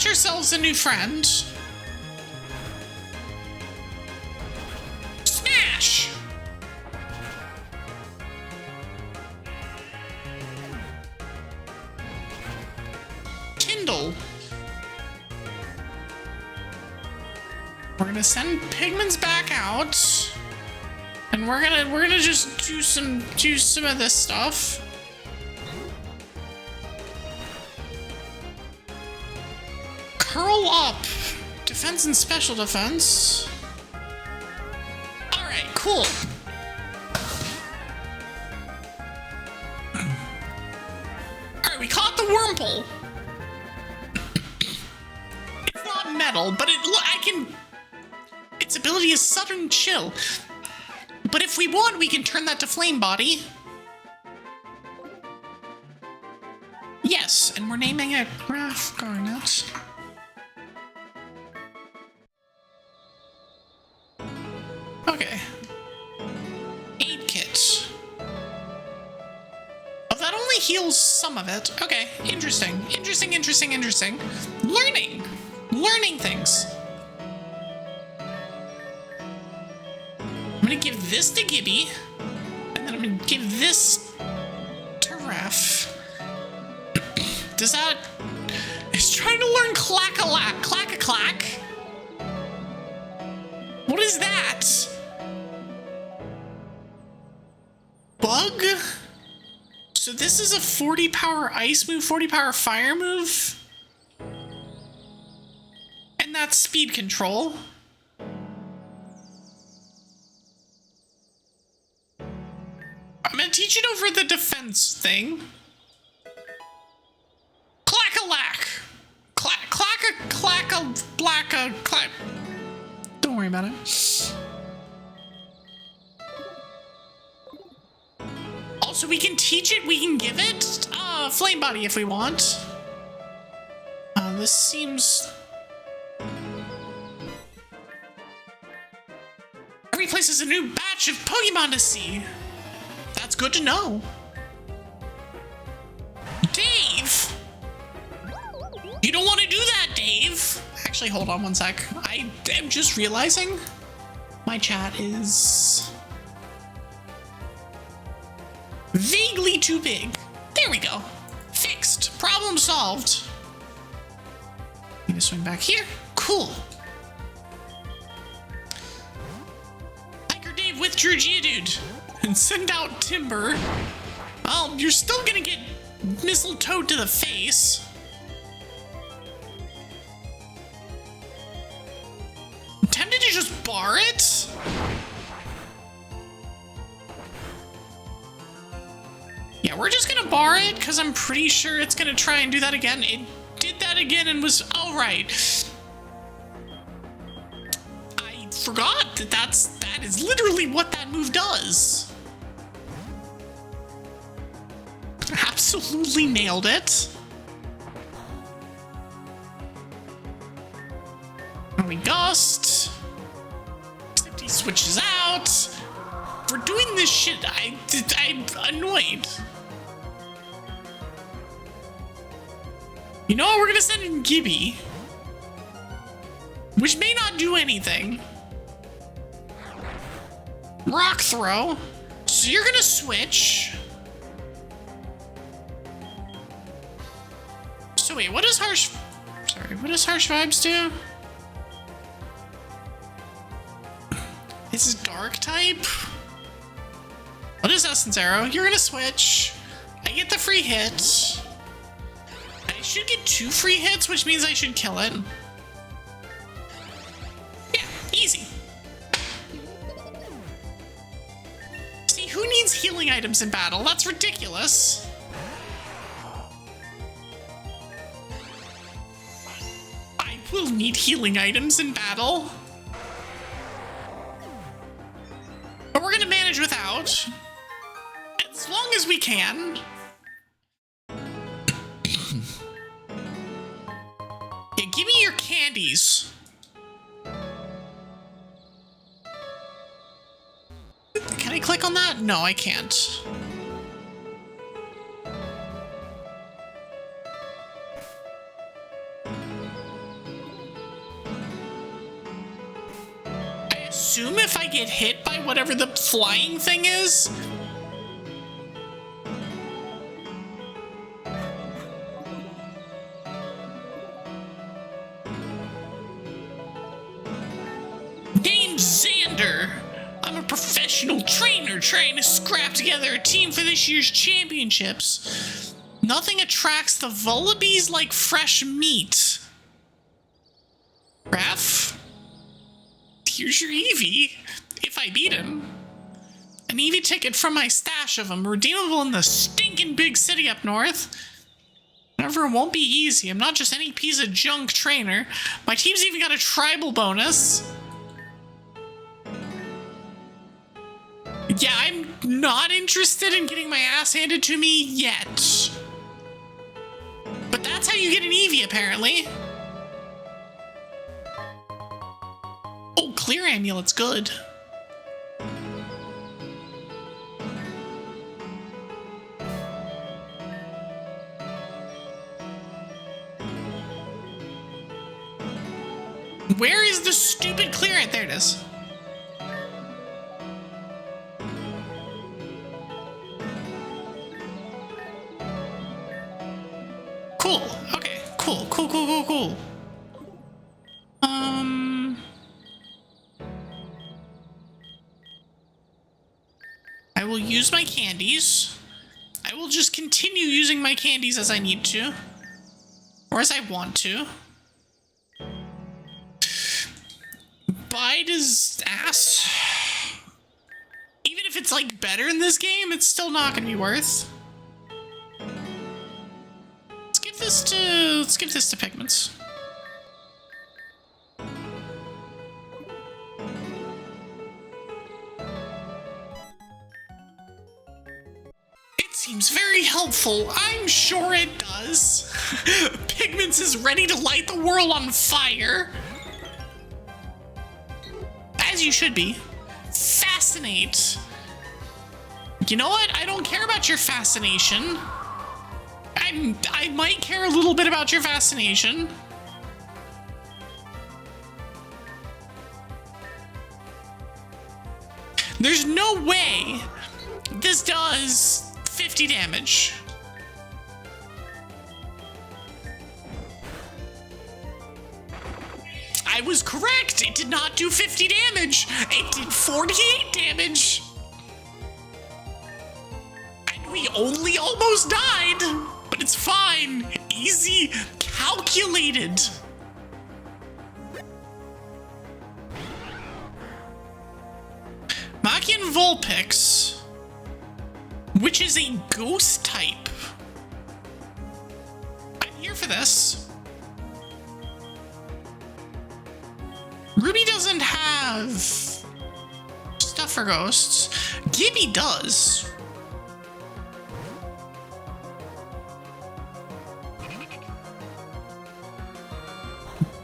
ourselves a new friend. Smash! Kindle. We're gonna send Pigments back out. And we're gonna just do some of this stuff. Hurl up. Defense and special defense. Alright, cool. Alright, we caught the Wurmple. It's not metal, but its ability is sudden chill. But if we want, we can turn that to flame body. Yes, and we're naming it Graph Garnet. Okay. Aid kit. Oh, that only heals some of it. Okay, interesting. Interesting. Learning things. I'm gonna give this to Gibby, and then I'm gonna give this to Ref. Does that... It's trying to learn clack-a-lack. Clack-a-clack? What is that? Bug? So this is a 40 power ice move, 40 power fire move? And that's speed control. I'm gonna teach it over the defense thing. Clack-a-lack. Clack-a-clack-a-black-a-clack. Don't worry about it. Also, we can teach it, we can give it flame body if we want. This seems... Every place is a new batch of Pokemon to see. That's good to know. Dave! You don't want to do that, Dave! Actually, hold on one sec. I am just realizing my chat is vaguely too big. There we go. Fixed. Problem solved. Need to swing back here. Cool. Hiker Dave withdrew Geodude and send out Timber. Well, you're still gonna get mistletoed to the face. I'm tempted to just bar it. Yeah, we're just gonna bar it because I'm pretty sure it's gonna try and do that again. It did that again and was all right. I forgot that is literally what that move does. Absolutely nailed it. And we gust. Except he switches out. For doing this shit, I'm annoyed. You know what? We're gonna send in Gibby, which may not do anything. Rock throw. So you're gonna switch. So wait, what does harsh vibes do? This is dark type. What is Essence Arrow? You're gonna switch. I get the free hit. I should get 2 free hits, which means I should kill it. Yeah, easy. See, who needs healing items in battle? That's ridiculous. I will need healing items in battle. But we're gonna manage without. As long as we can. Yeah, give me your candies. Can I click on that? No, I can't. I assume if I get hit by whatever the flying thing is, I'm a professional trainer trying to scrap together a team for this year's championships. Nothing attracts the Vullabies like fresh meat. Raph, here's your Evie, if I beat him. An Evie ticket from my stash of them, redeemable in the stinking big city up north. However, it won't be easy. I'm not just any piece of junk trainer. My team's even got a tribal bonus. Yeah, I'm not interested in getting my ass handed to me yet. But that's how you get an Evie, apparently. Oh, clear amulet's good. Where is the stupid clearance? There it is. Cool. Okay. Cool. Cool. I will use my candies. I will just continue using my candies as I need to. Or as I want to. Bite his ass. Even if it's like better in this game, it's still not gonna be worth. Let's give this to Pigments. It seems very helpful. I'm sure it does. Pigments is ready to light the world on fire. As you should be. Fascinate. You know what? I don't care about your fascination. I might care a little bit about your fascination. There's no way this does 50 damage. I was correct. It did not do 50 damage. It did 48 damage. And we only almost died. But it's fine. Easy. Calculated. Machian Vulpix, which is a ghost type. I'm here for this. Ruby doesn't have stuff for ghosts. Gibby does.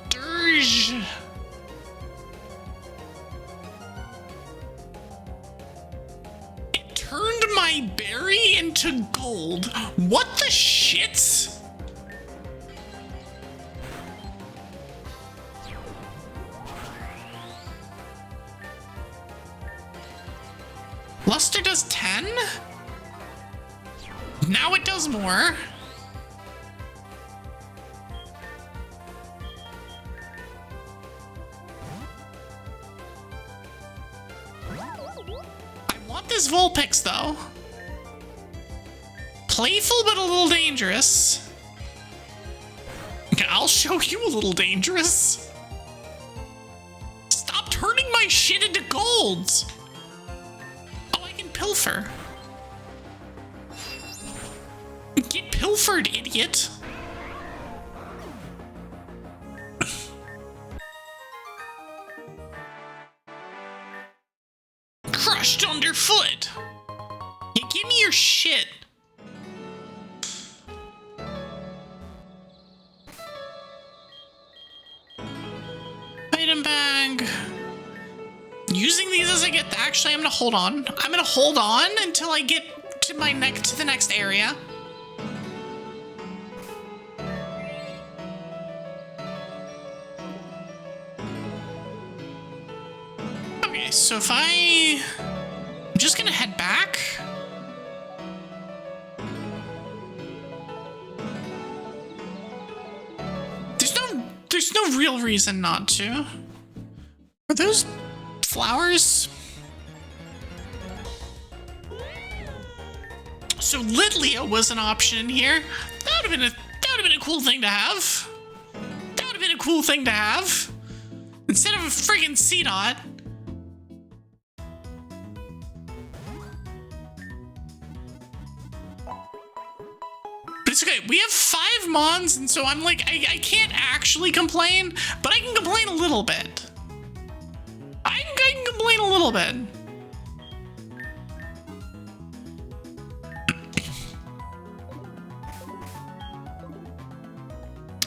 Dirge. It turned my berry into gold. What the shit? Luster does 10? Now it does more. I want this Vulpix though. Playful but a little dangerous. I'll show you a little dangerous. Stop turning my shit into gold. Pilfer. Get pilfered, idiot. Crushed underfoot. You give me your shit. Item bag. Using these as I get. Actually, I'm gonna hold on. I'm gonna hold on until I get to the next area. Okay, so if I'm just gonna head back. There's no real reason not to. Are those flowers? So Litleo was an option in here. That would have been a cool thing to have. That would have been a cool thing to have. instead of a friggin' C-Dot. But it's okay. We have 5 Mons, and so I'm like, I can't actually complain, but I can complain a little bit. I can complain a little bit.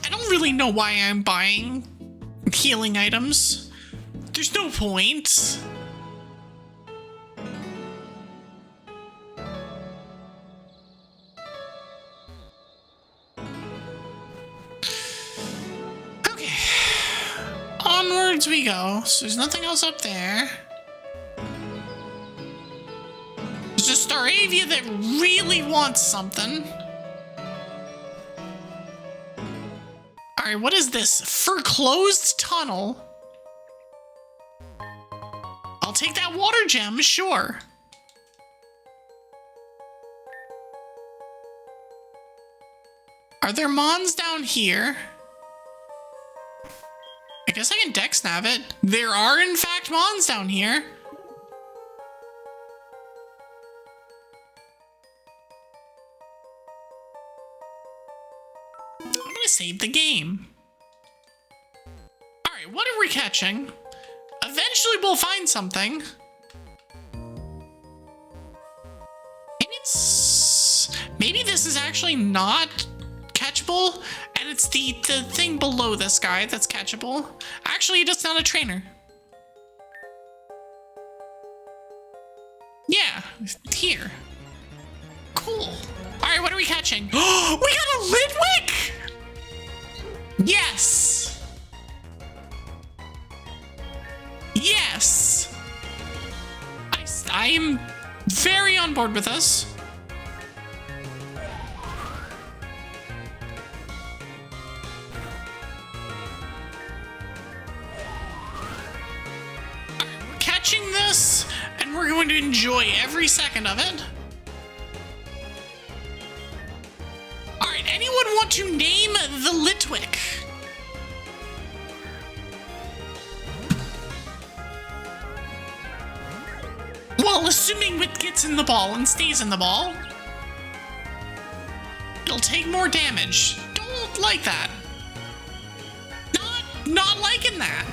I don't really know why I'm buying healing items. There's no point. Okay. Onwards we go. So there's nothing else up there. There's just our Evie that really wants something. Alright, what is this? Foreclosed tunnel. I'll take that water gem, sure. Are there Mons down here? I guess I can dex nav it. There are, in fact, Mons down here. I'm gonna save the game. Alright, what are we catching? Eventually we'll find something. Maybe this is actually not catchable, and it's the thing below this guy that's catchable. Actually, it's not a trainer. Yeah, here. Cool. Alright, what are we catching? Oh, we got a Litwick! Yes! Yes! I am very on board with this. We're catching this, and we're going to enjoy every second of it. Alright, anyone want to name the Litwick? Well, assuming it gets in the ball and stays in the ball, it'll take more damage. Don't like that. Not liking that.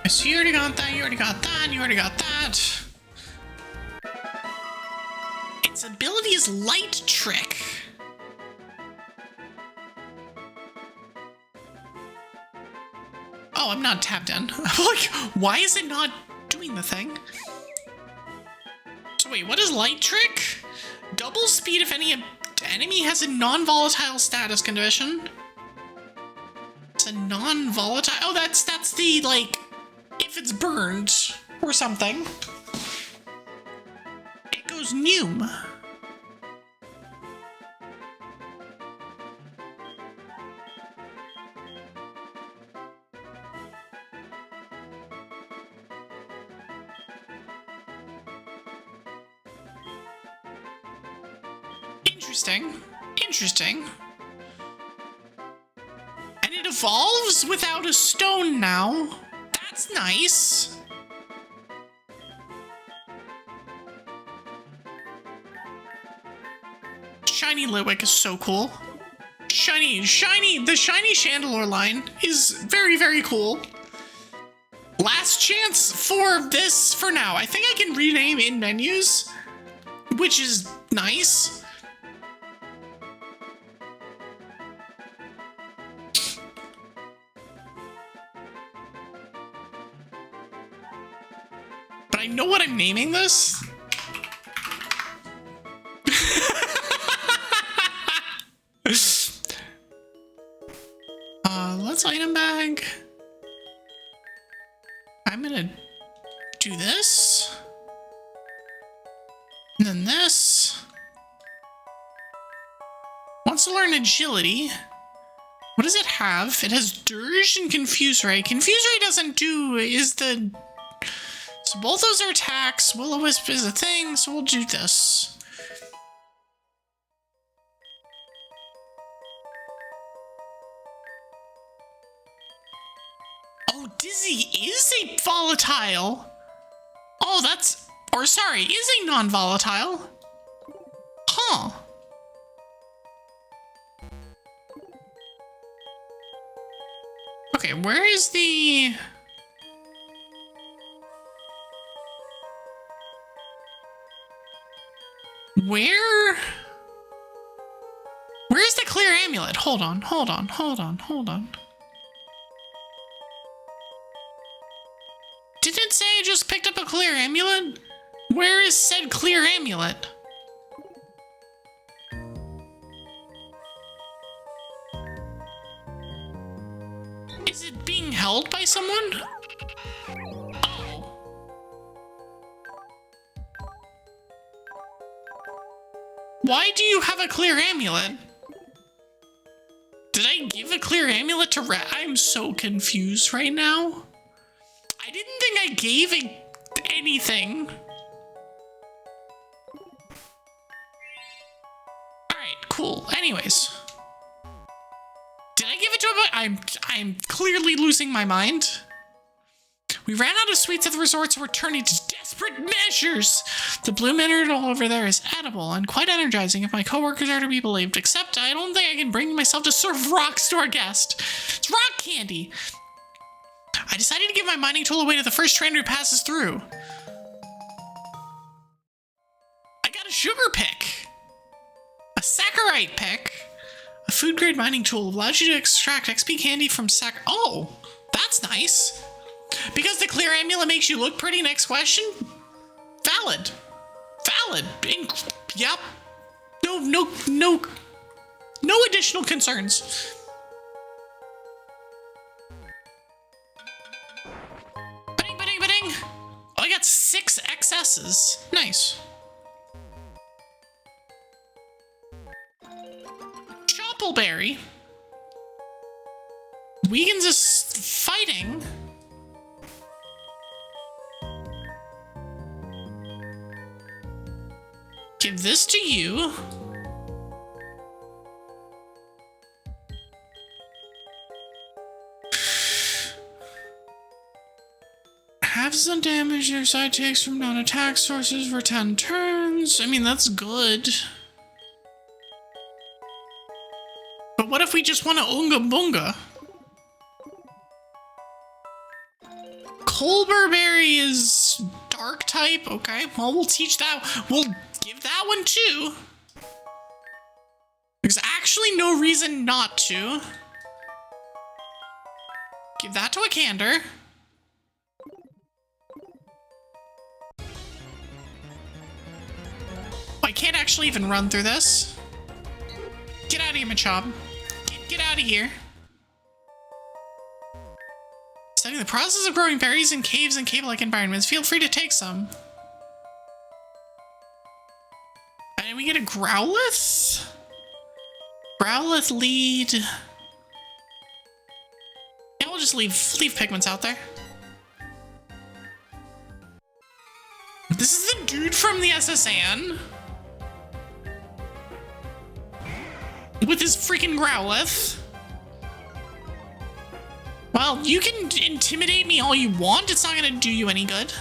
So you already got that, you already got that, you already got that. Its ability is Light Trick. Oh, I'm not tapped in. I'm like, why is it not doing the thing? So wait, what is Light Trick? Double speed if any enemy has a non-volatile status condition. It's a non-volatile. Oh, that's the, like, if it's burned or something, it goes Noom. Interesting. And it evolves without a stone now. That's nice. Shiny Litwick is so cool. The shiny Chandelure line is very, very cool. Last chance for this for now. I think I can rename in menus, which is nice. But I know what I'm naming this. Let's item bag. I'm gonna do this. And then this. Wants to learn agility. What does it have? It has Dirge and Confuse Ray. Confuse Ray doesn't do... So both those are attacks. Will-O-Wisp is a thing, so we'll do this. Oh, Dizzy is a volatile. Oh, that's... Or sorry, is a non-volatile. Huh. Okay, where is the... Where's the clear amulet? Hold on. Didn't it say I just picked up a clear amulet? Where is said clear amulet? Is it being held by someone? Oh. Why do you have a clear amulet? Did I give a clear amulet to Rat? I'm so confused right now. I didn't think I gave anything. Alright, cool. Anyways. Did I give it to him? I'm clearly losing my mind. We ran out of sweets at the resort, so we're turning to desperate measures. The blue mineral over there is edible and quite energizing if my coworkers are to be believed, except I don't think I can bring myself to serve rocks to our guest. It's rock candy. I decided to give my mining tool away to the first trainer who passes through. I got a sugar pick. A saccharite pick. A food-grade mining tool allows you to extract XP candy from Oh, that's nice. Because the clear amulet makes you look pretty. Next question. Valid. Yep. No additional concerns. Ba-ding. Oh, I got 6 XS's. Nice. Choppleberry. Weakens is fighting. Give this to you. Half the damage your side takes from non-attack sources for 10 turns. I mean, that's good. But what if we just want to Oonga Boonga? Colberberry is dark type. Okay, well, we'll teach that. We'll give that one too. There's actually no reason not to. Give that to a Candor. I can't actually even run through this. Get out of here, Machop. Get out of here. Studying the process of growing berries in caves and cave-like environments. Feel free to take some. And we get a Growlithe? Growlithe lead. Yeah, we'll just leave Pigments out there. This is the dude from the SSN. With his freaking Growlithe. Well, you can intimidate me all you want. It's not gonna do you any good.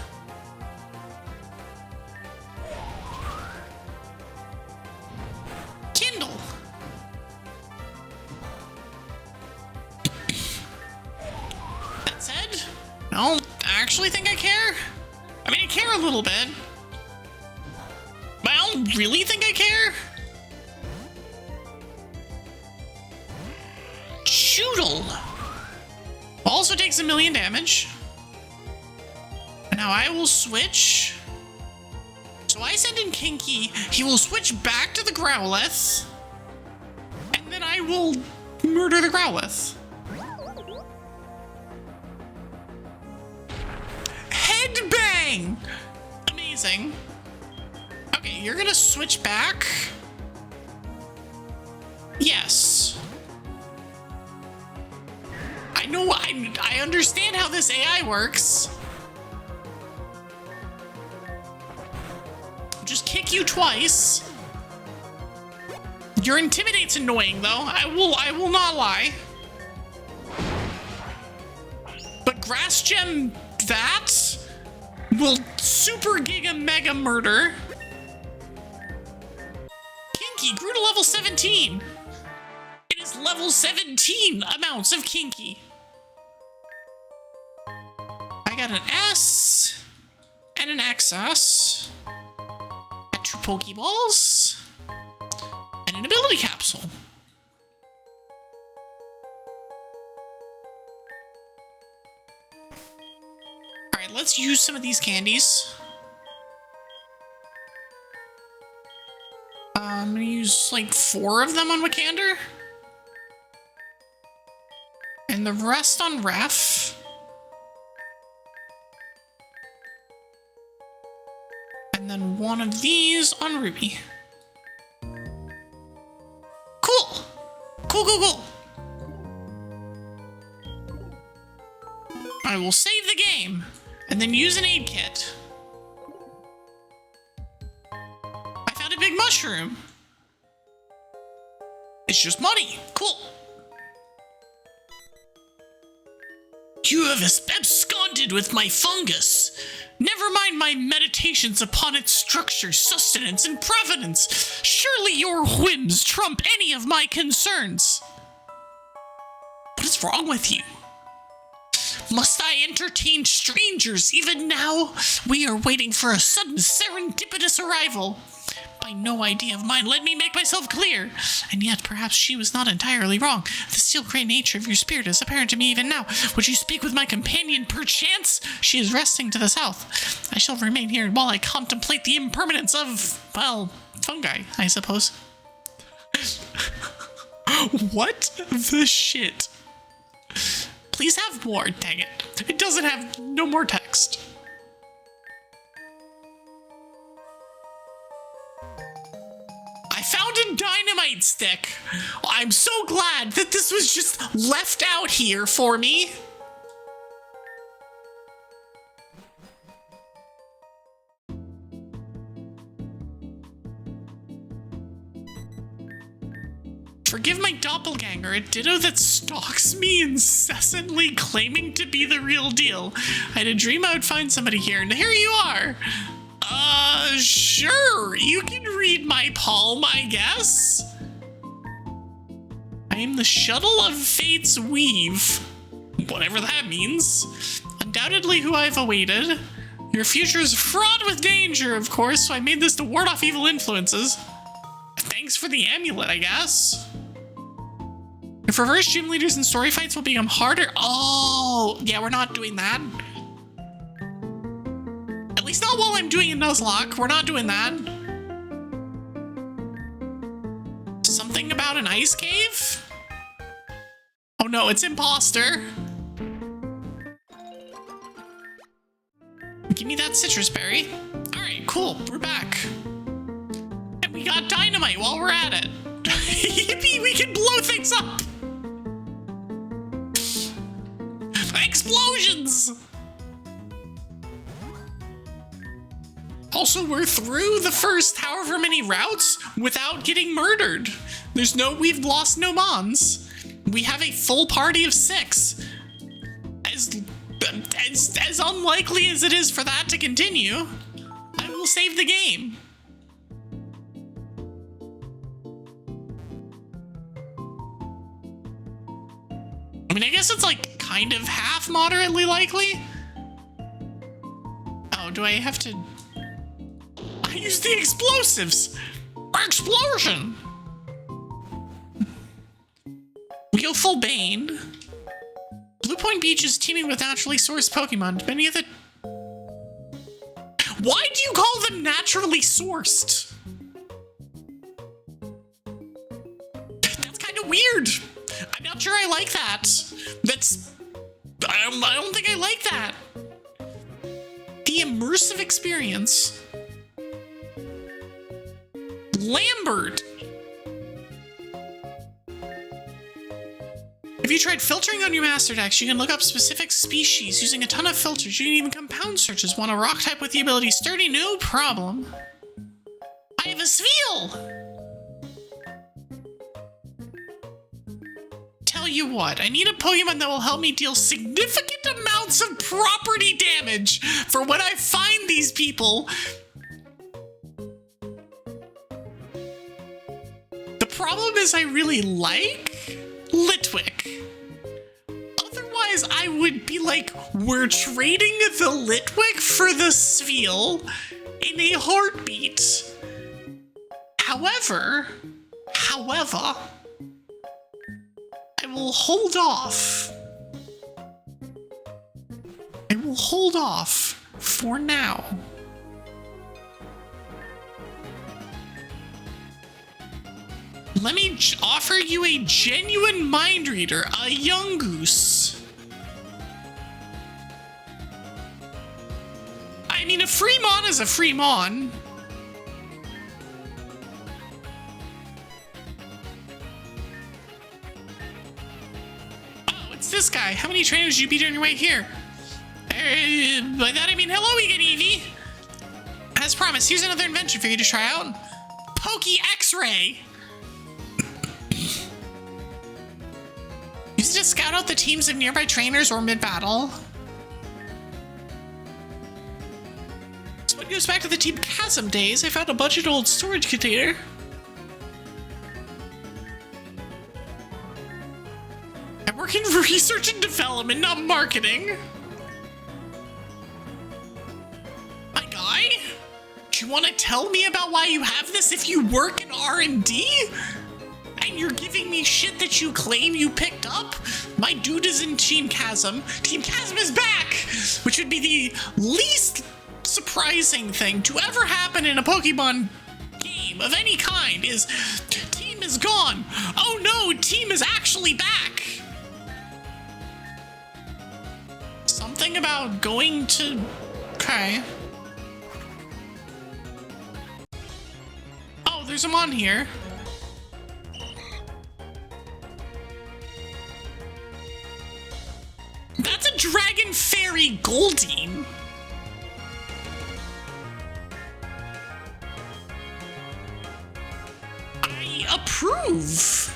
Kindle. That said, I don't actually think I care. I mean, I care a little bit. But I don't really think I care. Choodle also takes 1,000,000 damage. Now I will switch. So I send in Kinky. He will switch back to the Growlithe. And then I will murder the Growlithe. Headbang! Amazing. Okay, you're gonna switch back. Yes. know, I understand how this AI works. Just kick you twice. Your Intimidate's annoying though. I will not lie. But Grass Gem that will super giga mega murder. Kinky grew to level 17. It is level 17 amounts of Kinky. I got an S and an XS. Got 2 Pokeballs and an ability capsule. Alright, let's use some of these candies. I'm gonna use like 4 of them on Wikander. And the rest on Ref. And then 1 of these on Ruby. Cool! Cool. I will save the game, and then use an aid kit. I found a big mushroom. It's just money. Cool. You have absconded with my fungus. Never mind my meditations upon its structure, sustenance, and provenance. Surely your whims trump any of my concerns. What is wrong with you? Must I entertain strangers even now? We are waiting for a sudden serendipitous arrival. By no idea of mine, let me make myself clear. And yet, perhaps she was not entirely wrong. The steel gray nature of your spirit is apparent to me even now. Would you speak with my companion, perchance? She is resting to the south. I shall remain here while I contemplate the impermanence of, well, fungi, I suppose. What the shit? Please have more, dang it. It doesn't have no more text. I found a dynamite stick. I'm so glad that this was just left out here for me. Forgive my doppelganger, a ditto that stalks me incessantly, claiming to be the real deal. I had a dream I would find somebody here, and here you are. Sure, you can read my palm, I guess. I am the shuttle of fate's weave. Whatever that means. Undoubtedly who I've awaited. Your future is fraught with danger, of course, so I made this to ward off evil influences. Thanks for the amulet, I guess. If reverse gym leaders and story fights will become harder. Oh, yeah, we're not doing that. At least not while I'm doing a Nuzlocke. We're not doing that. Something about an ice cave? Oh no, it's imposter. Give me that citrus berry. Alright, cool. We're back. And we got dynamite while we're at it. Yippee, we can blow things up. Explosions! Also, we're through the first however many routes without getting murdered. We've lost no mons. We have a full party of 6. As unlikely as it is for that to continue, I will save the game. I mean, I guess it's like kind of half moderately likely. Oh, do I have to... I use the explosives! Explosion! We go full Bane. Blue Point Beach is teeming with naturally sourced Pokemon. Many of the... Why do you call them naturally sourced? That's kind of weird. I'm not sure I like that. I don't think I like that. The immersive experience. Lambert. If you tried filtering on your master decks? You can look up specific species using a ton of filters. You can even compound searches. Want a rock type with the ability sturdy? No problem. I have a Sveal! Tell you what, I need a Pokemon that will help me deal significant amounts of property damage for when I find these people. The problem is I really like Litwick. Otherwise, I would be like, we're trading the Litwick for the Sveal in a heartbeat. However, I will hold off. I will hold off for now. Let me offer you a genuine mind reader, a young goose. I mean, a free mon is a free mon. This guy. How many trainers did you beat on your way here? By that I mean hello again, Evie. As promised, here's another invention for you to try out. Poke X-Ray. Use it to scout out the teams of nearby trainers or mid-battle. So it goes back to the Team Chasm days. I found a bunch of old storage container. I'm working for research and development, not marketing. My guy? Do you want to tell me about why you have this if you work in R&D? And you're giving me shit that you claim you picked up? My dude is in Team Chasm. Team Chasm is back! Which would be the least surprising thing to ever happen in a Pokemon game of any kind is team is gone. Oh no, team is actually back. Something about going to... Okay. Oh, there's a mon here. That's a Dragon Fairy Goldeen. I approve.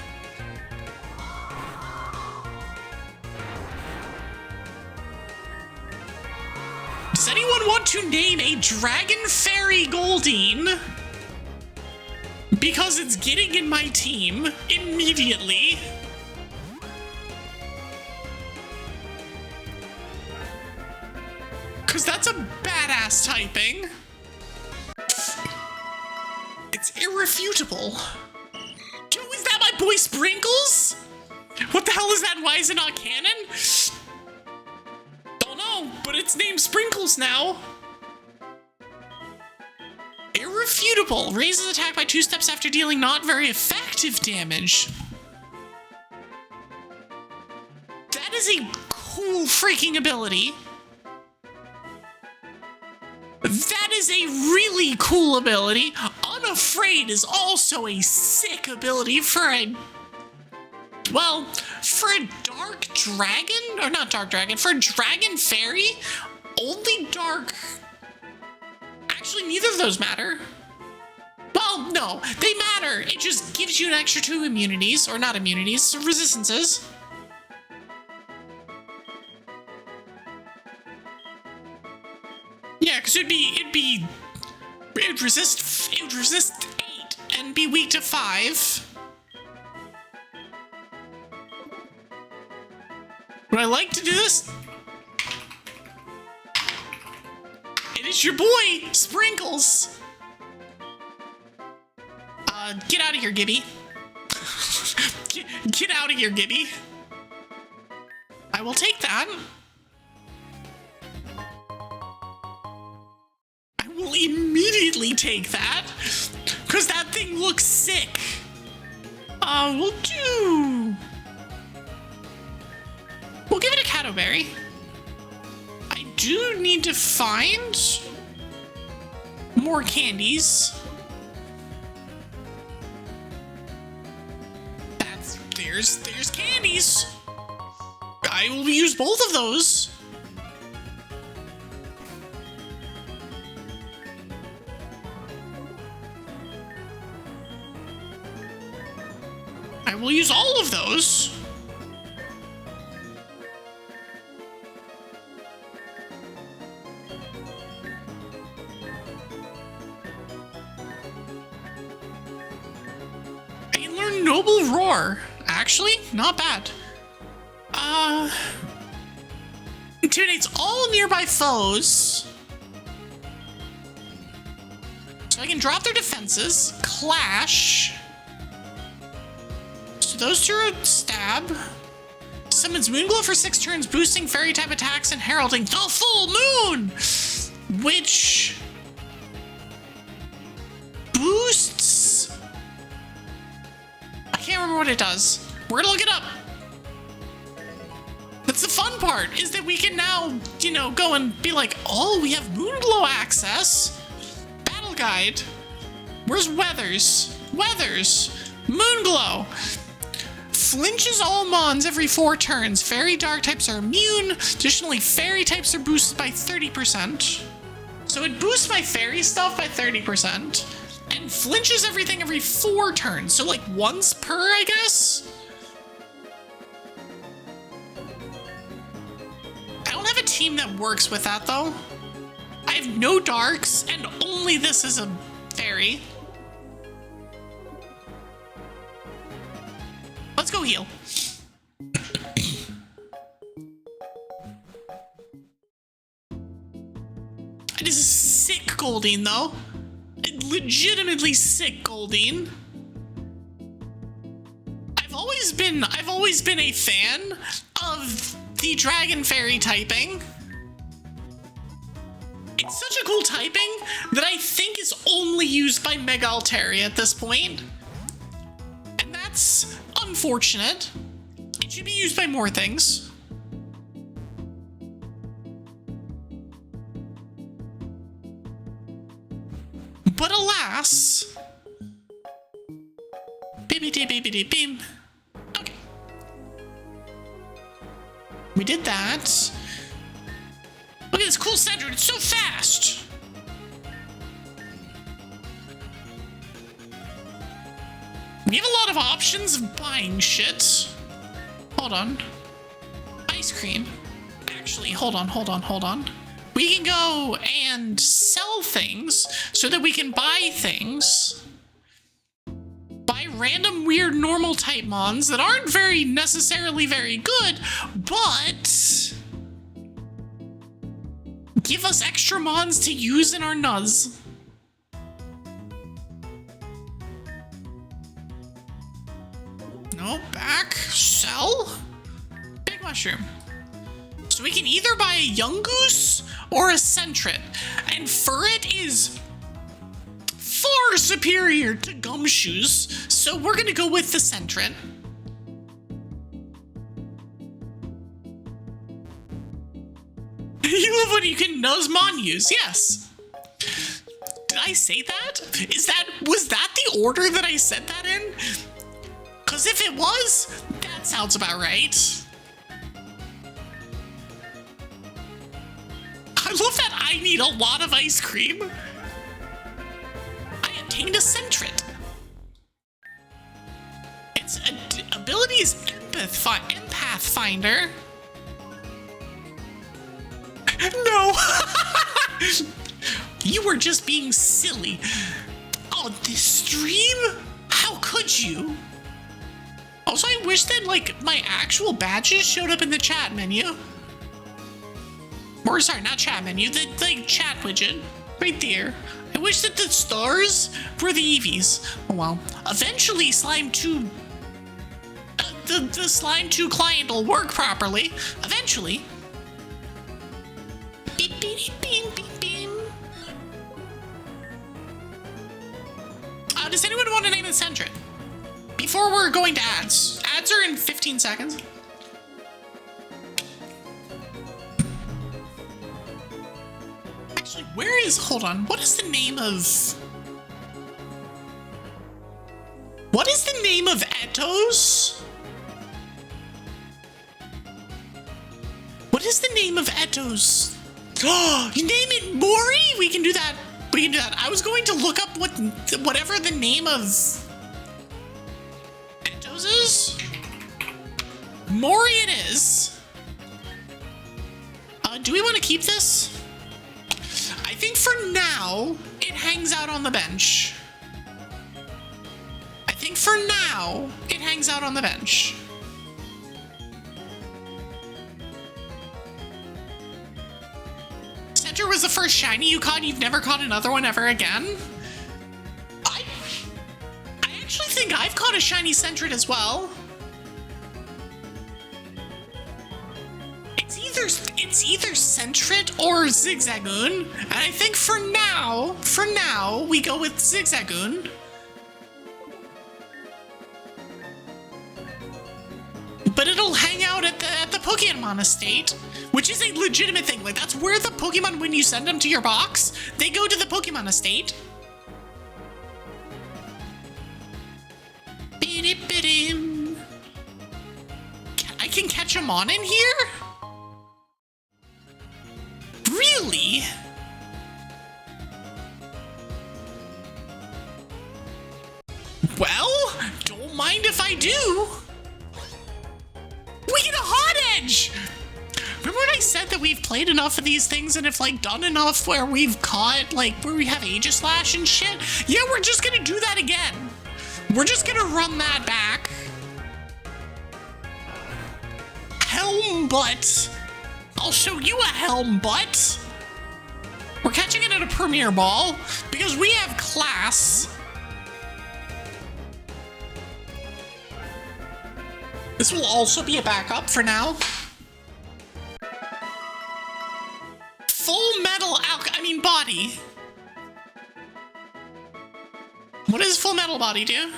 Does anyone want to name a Dragon Fairy Goldeen? Because it's getting in my team immediately. Because that's a badass typing. It's irrefutable. Yo, is that my boy Sprinkles? What the hell is that? Why is it not canon? Don't know, but it's named Sprinkles now. Irrefutable. Raises attack by 2 steps after dealing not very effective damage. That is a cool freaking ability. That is a really cool ability. Unafraid is also a sick ability for a... Well, for a dark dragon? Or not dark dragon, for a dragon fairy? Only dark... Actually, neither of those matter. Well, no, they matter. It just gives you an extra 2 immunities, or not immunities, resistances. Yeah, because it would resist 8 and be weak to 5. Would I like to do this? It is your boy, Sprinkles. Get out of here, Gibby. Get out of here, Gibby. I will take that. I will immediately take that, because that thing looks sick. We'll give it a Catoberry. I do need to find more candies. There's candies. I will use both of those. I will use all of those. I can learn Noble Roar. Actually, not bad. Intimidates all nearby foes. So I can drop their defenses. Clash. So those two are stab. Summons Moonglow for 6 turns, boosting fairy type attacks and heralding the full moon, which boosts. I can't remember what it does. We're gonna look it up. That's the fun part, is that we can now, you know, go and be like, oh, we have Moonglow access. Battle guide. Where's Weathers? Weathers. Moonglow. Flinches all mons every 4 turns. Fairy dark types are immune. Additionally, fairy types are boosted by 30%. So it boosts my fairy stuff by 30%. And flinches everything every 4 turns. So like once per, I guess? I don't have a team that works with that though. I have no darks and only this is a fairy. Let's go heal. This is sick Goldeen though. Legitimately sick Goldeen. I've always been a fan of the Dragon Fairy typing. It's such a cool typing that I think is only used by Mega Altaria at this point. And that's unfortunate. It should be used by more things. But alas. Beam. Okay. We did that. Look at this cool Sandra, it's so fast. We have a lot of options of buying shit. Hold on. Ice cream. Actually, hold on. We can go and sell things so that we can buy things. Buy random weird normal type mons that aren't necessarily very good, but give us extra mons to use in our Nuz. No, back, sell, big mushroom. So we can either buy a Yungoos or a Sentret, and Furret is far superior to Gumshoes, so we're gonna go with the Sentret. You love when you can Nuzmon use, yes. Did I say that? Was that the order that I said that in? Because if it was, that sounds about right. I love that I need a lot of ice cream. I obtained a Sentret. Its ability is Empath Finder. No! You were just being silly. On this stream? How could you? Also, I wish that, like, my actual badges showed up in the chat menu. Or, sorry, not chat menu, the, like, chat widget. Right there. I wish that the stars were the Evies. Oh, well. Eventually, Slime 2... the Slime 2 client will work properly. Eventually. Beep, beep, beep, beep, beep. Does anyone want to name the Sentret? Before we're going to ads. Ads are in 15 seconds. Actually, hold on, what is the name of Etos? is the name of Eto's? Oh, you name it Mori? We can do that. We can do that. I was going to look up whatever the name of Eto's is. Mori it is. Do we want to keep this? I think for now, it hangs out on the bench. I think for now, it hangs out on the bench. Center was the first shiny you caught. You've never caught another one ever again? I actually think I've caught a shiny Centret as well. It's either Centret or Zigzagoon, and I think for now, we go with Zigzagoon. But it'll hang out at the Pokemon estate, which is a legitimate thing. Like, that's where the Pokemon, when you send them to your box, they go to the Pokemon estate. I can catch them on in here? Really? Well, don't mind if I do. We get a Hot Edge! Remember when I said that we've played enough of these things and have, like, done enough where we've caught, like, where we have Aegislash and shit? Yeah, we're just gonna do that again. We're just gonna run that back. Helm Butt. I'll show you a Helm Butt. We're catching it at a Premier Ball because we have class. This will also be a backup for now. Full Metal Body. What does Full Metal Body do?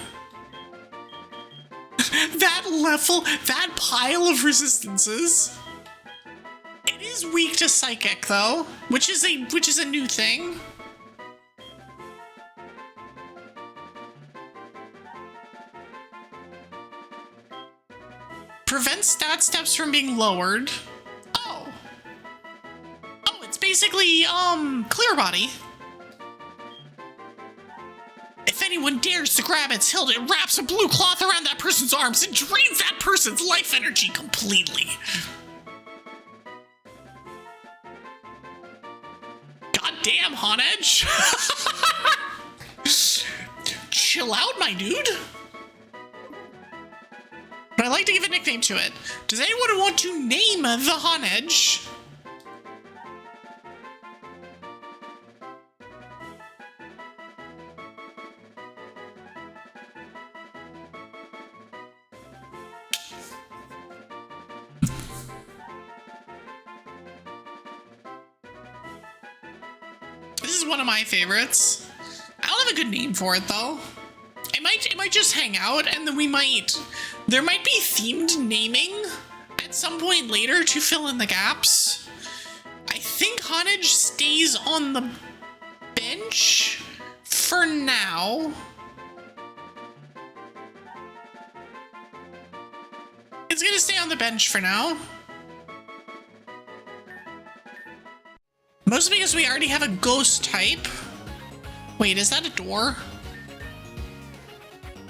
that pile of resistances. It is weak to Psychic though, which is a new thing. Prevents stat steps from being lowered. Oh, it's basically Clear Body. If anyone dares to grab its hilt, it wraps a blue cloth around that person's arms and drains that person's life energy completely. Goddamn, Hot Edge. Chill out, my dude. But I like to give a nickname to it. Does anyone want to name the Hot Edge? This is one of my favorites. I don't have a good name for it though. It might just hang out, and then there might be themed naming at some point later to fill in the gaps. I think Hot Edge stays on the bench for now. It's gonna stay on the bench for now. Mostly because we already have a ghost type. Wait, is that a door?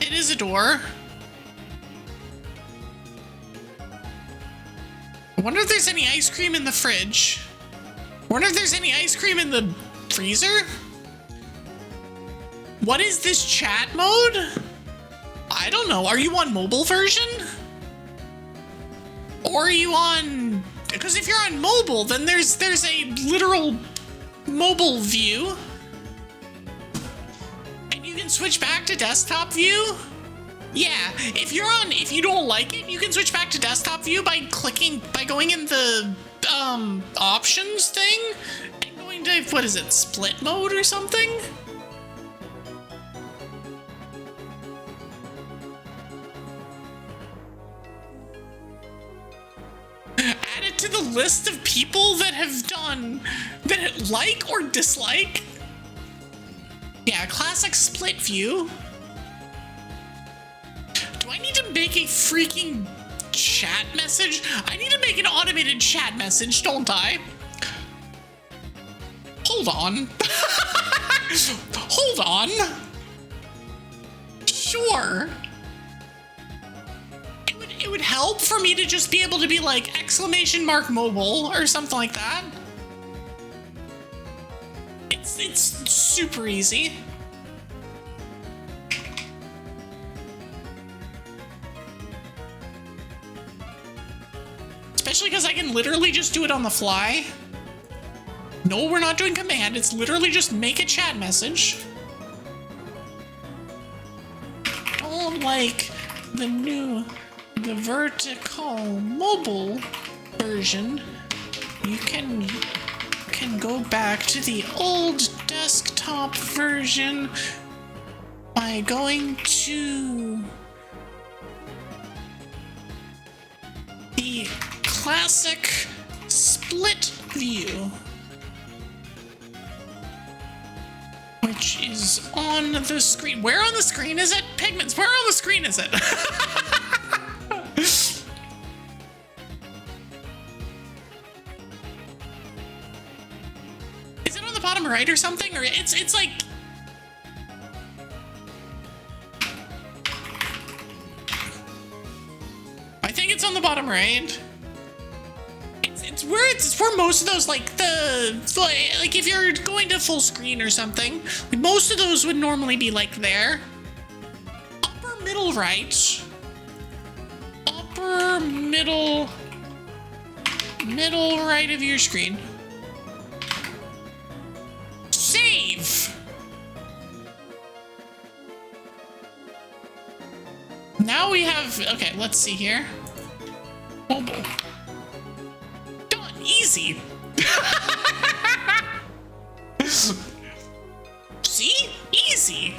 It is a door. I wonder if there's any ice cream in the fridge. I wonder if there's any ice cream in the freezer? What is this chat mode? I don't know. Are you on mobile version? Or are you on... Because if you're on mobile, then there's a literal mobile view. And you can switch back to desktop view. Yeah, if you don't like it, you can switch back to desktop view by going in the options thing and going to, what is it, split mode or something? Add it to the list of people that have done, that like or dislike. Yeah, classic split view. Do I need to make a freaking chat message? I need to make an automated chat message, don't I? Hold on. Hold on. Sure. It would help for me to just be able to be like !mobile or something like that. It's super easy. Especially because I can literally just do it on the fly. No, we're not doing command. It's literally just make a chat message. Oh, like the vertical mobile version, you can go back to the old desktop version by going to the classic split view, which is on the screen. Where on the screen is it? Pigments, where on the screen is it? Is it on the bottom right or something? Or it's like... I think it's on the bottom right. It's where most of those, like if you're going to full screen or something, most of those would normally be like there. Upper middle right. Upper middle right of your screen. Save. Now we have, okay, let's see here. Mobile. Done, easy. See? Easy.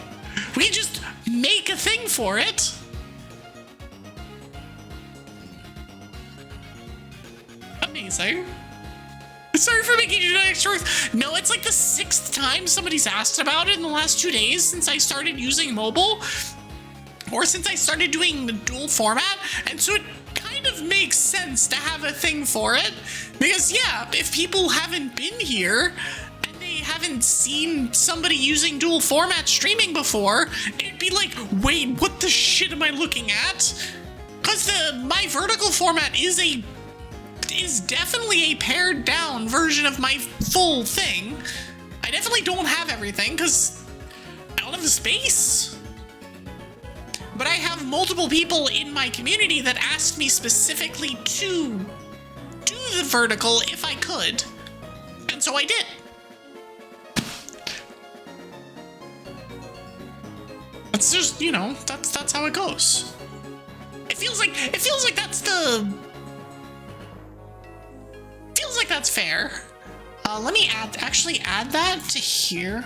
We just make a thing for it. Amazing. Sorry for making you do extra work. No, it's like the 6th time somebody's asked about it in the last 2 days since I started using mobile. Or since I started doing the dual format. And so it kind of makes sense to have a thing for it. Because yeah, if people haven't been here and they haven't seen somebody using dual format streaming before, it'd be like, wait, what the shit am I looking at? Because my vertical format is definitely a pared down version of my full thing. I definitely don't have everything because I don't have the space. But I have multiple people in my community that asked me specifically to do the vertical if I could. And so I did. It's just, you know, that's how it goes. It feels like that's fair. Let me actually add that to here.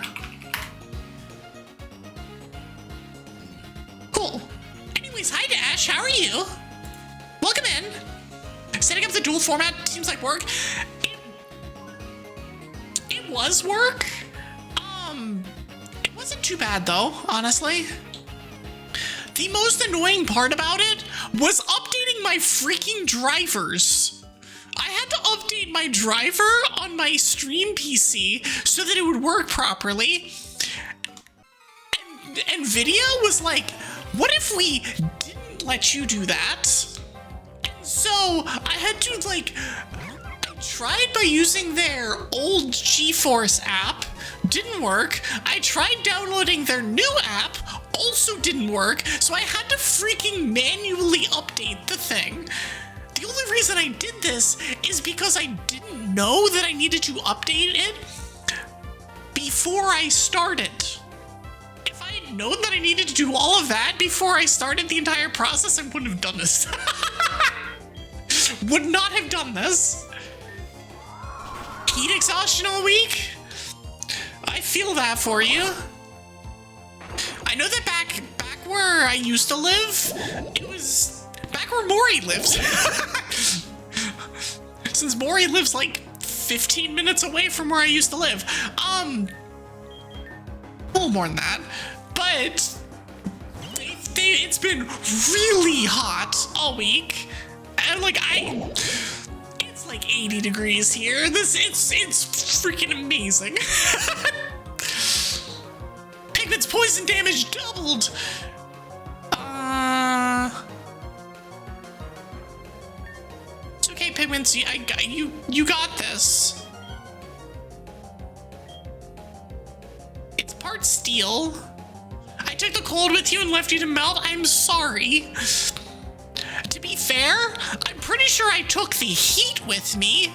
Cool. Anyways, hi Dash, how are you? Welcome in. Setting up the dual format seems like work. It was work. It wasn't too bad though, honestly. The most annoying part about it was updating my freaking drivers. I had to update my driver on my stream PC so that it would work properly. And Nvidia was like, what if we didn't let you do that? And so I had to I tried by using their old GeForce app, didn't work. I tried downloading their new app, also didn't work. So I had to freaking manually update the thing. The only reason I did this is because I didn't know that I needed to update it before I started. If I had known that I needed to do all of that before I started the entire process, I wouldn't have done this. Would not have done this. Heat exhaustion all week? I feel that for you. I know that back where I used to live, it was back where Maury lives. Since Maury lives like 15 minutes away from where I used to live. A little more than that. But it's been really hot all week. It's like 80 degrees here. It's freaking amazing. Pigment's poison damage doubled. It's okay, Pigments. You got this. It's part steel. I took the cold with you and left you to melt. I'm sorry. To be fair, I'm pretty sure I took the heat with me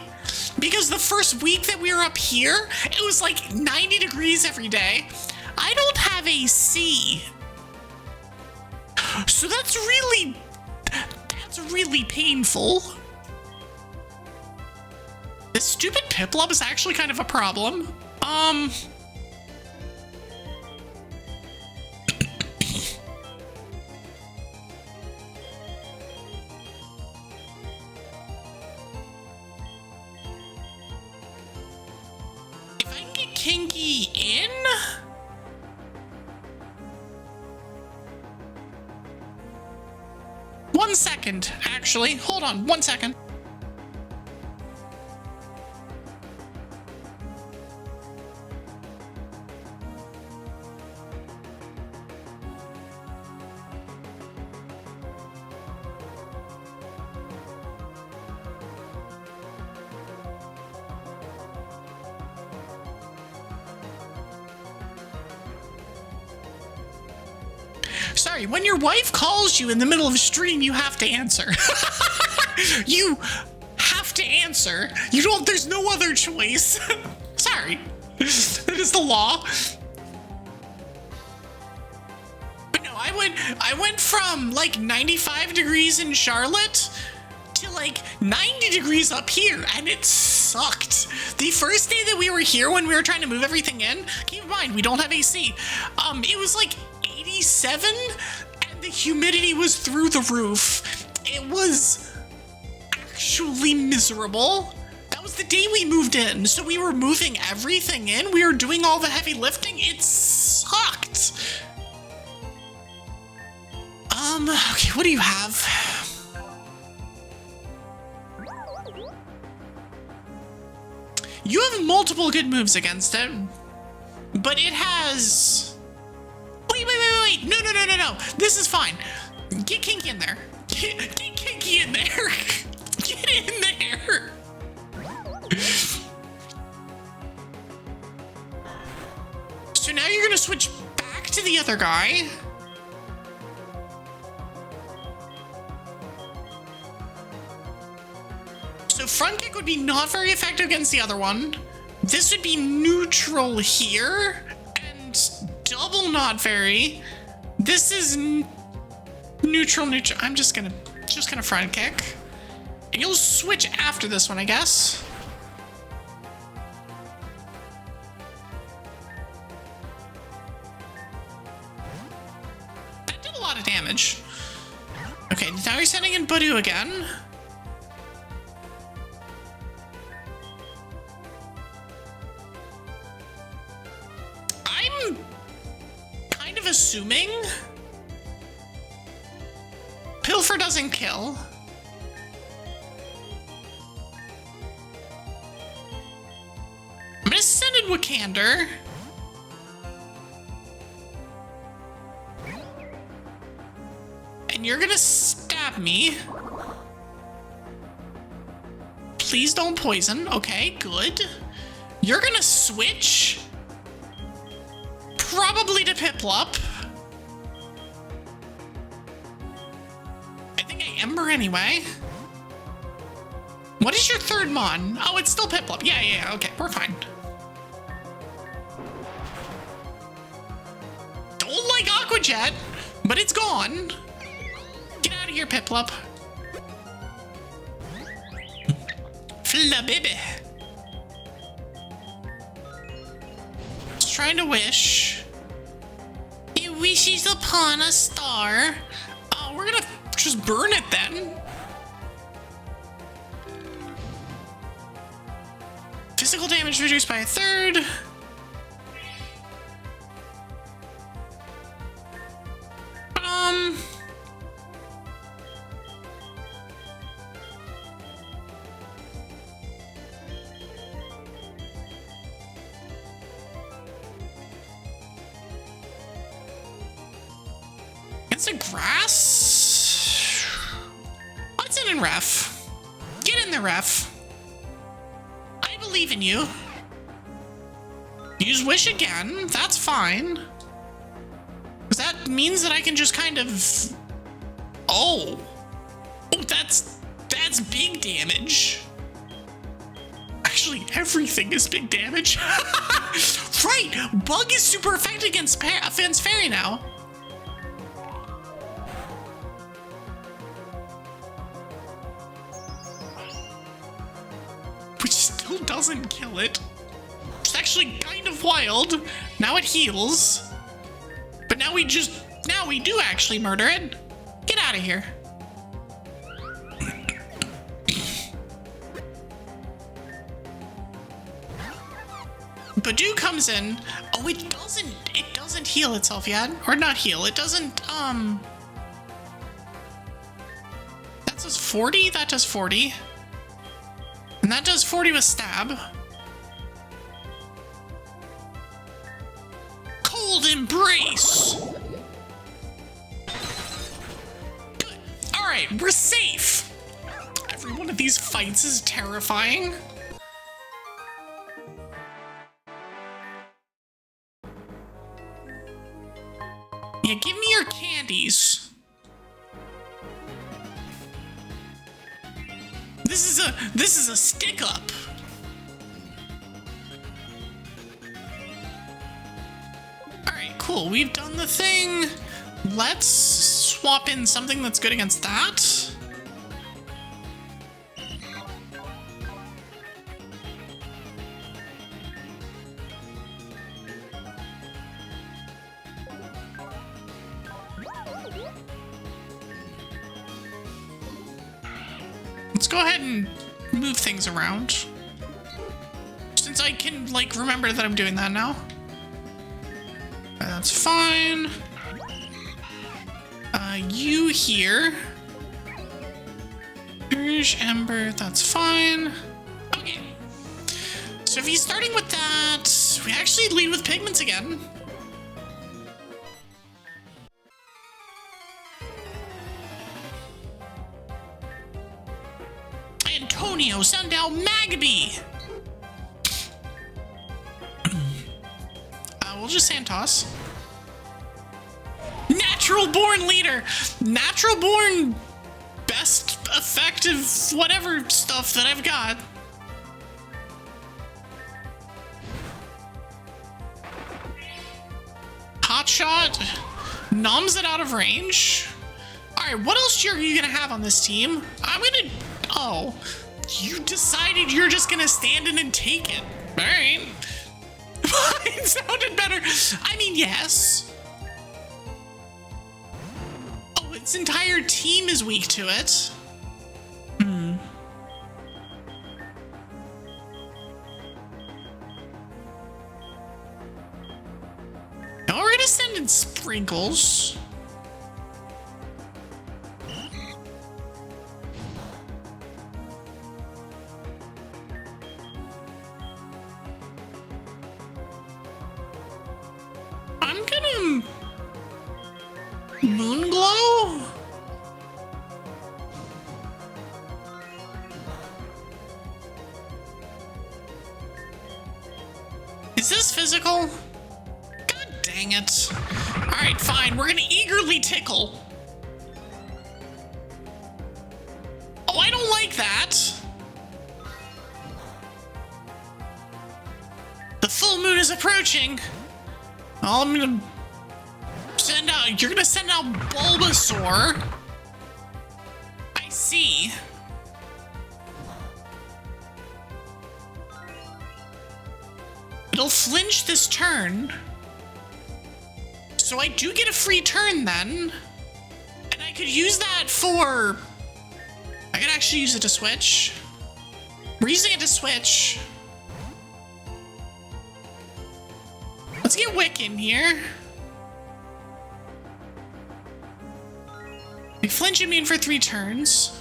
because the first week that we were up here, it was like 90 degrees every day. I don't have AC. So that's really painful. This stupid Piplup is actually kind of a problem. Kinky in? One second, actually. Hold on, 1 second. Sorry, when your wife calls you in the middle of a stream, you have to answer. You have to answer. There's no other choice. Sorry. That is the law. But no, I went from like 95 degrees in Charlotte to like 90 degrees up here, and it sucked. The first day that we were here, when we were trying to move everything in, keep in mind, we don't have AC. It was like 87 and the humidity was through the roof. It was actually miserable. That was the day we moved in, so we were moving everything in. We were doing all the heavy lifting. It sucked. Okay, what do you have? You have multiple good moves against it, but it has... Wait. No. This is fine. Get Kinky in there. Get Kinky in there. Get in there. So now you're going to switch back to the other guy. So front kick would be not very effective against the other one. This would be neutral here. And double not very. This is neutral. I'm just gonna front kick. And you'll switch after this one, I guess. That did a lot of damage. Okay, now you're sending in Budu again. I'm kind of assuming Pilfer doesn't kill. I'm gonna send in Wakander. And you're gonna stab me. Please don't poison. Okay, good. You're gonna switch. Probably to Piplup. I think I Ember anyway. What is your third mon? Oh, it's still Piplup. Yeah, okay, we're fine. Don't like Aqua Jet, but it's gone. Get out of here, Piplup. Flabibi. It's trying to wish. He wishes upon a star. Oh, we're gonna just burn it then. Physical damage reduced by a third. It's a grass. What's in ref? Get in the ref. I believe in you. Use wish again. That's fine. Because that means that I can just kind of... Oh. Oh, that's big damage. Actually, everything is big damage. Right! Bug is super effective against Fence Fairy now. Which still doesn't kill it. It's actually kind of wild. Now it heals. But now we do actually murder it. Get out of here. Badu comes in. Oh, it doesn't heal itself yet. Or not heal. It doesn't, that does 40? That does 40. And that does 40 with stab. Cold embrace. Good. All right, we're safe. Every one of these fights is terrifying. Yeah, give me your candies. This is a stick up. All right, cool. We've done the thing. Let's swap in something that's good against that. Let's go ahead and move things around. Since I can, like, remember that I'm doing that now. That's fine. You here. Rouge, Ember, that's fine. Okay. So if he's starting with that, we actually lead with Pigments again. Antonio, send out Magby. We'll just hand toss. Natural born leader. Natural born best effective whatever stuff that I've got. Hot shot. Numbs it out of range. All right, what else are you gonna have on this team? I'm gonna... Oh, you decided you're just gonna stand in and take it. All right. It sounded better. I mean, yes. Oh, its entire team is weak to it. Now we're gonna send in Sprinkles. Moonglow? Is this physical? God dang it. Alright, fine. We're gonna eagerly tickle. Oh, I don't like that. The full moon is approaching. Oh, I'm gonna... You're gonna send out Bulbasaur. I see. It'll flinch this turn. So I do get a free turn then. And I could use that for... I could actually use it to switch. We're using it to switch. Let's get Wick in here. We flinch immune for 3 turns.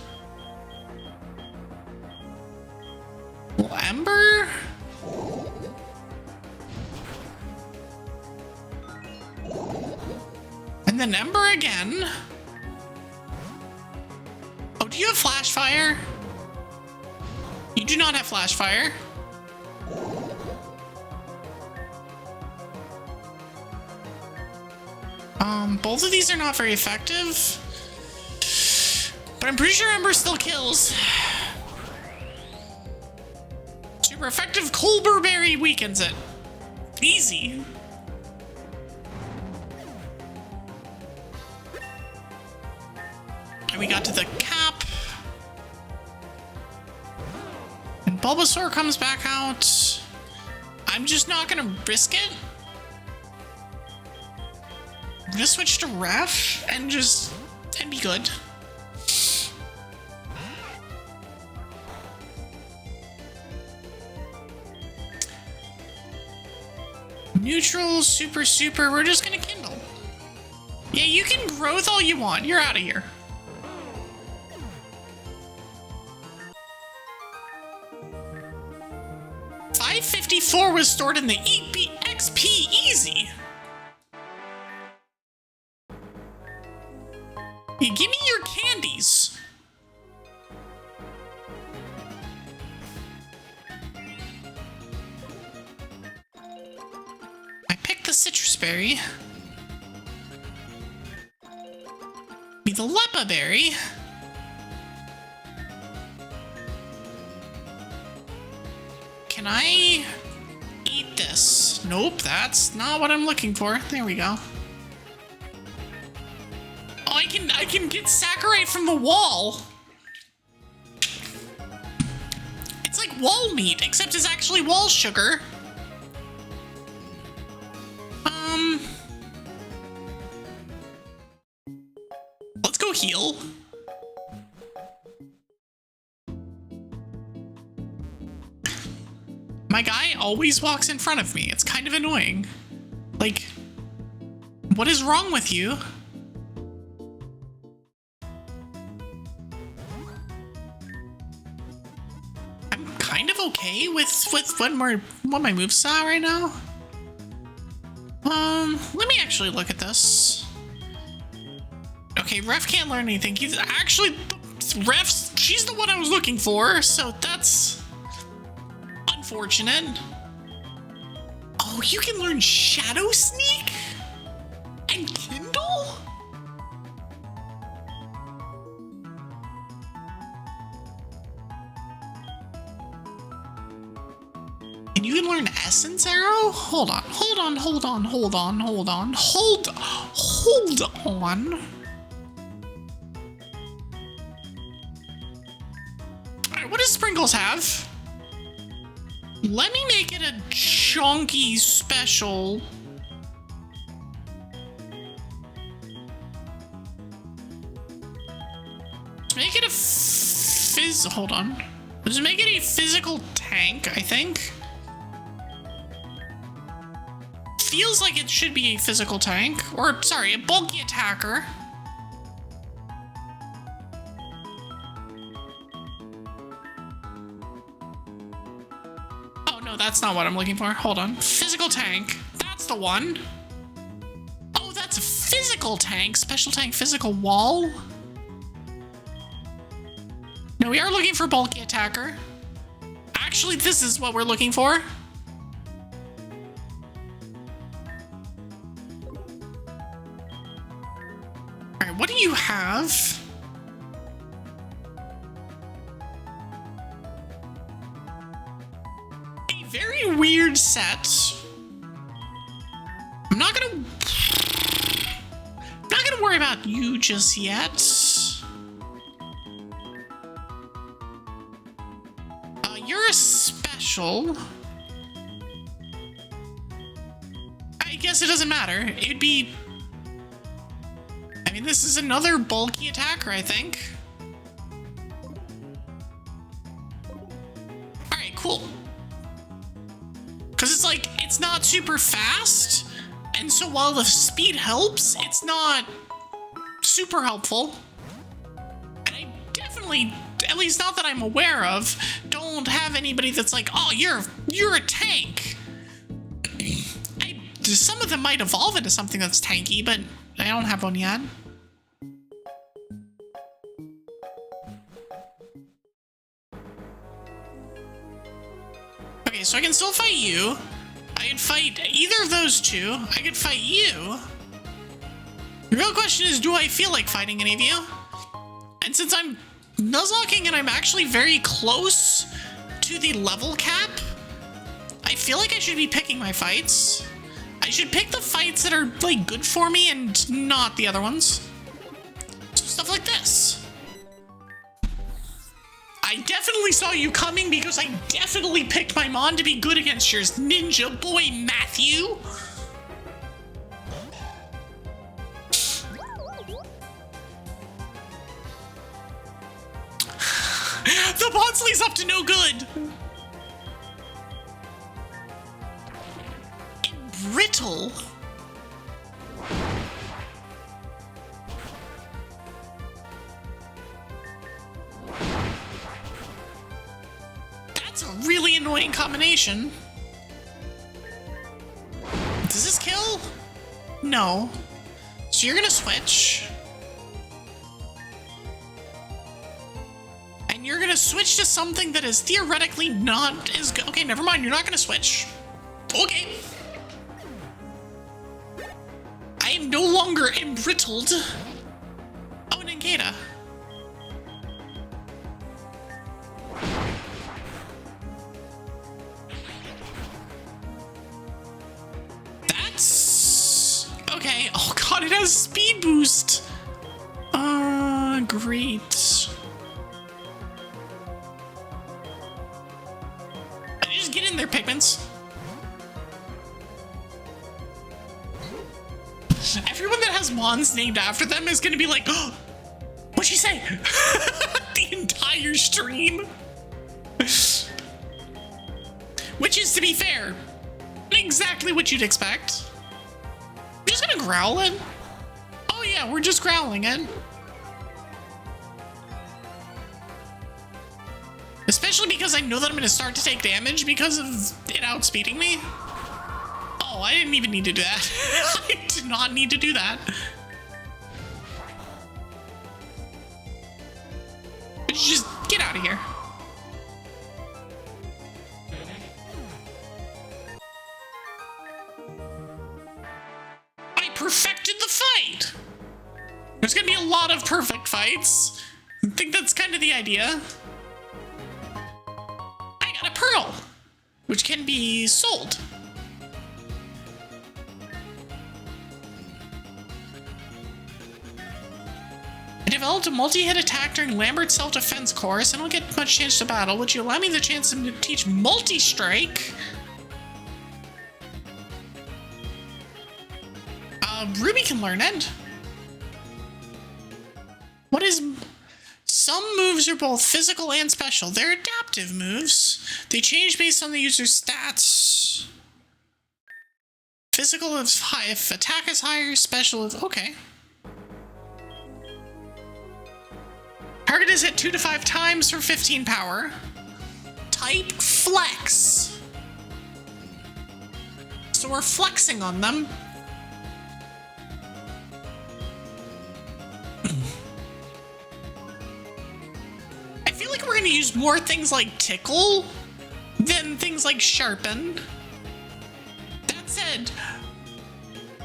Well, Ember? And And then Ember again. Oh, do you have Flash Fire? You do not have Flash Fire. Both of these are not very effective. But I'm pretty sure Ember still kills. Super effective Colbur Berry weakens it. Easy. And we got to the cap. And Bulbasaur comes back out. I'm just not gonna risk it. I'm gonna switch to Ref and be good. Neutral, super, we're just gonna Kindle. Yeah, you can growth all you want. You're out of here. $554 was stored in the EXP easy. Yeah, give me your candies. I picked the citrus berry. Be the Lepa berry. Can I eat this? Nope, that's not what I'm looking for. There we go. Oh, I can get Saccharate from the wall. It's like wall meat, except it's actually wall sugar. Let's go heal. My guy always walks in front of me. It's kind of annoying. Like, what is wrong with you? I'm kind of okay with what my moves are right now. Let me actually look at this. Okay, Ref can't learn anything. He's actually Ref's. She's the one I was looking for, so that's unfortunate. Oh, you can learn Shadow Sneak and Kindle? And you can learn Essence Arrow? Hold on. Alright, what does Sprinkles have? Let me make it a chunky special. Make it a hold on. Let's make it a physical tank, I think. Feels like it should be a physical tank. Or, sorry, a bulky attacker. No, that's not what I'm looking for. Hold on. Physical tank. That's the one. Oh, that's a physical tank. Special tank, physical wall. No, we are looking for bulky attacker. Actually, this is what we're looking for. Alright, what do you have? Very weird set. I'm not gonna worry about you just yet. You're a special. I guess it doesn't matter. It'd be. I mean, this is another bulky attacker, I think. All right, cool. Because it's like, it's not super fast, and so while the speed helps, it's not super helpful. And I definitely, at least not that I'm aware of, don't have anybody that's like, oh, you're a tank. I some of them might evolve into something that's tanky, but I don't have one yet. Okay, so I can still fight you. I can fight either of those two. I could fight you. The real question is, do I feel like fighting any of you? And since I'm Nuzlocking and I'm actually very close to the level cap, I feel like I should be picking my fights. I should pick the fights that are, like, good for me and not the other ones. So stuff like this. I definitely saw you coming because I definitely picked my Mon to be good against yours, ninja boy Matthew. The Bonsley's up to no good. And brittle. That's a really annoying combination. Does this kill? No. So you're gonna switch. And you're gonna switch to something that is theoretically not as good. Okay, never mind. You're not gonna switch. Okay. I am no longer embrittled. Oh, and Engada. That's okay. Oh god, it has speed boost. Great. Just get in there, Pigments. Everyone that has Mons named after them is gonna be like, oh, what'd she say? The entire stream. Which is, to be fair, exactly what you'd expect. We're just gonna growl it. Oh yeah, we're just growling it. Especially because I know that I'm going to start to take damage because of it outspeeding me. Oh, I didn't even need to do that. I did not need to do that. Just get out of here. I perfected the fight. There's going to be a lot of perfect fights. I think that's kind of the idea. A pearl, which can be sold. I developed a multi-hit attack during Lambert's self-defense course. I don't get much chance to battle. Would you allow me the chance to teach multi-strike? Ruby can learn it. What is... Some moves are both physical and special. They're adaptive moves. They change based on the user's stats. Physical is high if attack is higher, special if... Okay. Target is hit 2 to 5 times for 15 power. Type flex. So we're flexing on them. We're going to use more things like tickle than things like sharpen. That said,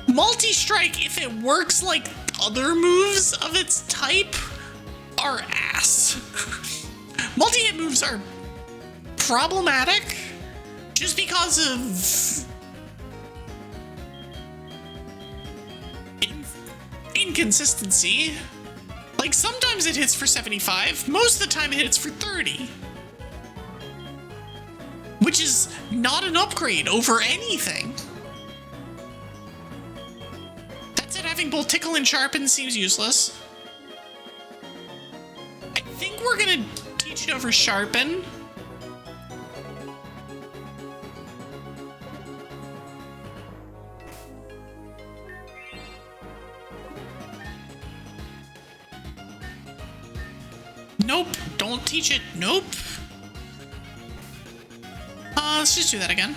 multi-strike, if it works like other moves of its type, are ass. Multi-hit moves are problematic just because of inconsistency. Like, sometimes it hits for 75, most of the time it hits for 30. Which is not an upgrade over anything. That said, having both tickle and sharpen seems useless. I think we're gonna teach it over sharpen. Nope, don't teach it. Nope. Let's just do that again.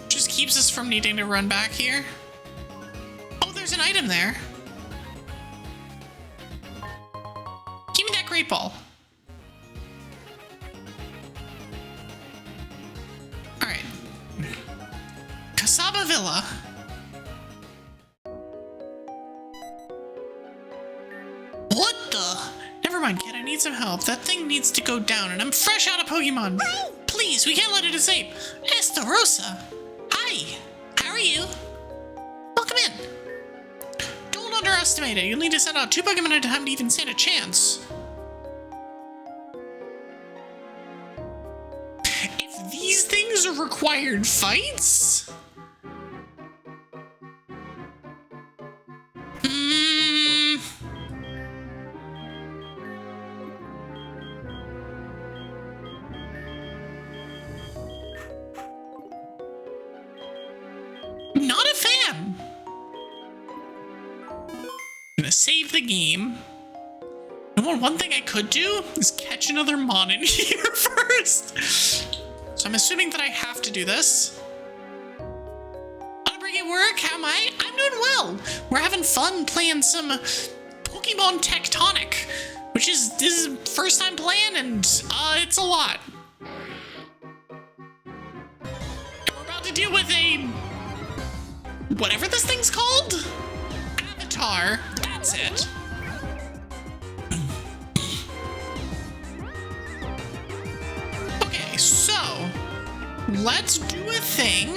Just keeps us from needing to run back here. Oh, there's an item there. Give me that great ball. All right. Kasaba Villa. What the? Never mind, kid. I need some help. That thing needs to go down, and I'm fresh out of Pokemon. Please, we can't let it escape. Estarossa. Hi. How are you? Welcome in. Don't underestimate it. You'll need to send out 2 Pokemon at a time to even stand a chance. If these things are required fights... Not a fan. I'm gonna save the game. One thing I could do is catch another Mon in here first. So I'm assuming that I have to do this. Outbreak at work, how am I? I'm doing well. We're having fun playing some Pokemon Tectonic, which is, this is first time playing, and it's a lot. And we're about to deal with a... whatever this thing's called? Avatar. That's it. Okay, so let's do a thing.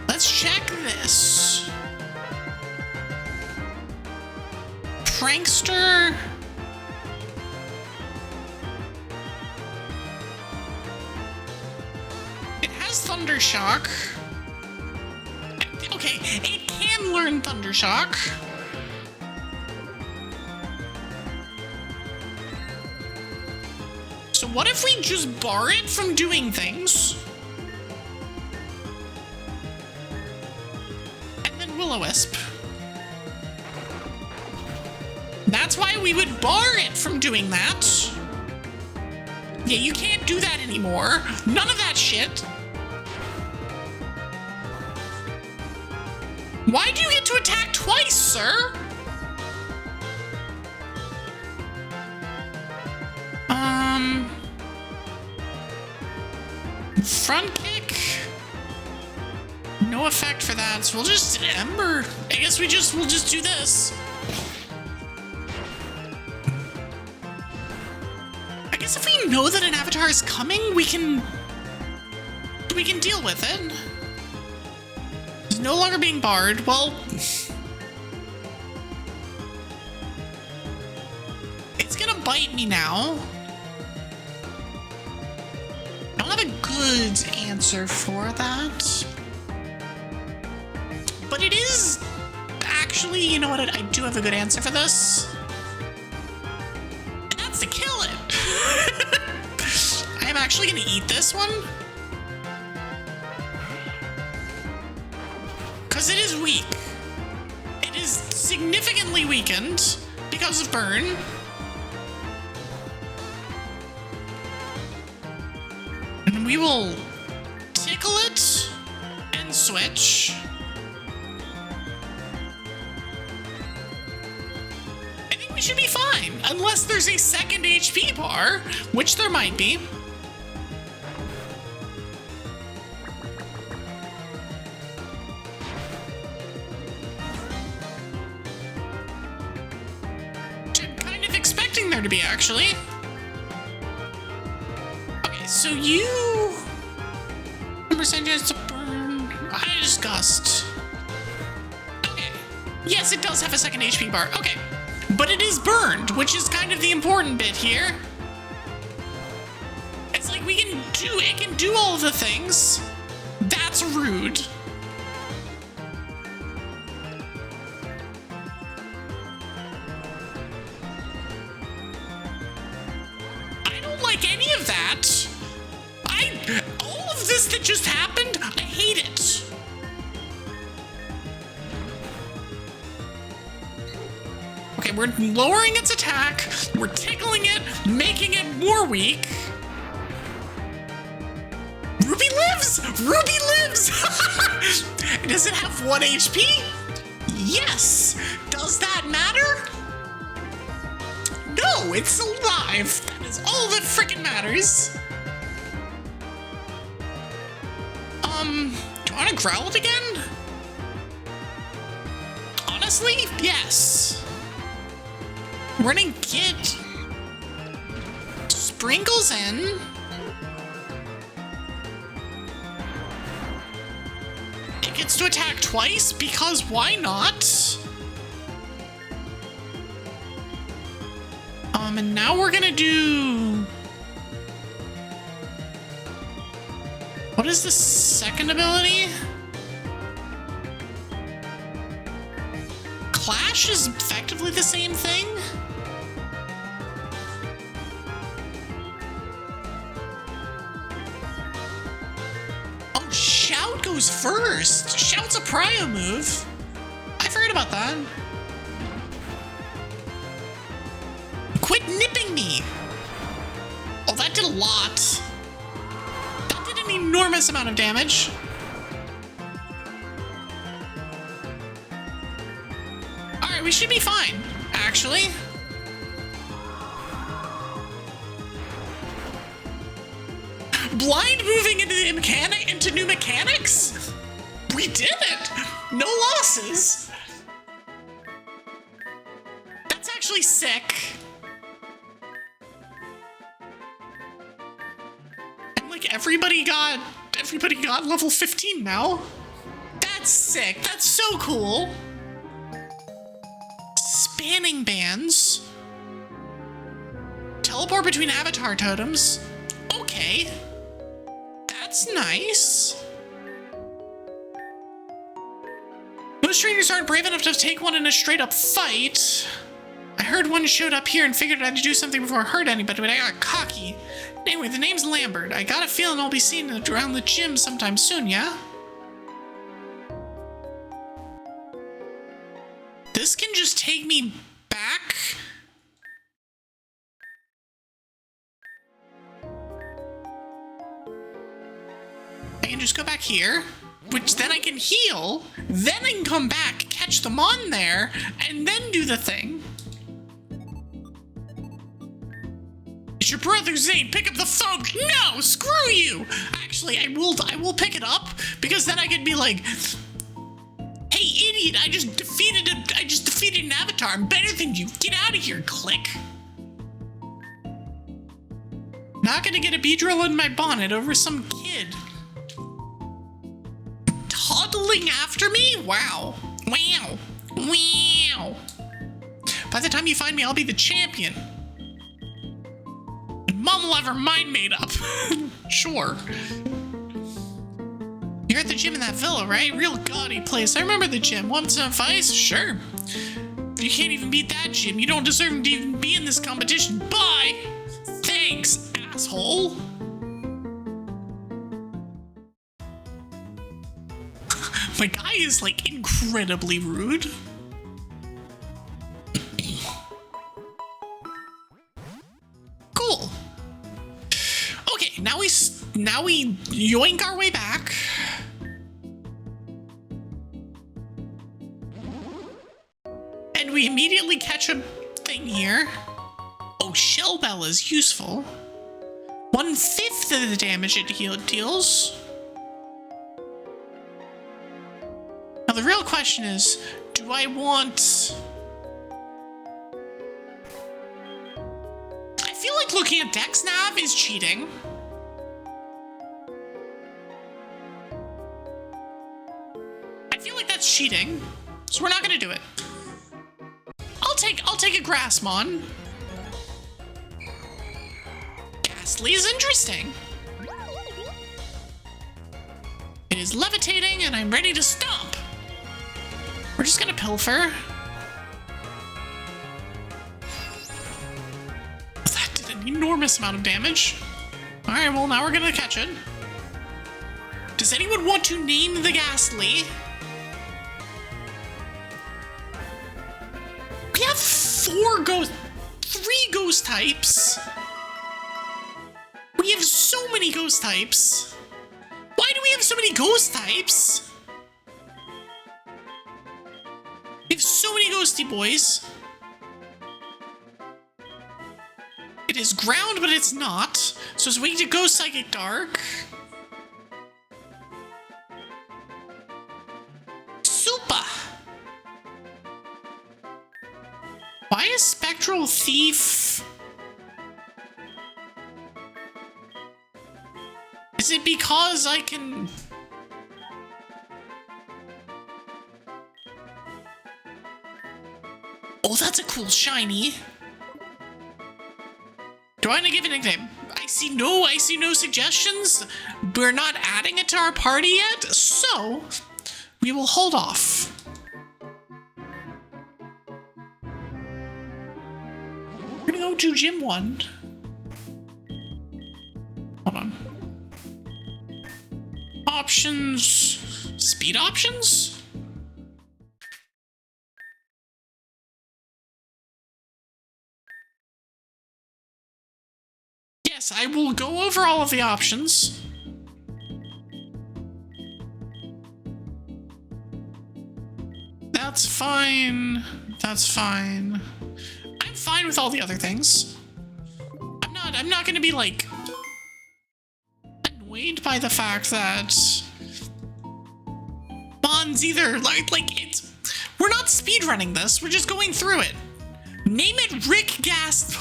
Let's check this. Prankster. Thundershock. Okay, it can learn Thundershock. So what if we just bar it from doing things? And then Will-O-Wisp. That's why we would bar it from doing that. Yeah, you can't do that anymore. None of that shit. Why do you get to attack twice, sir? Front kick? No effect for that, so we'll just Ember. I guess we'll just do this. I guess if we know that an avatar is coming, we can deal with it. It's no longer being barred. Well, it's gonna bite me now. I don't have a good answer for that. But it is actually, you know what? I do have a good answer for this. And that's to kill it. I am actually gonna eat this one. Because it is weak. It is significantly weakened because of burn. And we will tickle it and switch. I think we should be fine, unless there's a second HP bar, which there might be. There to be actually. Okay, so you percent chance to burn. I disgust. Okay. Yes, it does have a second HP bar. Okay. But it is burned, which is kind of the important bit here. It's like it can do all of the things. That's rude. Any of that. All of this that just happened, I hate it. Okay, and we're lowering its attack. We're tickling it, making it more weak. Ruby lives! Ruby lives! Does it have 1 HP? Yes! Does that matter? No, it's alive. That is all that freaking matters. Do you want to growl it again? Honestly, yes. Running Git. Sprinkles in. It gets to attack twice because why not? And now we're gonna do... What is the second ability? Clash is effectively the same thing? Oh, Shout goes first! Shout's a prio move. I've heard about that. Quit nipping me! Oh, that did a lot. That did an enormous amount of damage. Alright, we should be fine, actually. Blind moving into new mechanics? We did it! No losses! That's actually sick. Everybody got level 15 now. That's sick. That's so cool. Spanning bands. Teleport between avatar totems. Okay. That's nice. Most trainers aren't brave enough to take one in a straight up fight. I heard one showed up here and figured I'd do something before I hurt anybody, but I got cocky. Anyway, the name's Lambert. I got a feeling I'll be seen around the gym sometime soon, yeah? This can just take me back. I can just go back here, which then I can heal, then I can come back, catch them on there, and then do the thing. It's your brother Zane, pick up the phone. No, screw you. Actually, I will pick it up because then I could be like, hey idiot, I just defeated an avatar. I'm better than you. Get out of here, click. Not gonna get a Beedrill in my bonnet over some kid. Toddling after me? Wow. Wow. Wow. By the time you find me, I'll be the champion. Mom will have her mind made up. Sure. You're at the gym in that villa, right? Real gaudy place. I remember the gym. Want some advice? Sure. If you can't even beat that gym, you don't deserve to even be in this competition. Bye! Thanks, asshole. My guy is, like, incredibly rude. Cool. Okay, now we yoink our way back. And we immediately catch a thing here. Oh, Shell Bell is useful. 1/5 of the damage it deals. Now the real question is, do I want... I feel like looking at Dex Nav is cheating. I feel like that's cheating, so we're not gonna do it. I'll take a Grassmon. Ghastly is interesting. It is levitating and I'm ready to stomp. We're just gonna pilfer. That did an enormous amount of damage. Alright, well now we're gonna catch it. Does anyone want to name the Ghastly? We have 4 three ghost types. We have so many ghost types. Why do we have so many ghost types? We have so many ghosty boys. It is ground, but it's not. So it's weak to ghost, psychic, dark. Super. Why is spectral thief? Is it because I can... Oh, that's a cool shiny. Do I want to give it a nickname? I see no suggestions. We're not adding it to our party yet, so we will hold off. We're gonna go to Gym 1. Hold on. Options. Speed options? Yes, I will go over all of the options. That's fine. That's fine. I'm fine with all the other things. I'm not gonna be like annoyed by the fact that Bond's either like it's we're not speedrunning this, we're just going through it. Name it Rick Gas.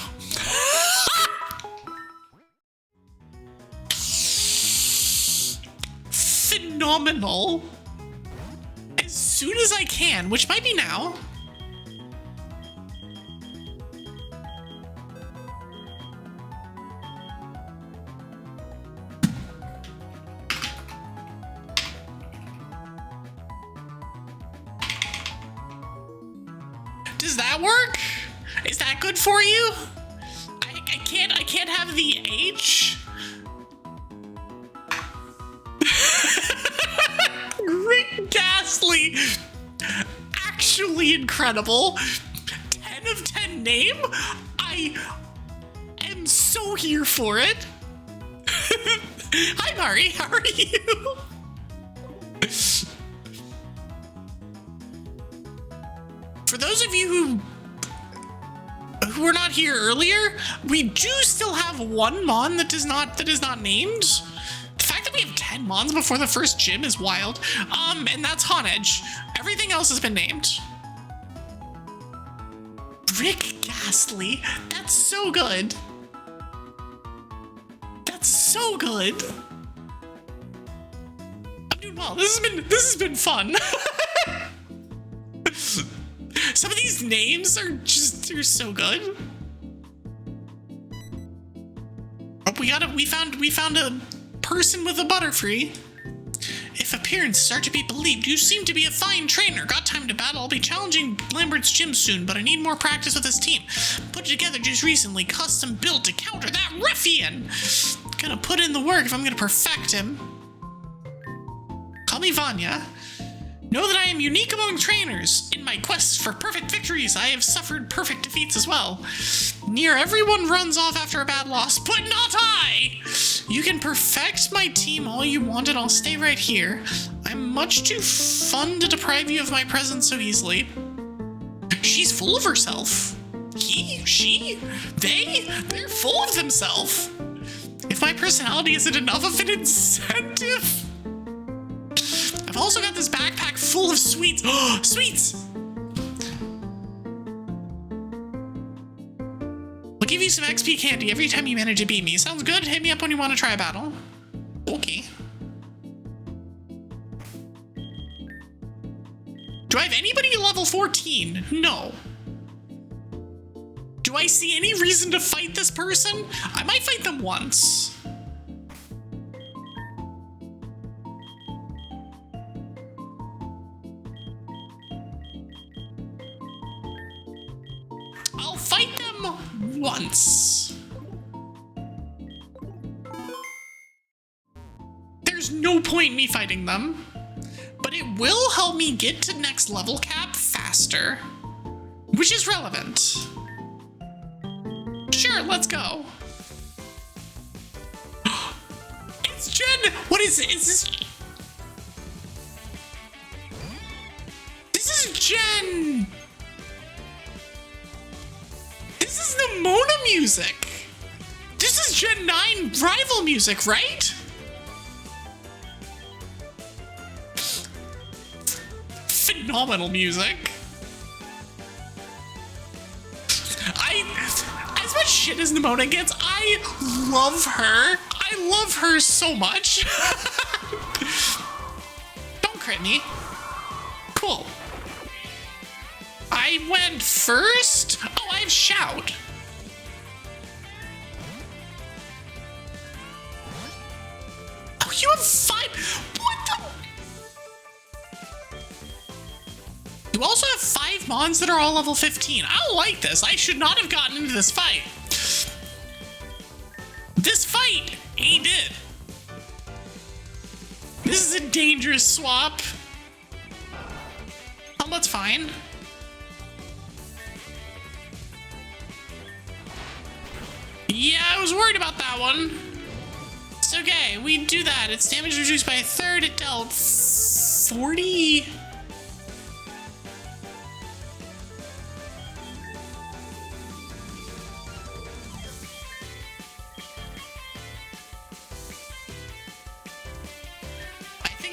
Phenomenal. As soon as I can, which might be now. Does that work? Is that good for you? I can't have the H. Rick Ghastly. Actually incredible. 10 of 10 name. I am so here for it. Hi Mari, how are you? For those of you who were not here earlier, we do still have one Mon that is not named. The fact that we have 10 Mons before the first gym is wild. And that's Honedge. Everything else has been named. Rick Ghastly. That's so good. That's so good. I'm doing well. This has been fun. Some of these names are they're so good. Oh, we found a person with a Butterfree. If appearances are to be believed, you seem to be a fine trainer. Got time to battle. I'll be challenging Lambert's gym soon, but I need more practice with his team. Put together just recently, custom built to counter that ruffian. Gonna put in the work if I'm gonna perfect him. Call me Vanya. Know that I am unique among trainers. In my quest for perfect victories, I have suffered perfect defeats as well. Near everyone runs off after a bad loss, but not I! You can perfect my team all you want and I'll stay right here. I'm much too fun to deprive you of my presence so easily. She's full of herself. He, she, they're full of themselves. If my personality isn't enough of an incentive... I've also got this backpack full of sweets. Oh, sweets! I'll give you some XP candy every time you manage to beat me. Sounds good? Hit me up when you want to try a battle. Okay. Do I have anybody level 14? No. Do I see any reason to fight this person? I might fight them once. I'll fight them once. There's no point in me fighting them, but it will help me get to next level cap faster, which is relevant. start. Let's go. It's Jen. What is it? Is this? This is Jen. This is the Mona music. This is Gen 9 rival music, right? Phenomenal music. As much shit as Nimona gets, I love her. I love her so much. Don't crit me. Cool. I went first? Oh, I have Shout. Oh, you have 5. What the? You also have 5 mons that are all level 15. I don't like this. I should not have gotten into this fight. This fight ain't it. This is a dangerous swap. Helmet's fine. Yeah, I was worried about that one. It's okay. We do that. Its damage reduced by 1/3. It dealt 40.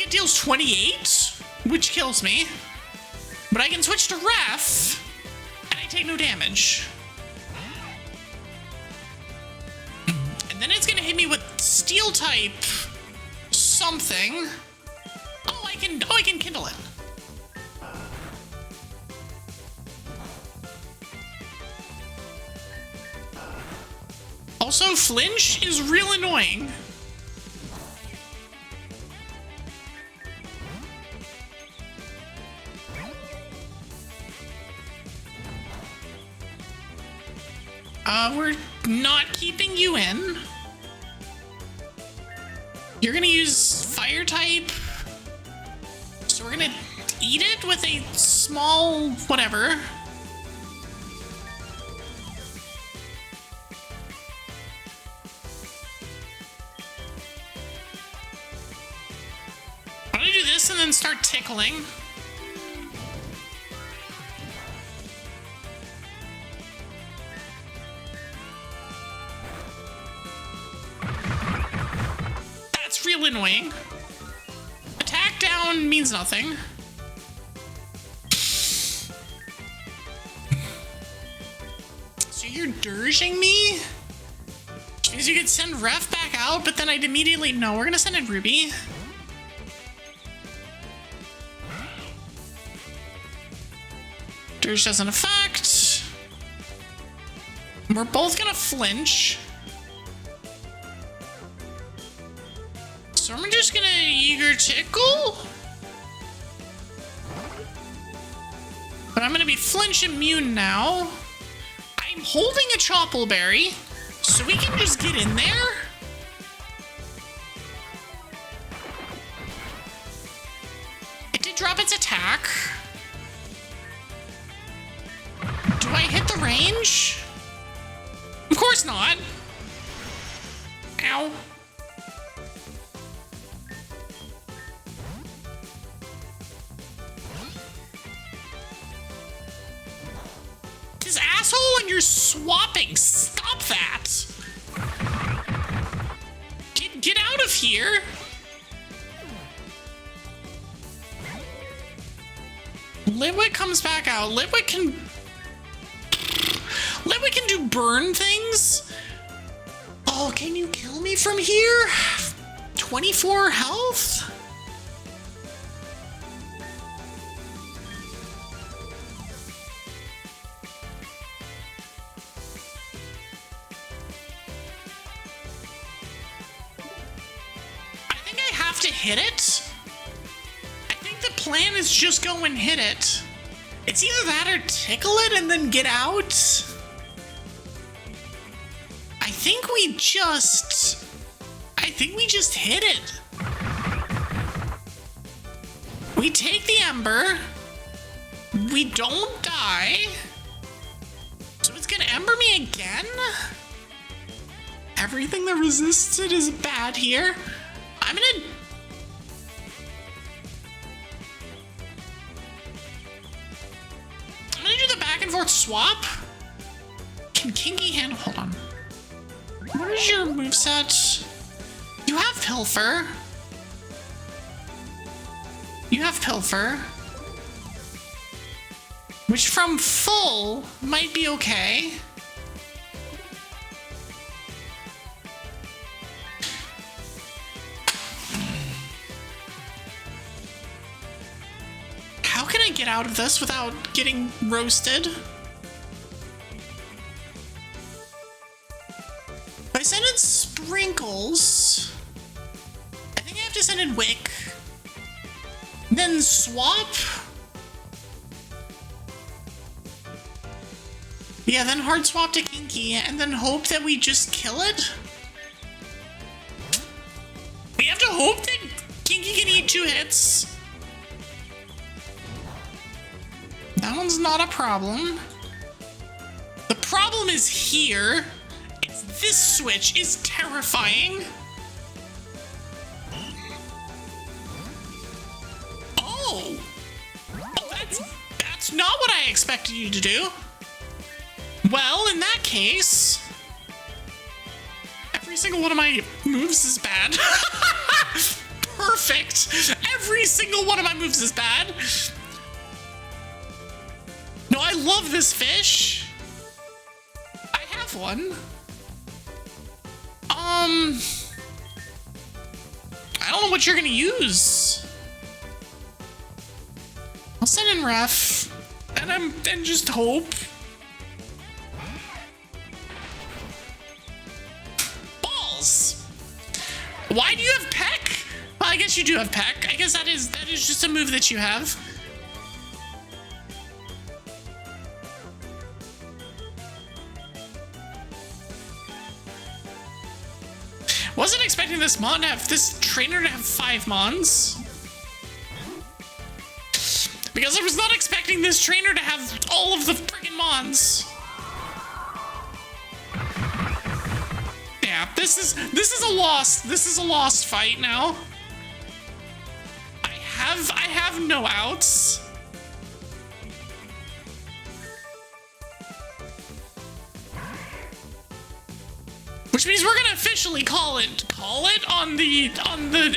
Deals 28, which kills me, but I can switch to Ref and I take no damage. And then it's gonna hit me with Steel type something. Oh, I can kindle it. Also, flinch is real annoying. We're not keeping you in. You're gonna use fire type. So we're gonna eat it with a small whatever. I'm gonna do this and then start tickling. Real annoying. Attack down means nothing. So you're dirging me? Which means you could send Ref back out, but then I'd immediately... No, we're gonna send in Ruby. Dirge doesn't affect. We're both gonna flinch. So I'm just gonna eager tickle. But I'm gonna be flinch immune now. I'm holding a Choppleberry, so we can just get in there. It did drop its attack. Do I hit the range? Of course not. Ow. Asshole, and you're swapping. Stop that. Get out of here. Litwick comes back out. Litwick can do burn things. Oh, can you kill me from here? 24 health? To hit it? I think the plan is just go and hit it. It's either that or tickle it and then get out. I think we just hit it. We take the Ember. We don't die. So it's gonna Ember me again? Everything that resists it is bad here. I'm gonna do the back and forth swap. Can Kinky handle? Hold on. What is your moveset? You have Pilfer. You have Pilfer. Which from full might be okay. How can I get out of this without getting roasted? If I send in Sprinkles, I think I have to send in Wick, then swap. Yeah, then hard swap to Kinky, and then hope that we just kill it. We have to hope that Kinky can eat 2 hits. That one's not a problem. The problem is here. It's this switch is terrifying. Oh, that's not what I expected you to do. Well, in that case, every single one of my moves is bad. Perfect. Every single one of my moves is bad. No, I love this fish. I have one. I don't know what you're gonna use. I'll send in Ref, and just hope. Balls. Why do you have Peck? Well, I guess you do have Peck. I guess that is just a move that you have. Wasn't expecting this trainer to have 5 Mons. Because I was not expecting this trainer to have all of the friggin' Mons. Yeah, this is a lost fight now. I have no outs. Which means we're gonna officially call it on the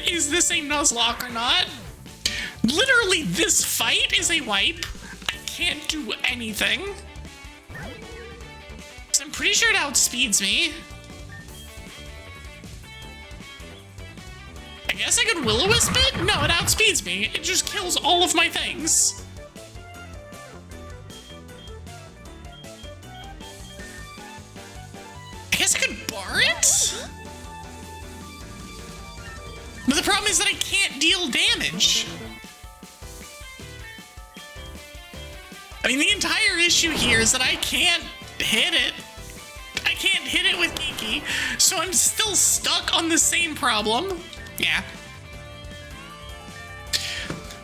is this a Nuzlocke or not? Literally, this fight is a wipe. I can't do anything. So I'm pretty sure it outspeeds me. I guess I could Will-O-Wisp it? No, it outspeeds me. It just kills all of my things. I guess I could bar it? But the problem is that I can't deal damage. I mean, the entire issue here is that I can't hit it. I can't hit it with Kiki, so I'm still stuck on the same problem. Yeah.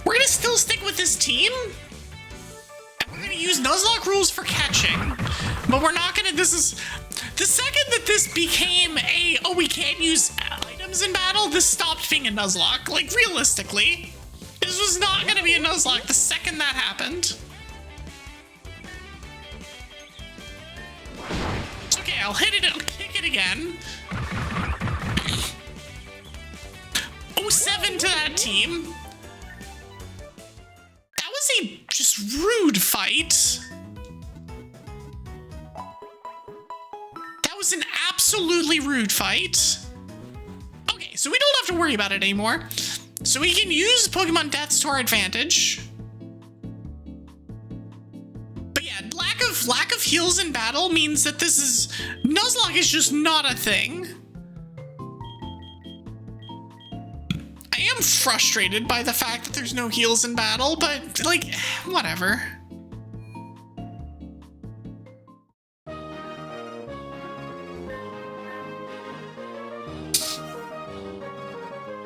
We're gonna still stick with this team. And we're gonna use Nuzlocke rules for catching. But we're not gonna, this is, the second that this became we can't use items in battle, this stopped being a Nuzlocke. Like, realistically, this was not gonna be a Nuzlocke the second that happened. It's okay, I'll hit it, I'll kick it again. 0-7 to that team. That was a just rude fight. That was an absolutely rude fight. Okay, so we don't have to worry about it anymore. So we can use Pokemon Deaths to our advantage. But yeah, lack of heals in battle means that Nuzlocke is just not a thing. I am frustrated by the fact that there's no heals in battle, but, like, whatever.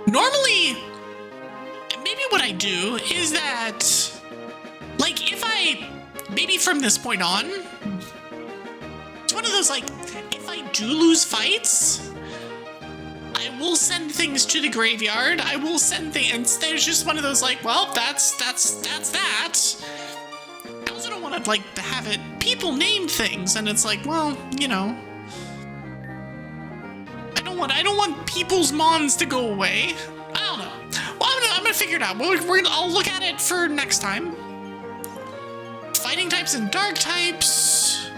Normally, maybe what I do is that, like, if I, maybe from this point on, it's one of those those, like, if I do lose fights, I will send things to the graveyard. I will send things, and there's just one of those, like, well, that's that. I also don't want to, like, have it, people name things, and it's like, well, you know, I don't want people's mons to go away. I don't know. Well, I'm gonna figure it out. I'll look at it for next time. Fighting types and dark types.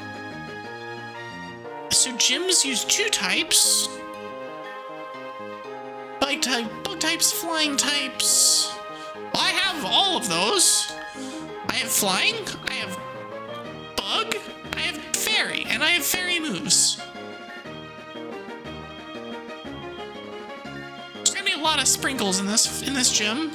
So gyms use 2 types. Bug types, flying types. Well, I have all of those. I have flying, I have bug, I have fairy, and I have fairy moves. There's gonna be a lot of sprinkles in this gym.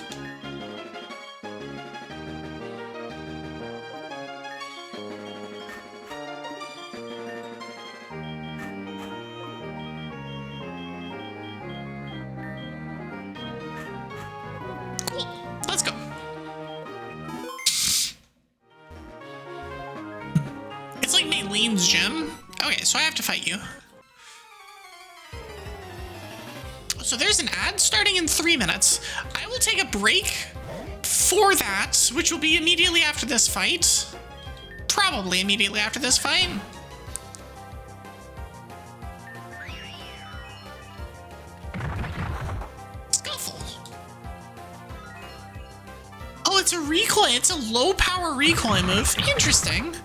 Gym. Okay, so I have to fight you. So there's an ad starting in 3 minutes. I will take a break for that, which will be immediately after this fight. Probably immediately after this fight. Scuffle. Oh, it's a recoil. It's a low power recoil move. Interesting.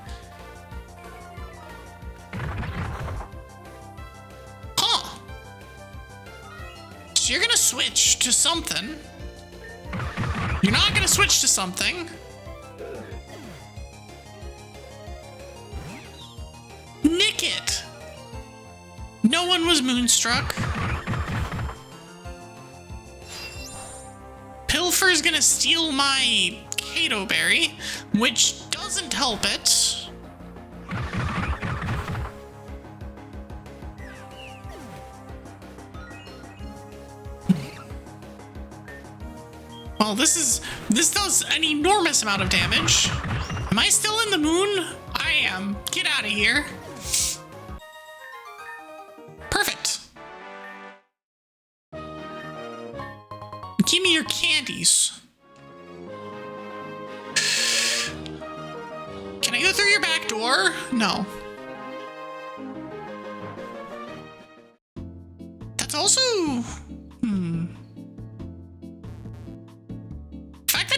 You're gonna switch to something. You're not gonna switch to something. Nick it. No one was moonstruck. Pilfer's gonna steal my Kato berry, which doesn't help it. Well, this does an enormous amount of damage. Am I still in the moon? I am. Get out of here. Perfect. Give me your candies. Can I go through your back door? No. That's also...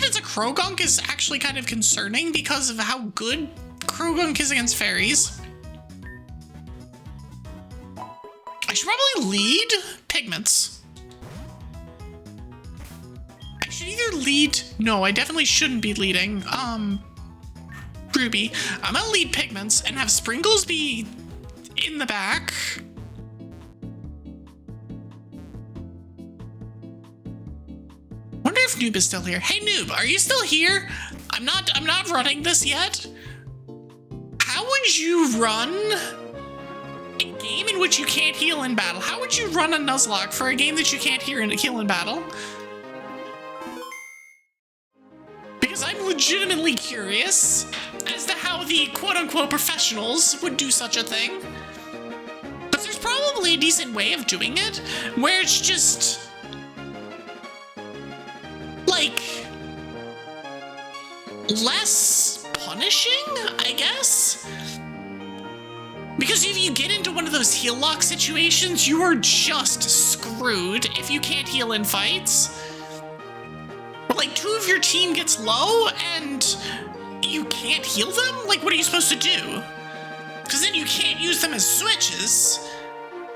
It's a Krogunk is actually kind of concerning because of how good Krogunk is against fairies. I should probably lead Pigments. I should either lead... No, I definitely shouldn't be leading. Ruby. I'm gonna lead Pigments and have Sprinkles be in the back. Wonder if Noob is still here. Hey Noob, are you still here? I'm not running this yet. How would you run a game in which you can't heal in battle? How would you run a Nuzlocke for a game that you can't heal in battle? Because I'm legitimately curious as to how the quote-unquote professionals would do such a thing. But there's probably a decent way of doing it where it's just... like, less punishing, I guess? Because if you get into one of those heal lock situations, you are just screwed if you can't heal in fights. But like 2 of your team gets low and you can't heal them? Like, what are you supposed to do? Because then you can't use them as switches.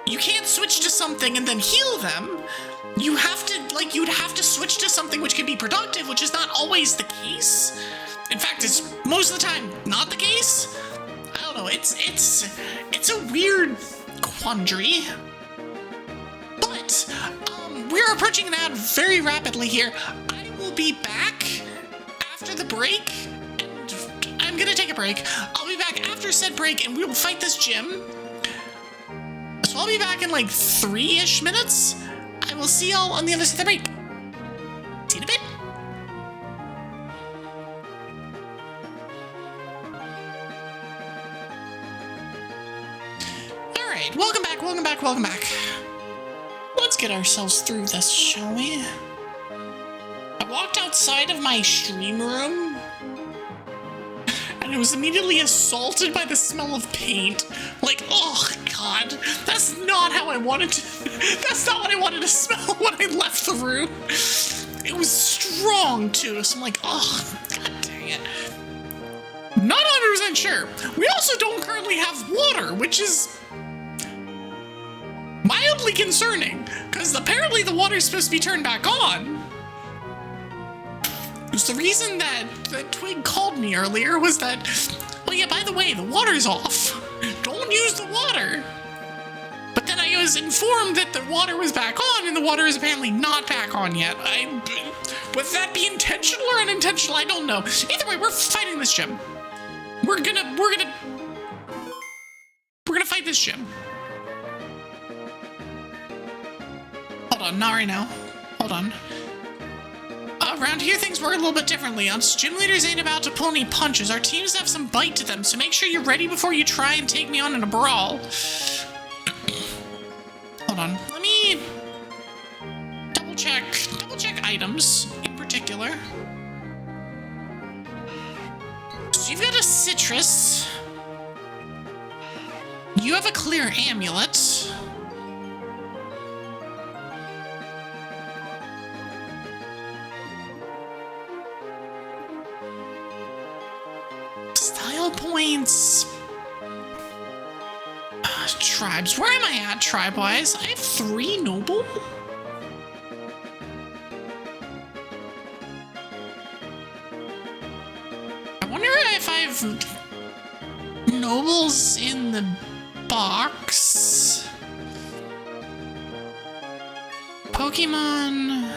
You can't switch to something and then heal them. You have to, like, you'd have to switch to something which can be productive, which is not always the case. In fact, it's most of the time not the case. I don't know, it's a weird quandary. But, we're approaching an ad very rapidly here. I will be back after the break, and I'm gonna take a break. I'll be back after said break, and we will fight this gym. So I'll be back in, like, 3-ish minutes. I will see y'all on the other side of the break. See you in a bit. Alright, welcome back, welcome back, welcome back. Let's get ourselves through this, shall we? I walked outside of my stream room, and I was immediately assaulted by the smell of paint. Like, oh god, that's not how I wanted to, that's not what I wanted to smell when I left the room. It was strong too, so I'm like, oh, god dang it. Not 100% sure. We also don't currently have water, which is mildly concerning, because apparently the water is supposed to be turned back on. It's the reason that Twig called me earlier was that, oh yeah, by the way, the water's off. Don't use the water. But then I was informed that the water was back on, and the water is apparently not back on yet. Would that be intentional or unintentional? I don't know. Either way, we're fighting this gym. We're gonna fight this gym. Hold on, not right now. Hold on. Around here, things work a little bit differently. Us gym leaders ain't about to pull any punches. Our teams have some bite to them, so make sure you're ready before you try and take me on in a brawl. Hold on. Let me double check items in particular. So you've got a citrus. You have a clear amulet. Style points. Tribes. Where am I at, tribe-wise? I have 3 noble? I wonder if I've nobles in the box. Pokemon.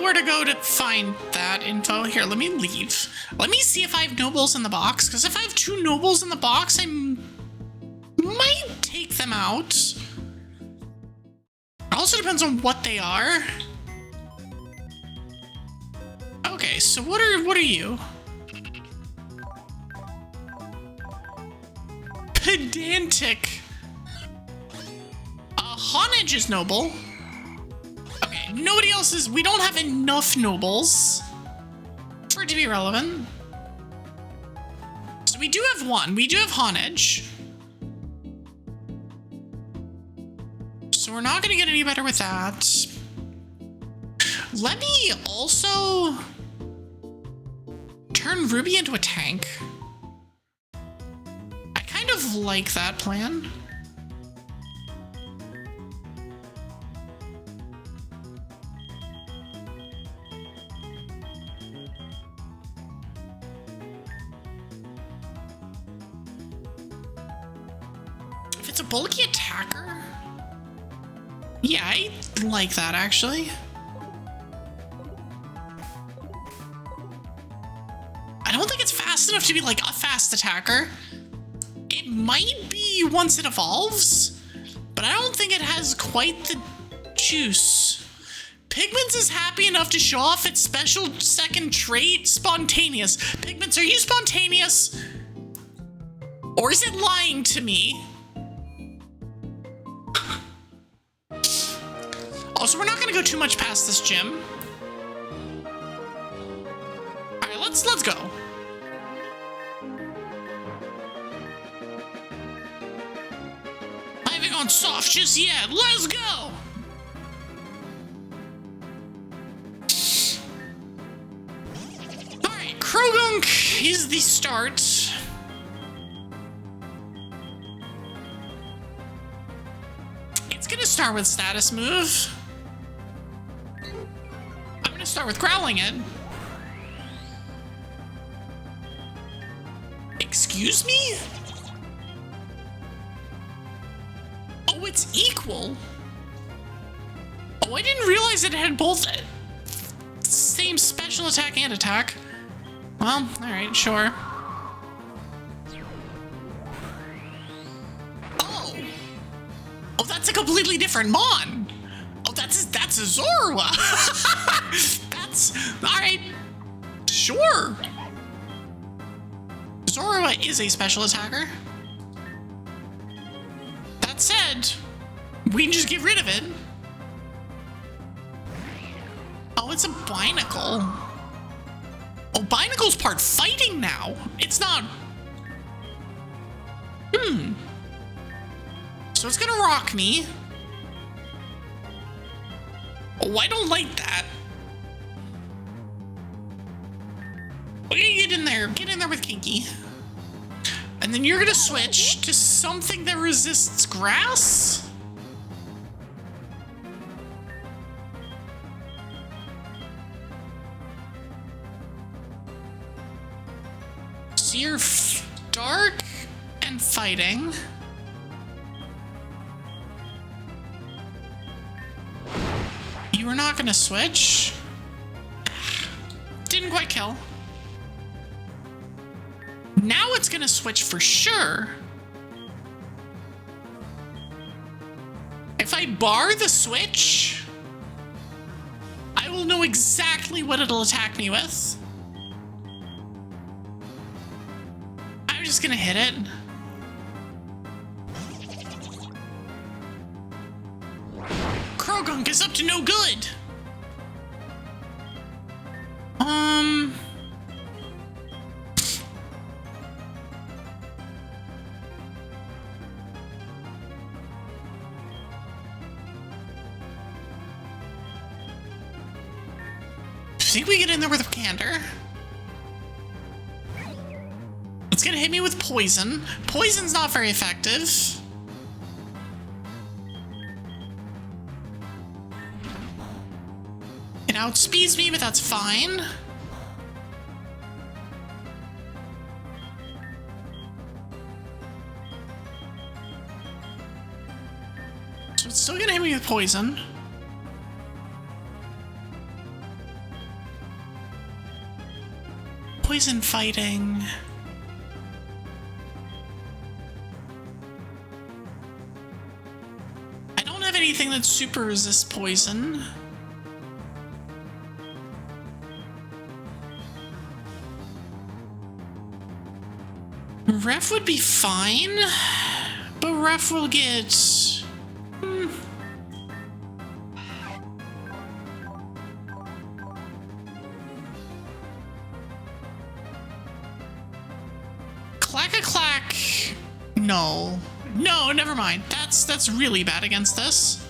Where to go to find that info. Here, let me leave. Let me see if I have nobles in the box, because if I have 2 nobles in the box, I might take them out. It also depends on what they are. Okay, so what are you? Pedantic. Honage is noble. Nobody else is. We don't have enough nobles for it to be relevant. So we do have 1. We do have Honage. So we're not going to get any better with that. Let me also turn Ruby into a tank. I kind of like that plan. Bulky attacker? Yeah, I like that actually. I don't think it's fast enough to be like a fast attacker. It might be once it evolves, but I don't think it has quite the juice. Pigments is happy enough to show off its special second trait, spontaneous. Pigments, are you spontaneous? Or is it lying to me? Also, we're not going to go too much past this gym. All right, let's go. I haven't gone soft just yet. Let's go. All right, Krogunk is the start. It's going to start with status move. Start with growling it. Excuse me? Oh, it's equal. Oh, I didn't realize it had both same special attack and attack. Well, alright, sure. Oh! Oh, that's a completely different Mon! Oh, that's a Zorua! That's... Alright. Sure. Zorua is a special attacker. That said, we can just get rid of it. Oh, it's a Binacle. Oh, Binacle's part fighting now. It's not... So it's gonna rock me. Oh, I don't like that. Okay, get in there. Get in there with Kinky. And then you're gonna switch to something that resists grass? So you're dark and fighting. You were not gonna switch. Didn't quite kill. Now it's gonna switch for sure. If I bar the switch, I will know exactly what it'll attack me with. I'm just gonna hit it. Krogunk is up to no good. I think we get in there with Candor. It's gonna hit me with poison. Poison's not very effective. It outspeeds me, but that's fine. So it's still gonna hit me with poison. Poison fighting. I don't have anything that super resists poison. Ref would be fine, but Ref will get... Clack-a-clack. No. No, never mind. That's really bad against this.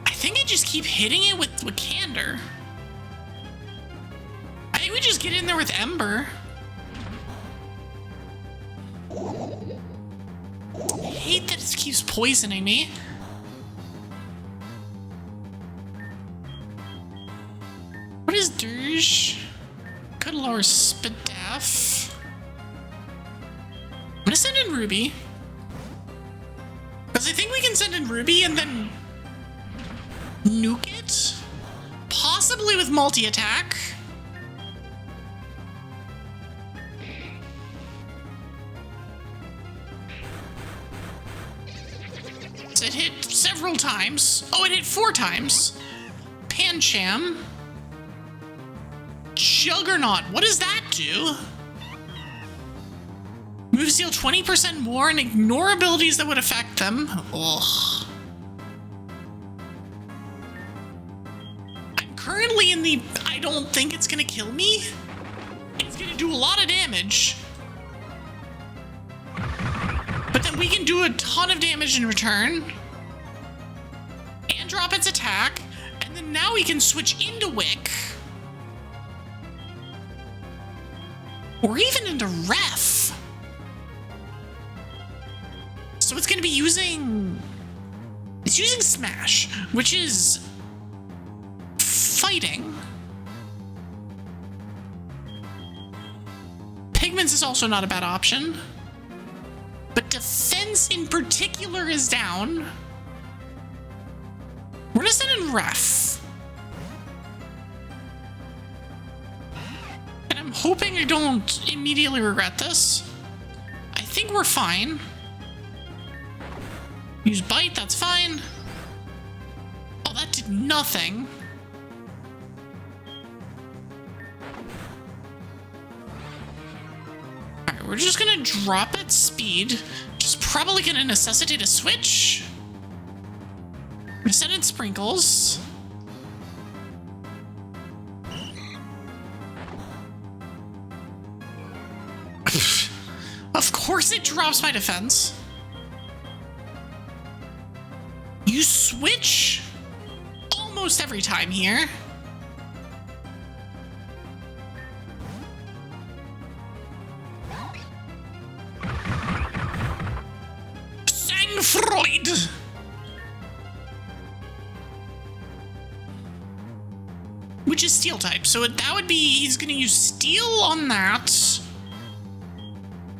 I think I just keep hitting it with Candor. I think we just get in there with Ember. I hate that it keeps poisoning me. What is Dirge? Could lower Spadaf. I'm gonna send in Ruby. Because I think we can send in Ruby and then nuke it. Possibly with multi-attack. So it hit several times. Oh, it hit 4 times. Pancham. Juggernaut, what does that do? Moves deal 20% more and ignore abilities that would affect them. Ugh. I'm currently in the... I don't think it's gonna kill me. It's gonna do a lot of damage. But then we can do a ton of damage in return. And drop its attack. And then now we can switch into Wick. Or even into Ref. So it's going to be using... It's using Smash, which is... fighting. Pigments is also not a bad option. But defense in particular is down. We're going to send in Ref. I'm hoping I don't immediately regret this. I think we're fine. Use bite, that's fine. Oh, that did nothing. Alright, we're just gonna drop at speed. Which is probably gonna necessitate a switch. We're gonna send in sprinkles. Of course it drops my defense. You switch almost every time here. Sangfreud! Which is steel type, so that would be, he's gonna use steel on that.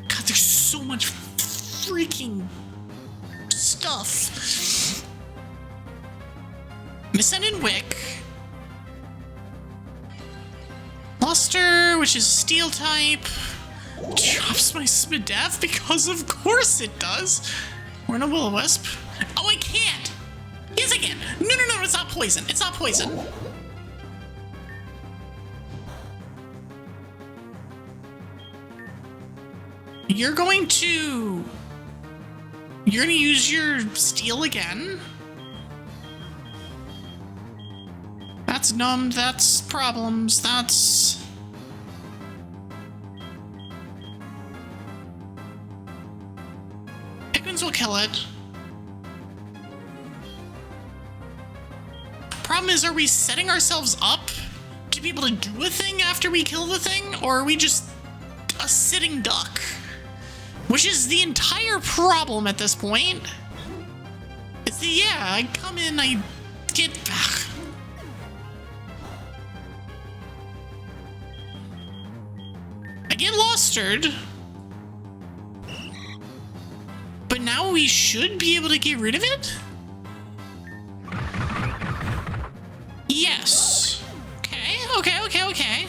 God, there's so much freaking stuff. I'm gonna send in Wick. Luster, which is steel type. Drops my Smidef because of course it does. We're in a Will-O-Wisp. Oh, I can't. Yes, I can. No, it's not poison. It's not poison. You're gonna use your steel again. That's numbed, that's problems, that's... Pickens will kill it. Problem is, are we setting ourselves up to be able to do a thing after we kill the thing? Or are we just a sitting duck? Which is the entire problem at this point. It's the, yeah, I come in, I get... I get lustered. But now we should be able to get rid of it? Yes. Okay.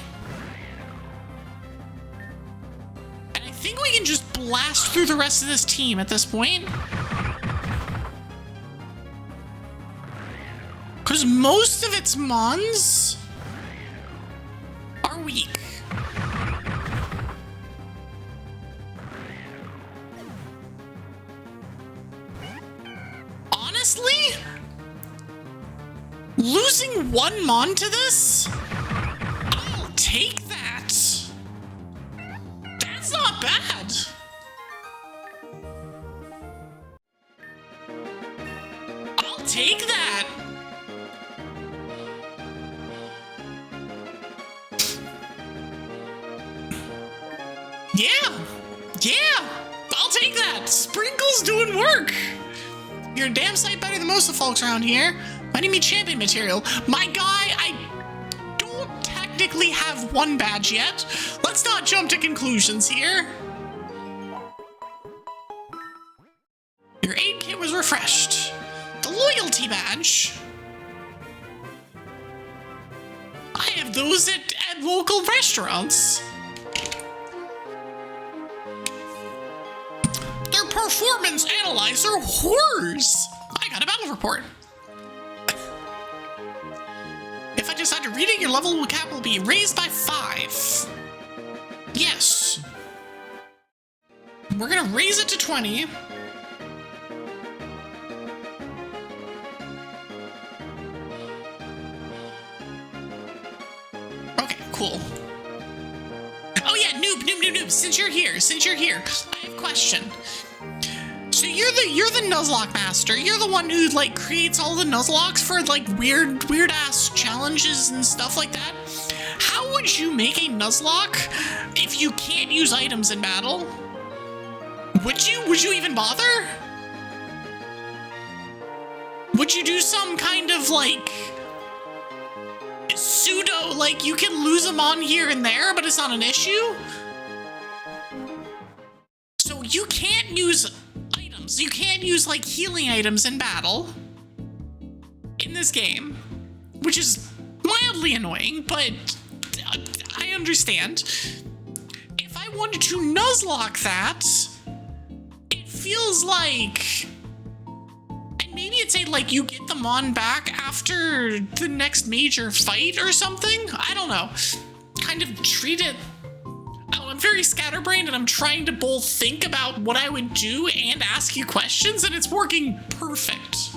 And I think we can just blast through the rest of this team at this point. Because most of its mons are weak. Honestly, losing one mon to this, I'll take that. That's not bad. I'll take that. Yeah, I'll take that. Sprinkle's doing work. You're a damn sight better than most of the folks around here. Finding me champion material. My guy, I don't technically have one badge yet. Let's not jump to conclusions here. Your aid kit was refreshed. The loyalty badge. I have those at local restaurants. Their performance analyzer whores. I got a battle report. If I decide to read it, your level cap will be raised by 5. Yes. We're gonna raise it to 20. Okay, cool. Oh yeah, noob. Since you're here, I have a question. So you're the Nuzlocke master. You're the one who like creates all the Nuzlocks for like weird ass challenges and stuff like that. How would you make a Nuzlocke if you can't use items in battle? Would you even bother? Would you do some kind of like pseudo, like you can lose them on here and there, but it's not an issue? So you can't use items. You can't use like healing items in battle in this game, which is mildly annoying, but I understand. If I wanted to Nuzlocke that, it feels like... And maybe it's like you get the Mon back after the next major fight or something? I don't know. Kind of treat it... I'm very scatterbrained and I'm trying to both think about what I would do and ask you questions, and it's working perfect.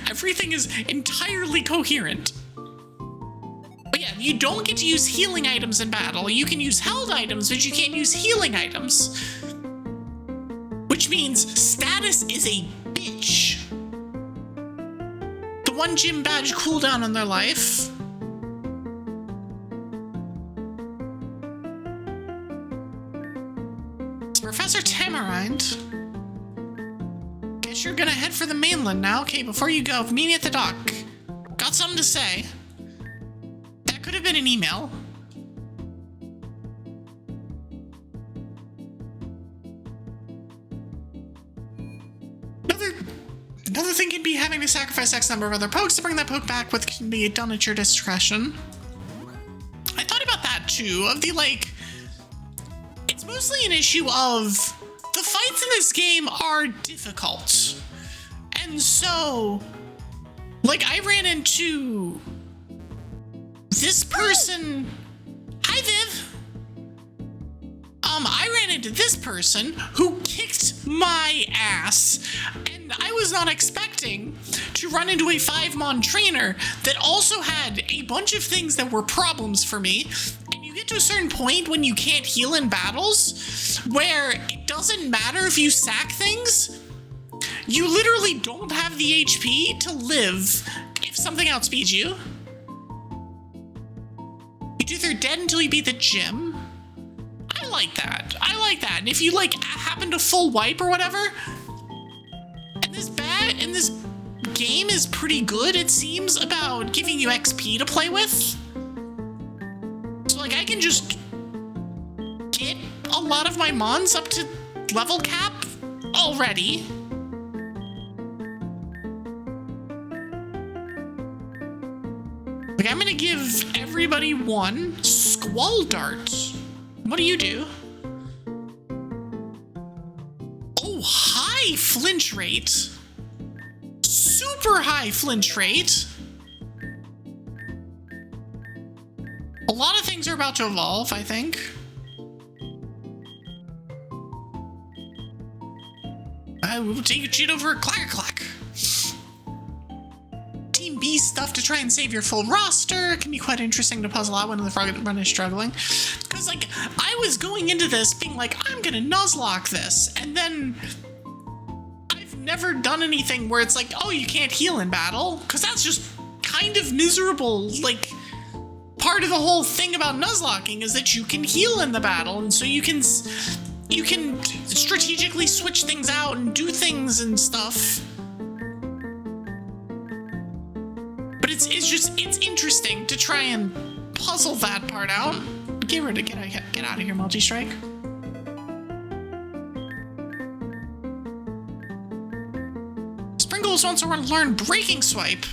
Everything is entirely coherent. But yeah, you don't get to use healing items in battle. You can use held items, but you can't use healing items. Which means status is a bitch. The one gym badge cooldown on their life. Professor Tamarind. Guess you're gonna head for the mainland now. Okay, before you go, meet me at the dock. Got something to say. That could have been an email. Another thing could be having to sacrifice X number of other pokes to bring that poke back, which can be done at your discretion. I thought about that too, of the it's mostly an issue of the fights in this game are difficult. And so, I ran into this person. Hi, Viv. I ran into this person who kicked my ass, and I was not expecting to run into a 5-mon trainer that also had a bunch of things that were problems for me. You get to a certain point when you can't heal in battles where it doesn't matter if you sack things. You literally don't have the HP to live if something outspeeds you. You're either dead until you beat the gym. I like that. I like that. And if you happen to full wipe or whatever, and this game is pretty good, it seems, about giving you XP to play with. So I can just get a lot of my mons up to level cap already. I'm gonna give everybody one Squall Dart. What do you do? Oh, high flinch rate. Super high flinch rate. A lot of things are about to evolve, I think. I will take a cheat over a Clacker Clack. Team B stuff to try and save your full roster. It can be quite interesting to puzzle out when the frog run is struggling. Because, I was going into this being I'm gonna Nuzlocke this, and then I've never done anything where it's oh, you can't heal in battle, because that's just kind of miserable. Part of the whole thing about Nuzlocking is that you can heal in the battle, and so you can strategically switch things out and do things and stuff. But it's interesting to try and puzzle that part out. Get out of here, multi-strike. Sprinkles wants to learn Breaking Swipe.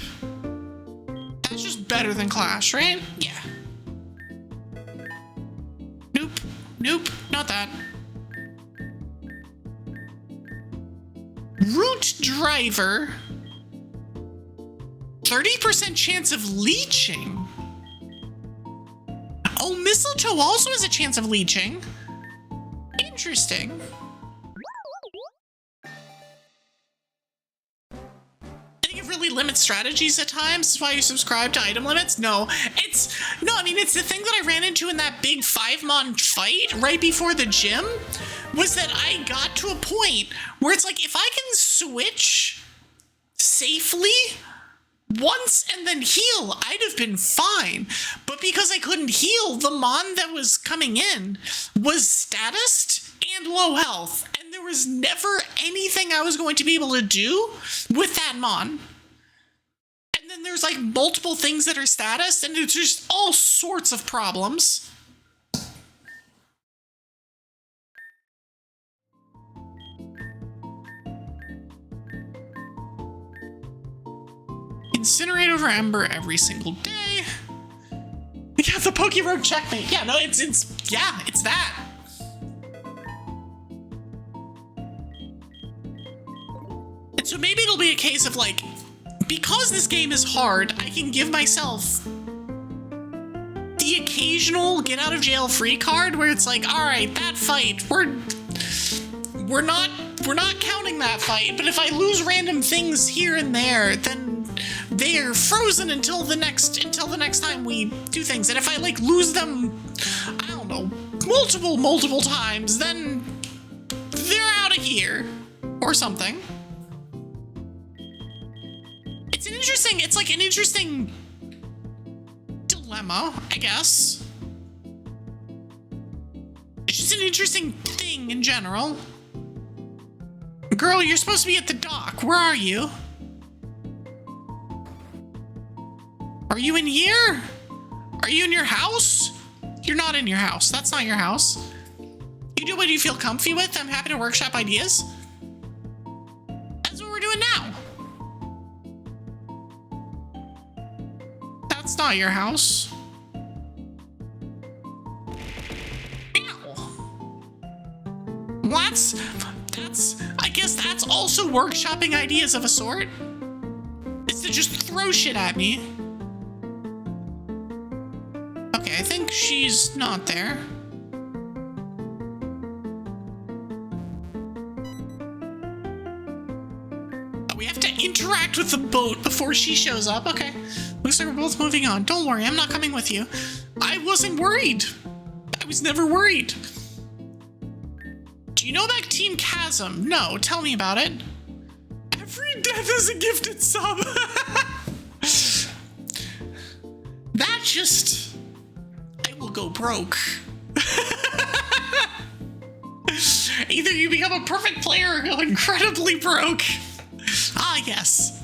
That's just better than Clash, right? Yeah. Nope, not that. Root Driver. 30% chance of leeching. Oh, Mistletoe also has a chance of leeching. Interesting. I think it really limits strategies at times. That's why you subscribe to item limits. It's the thing that I ran into in that big 5-mon fight right before the gym was that I got to a point where it's if I can switch safely once and then heal, I'd have been fine. But because I couldn't heal, the mon that was coming in was statused and low health, and there was never anything I was going to be able to do with that mon. And then there's multiple things that are statused, and it's just all sorts of problems. Incinerate over Ember every single day. Yeah, the Pokerogue checkmate. Yeah, no, it's that. And so maybe it'll be a case of like, because this game is hard, I can give myself the occasional get out of jail free card where it's like, all right, that fight, we're not counting that fight, but if I lose random things here and there, then they're frozen until the next time we do things. And if I like lose them, I don't know, multiple times, then they're out of here or something. It's like an interesting dilemma, I guess. It's just an interesting thing in general. Girl, you're supposed to be at the dock. Where are you? Are you in here? Are you in your house? You're not in your house. That's not your house. You do what you feel comfy with. I'm happy to workshop ideas. That's what we're doing now. That's not your house. I guess that's also workshopping ideas of a sort. Is to just throw shit at me. Okay, I think she's not there. Oh, we have to interact with the boat before she shows up. Okay. Looks like we're both moving on. Don't worry, I'm not coming with you. I wasn't worried. I was never worried. Do you know about Team Chasm? No, tell me about it. Every death is a gifted sub. That just... I will go broke. Either you become a perfect player or go incredibly broke. Ah, yes.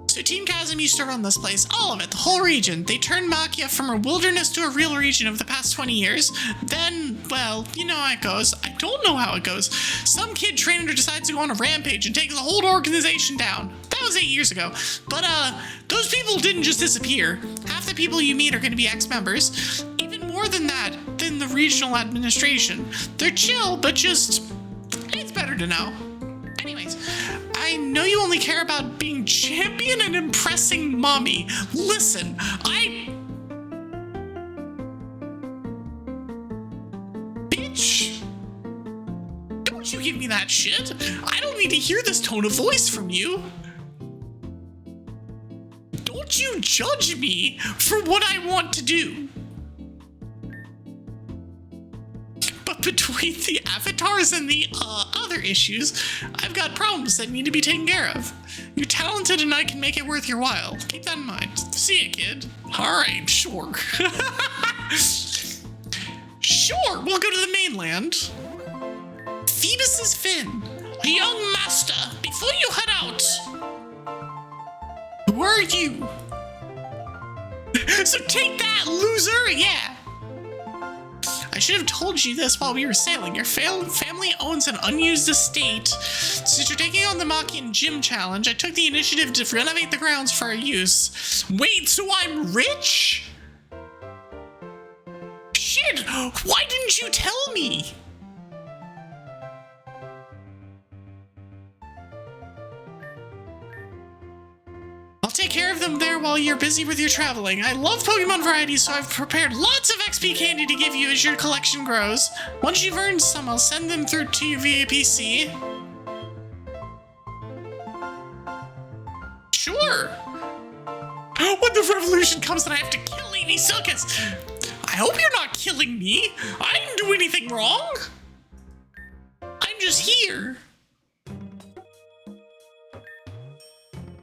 So Team Chasm used to run this place, all of it, the whole region. They turned Makia from a wilderness to a real region over the past 20 years. Then, well, you know how it goes. I don't know how it goes. Some kid trainer decides to go on a rampage and take the whole organization down. That was 8 years ago. But, those people didn't just disappear. Half the people you meet are going to be ex-members. Even more than that, than the regional administration. They're chill, but just... it's better to know. Anyways, I know you only care about being champion and impressing mommy. Listen, Bitch! Don't you give me that shit. I don't need to hear this tone of voice from you. Don't you judge me for what I want to do. But between the avatars and the other issues, I've got problems that need to be taken care of. You're talented and I can make it worth your while. Keep that in mind. See ya, kid. Alright, sure. Sure, we'll go to the mainland. Phoebus's Finn. Young master, before you head out. Who are you? So take that, loser! Yeah. I should have told you this while we were sailing. Your family owns an unused estate. Since you're taking on the Machian Gym Challenge, I took the initiative to renovate the grounds for our use. Wait, so I'm rich? Shit, why didn't you tell me? I'll take care of them there while you're busy with your traveling. I love Pokemon varieties, so I've prepared lots of XP candy to give you as your collection grows. Once you've earned some, I'll send them through to you via PC. Sure. When the revolution comes, then I have to kill Evie Sylkas. I hope you're not killing me. I didn't do anything wrong. I'm just here.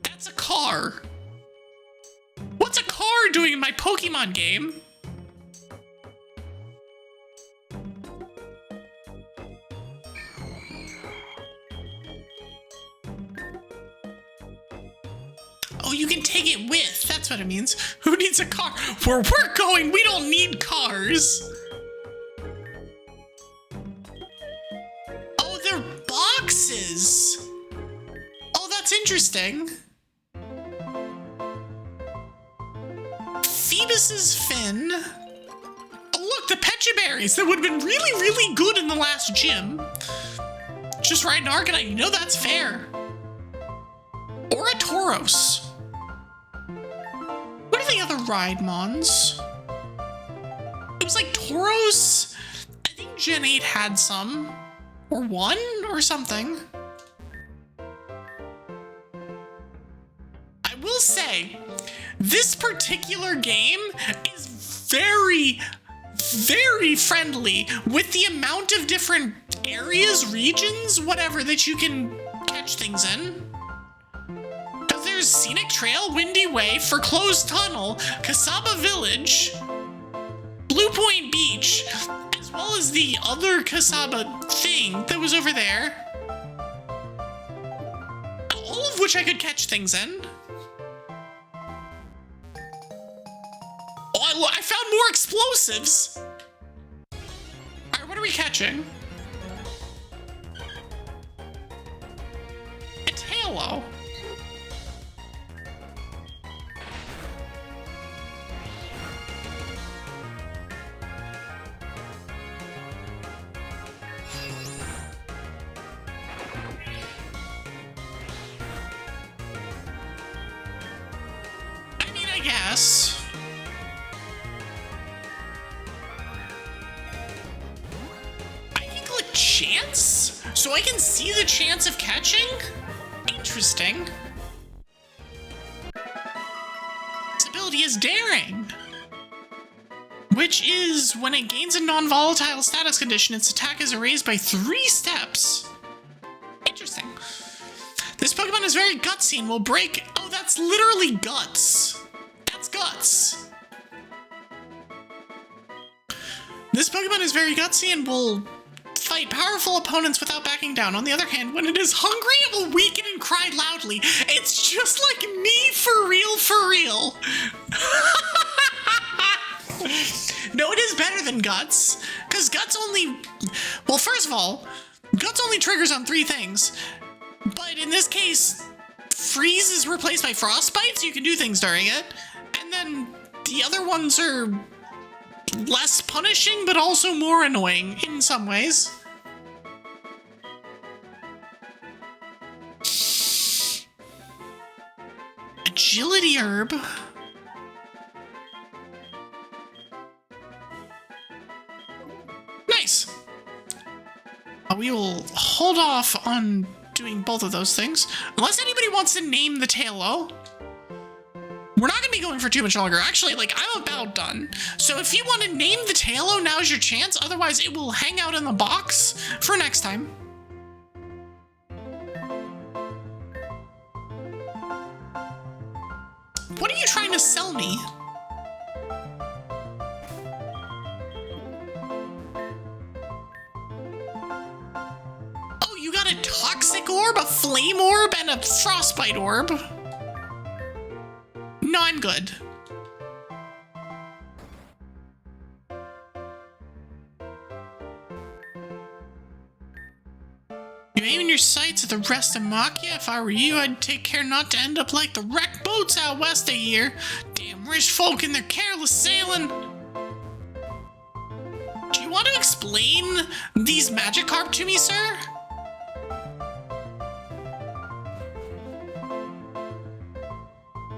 That's a car. What's a car doing in my Pokemon game? Oh, you can take it with. That's what it means. Who needs a car? Where we're going, we don't need cars. Oh, they're boxes. Oh, that's interesting. Phoebus's fin. Oh, look, the Pecha berries that would have been really, really good in the last gym. Just ride an Arcanine, you know that's fair. Or a Tauros. What are the other Ride-Mons? It was like Tauros. I think Gen 8 had some. Or one or something. I will say, this particular game is very, very friendly with the amount of different areas, regions, whatever, that you can catch things in. Because there's Scenic Trail, Windy Way, Foreclosed Tunnel, Kasaba Village, Blue Point Beach, as well as the other Kasaba thing that was over there. All of which I could catch things in. Oh, I found more explosives! Alright, what are we catching? A Tailo. I mean, I guess. Chance? So I can see the chance of catching? Interesting. Its ability is Daring, which is when it gains a non-volatile status condition, its attack is raised by 3 steps. Interesting. This Pokemon is very gutsy and will break. Oh, that's literally guts. That's guts. This Pokemon is very gutsy and will fight powerful opponents without backing down. On the other hand, when it is hungry, it will weaken and cry loudly. It's just like me, for real, for real. No, it is better than Guts, because Guts only... Well, first of all, Guts only triggers on 3 things, but in this case, Freeze is replaced by Frostbite, so you can do things during it, and then the other ones are less punishing, but also more annoying in some ways. Agility Herb. Nice. We will hold off on doing both of those things, unless anybody wants to name the Tailo. We're not going to be going for too much longer. Actually, like, I'm about done. So if you want to name the Tailo, now's your chance. Otherwise, it will hang out in the box for next time. What are you trying to sell me? Oh, you got a Toxic Orb, a Flame Orb, and a Frostbite Orb. No, I'm good. You aim your sights at the rest of Makia. If I were you, I'd take care not to end up like the wrecked boats out west of here. Damn rich folk and their careless sailing. Do you want to explain these Magikarp to me, sir?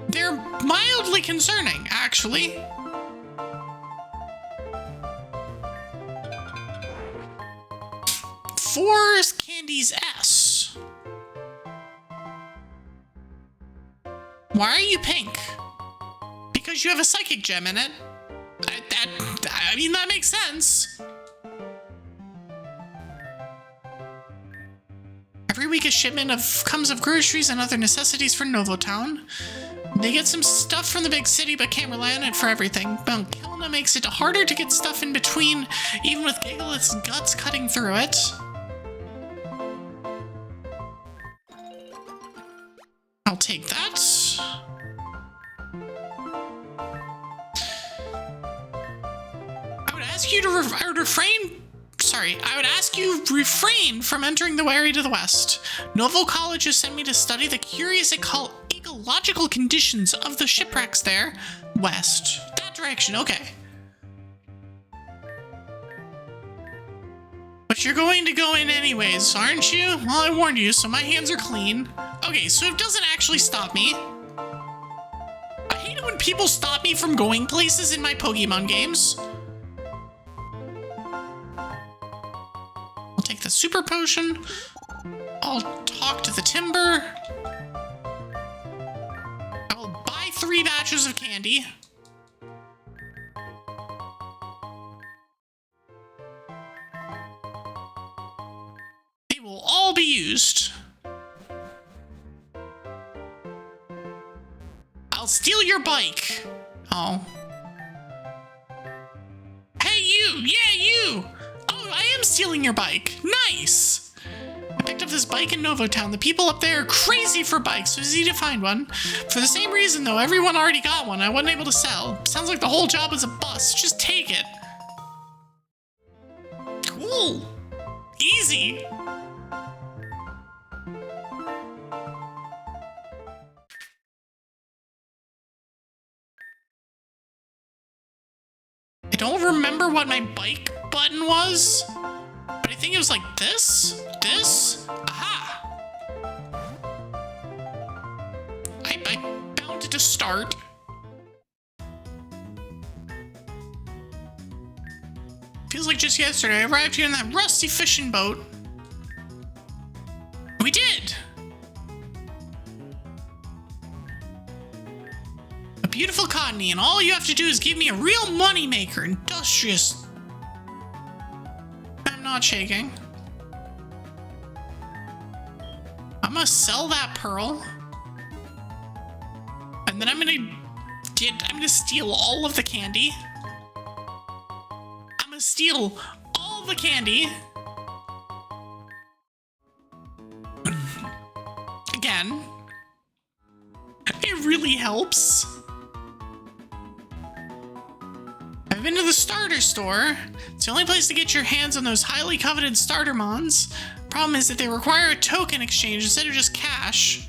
They're mildly concerning, actually. Forest Candy's S. Why are you pink? Because you have a Psychic Gem in it. I mean, that makes sense. Every week a shipment comes of groceries and other necessities for Novotown. They get some stuff from the big city, but can't rely on it for everything. Mount Kilna makes it harder to get stuff in between, even with Gigalith's guts cutting through it. I'll take that. I would ask you to refrain from entering the Wary to the west. Novo College has sent me to study the curious ecological conditions of the shipwrecks there. West. That direction. Okay. But you're going to go in anyways, aren't you? Well, I warned you, so my hands are clean. Okay, so it doesn't actually stop me. I hate it when people stop me from going places in my Pokemon games. I'll take the super potion. I'll talk to the timber. I will buy 3 batches of candy. They will all be used. I'll steal your bike. Oh. Hey, you! Yeah, you! Oh, I am stealing your bike. Nice! I picked up this bike in Novotown. The people up there are crazy for bikes, so it's easy to find one. For the same reason, though, everyone already got one. I wasn't able to sell. Sounds like the whole job was a bust. Just take it. Cool. Easy. I don't remember what my bike button was, but I think it was like this, aha! I bound it to start. Feels like just yesterday I arrived here in that rusty fishing boat. We did! A beautiful cottony, and all you have to do is give me a real money maker, industrious. I'm not shaking. I'm gonna sell that pearl. And then I'm gonna steal all of the candy. I'm gonna steal all the candy. Again. It really helps. I've been to the starter store. It's the only place to get your hands on those highly coveted starter mons. Problem is that they require a token exchange instead of just cash.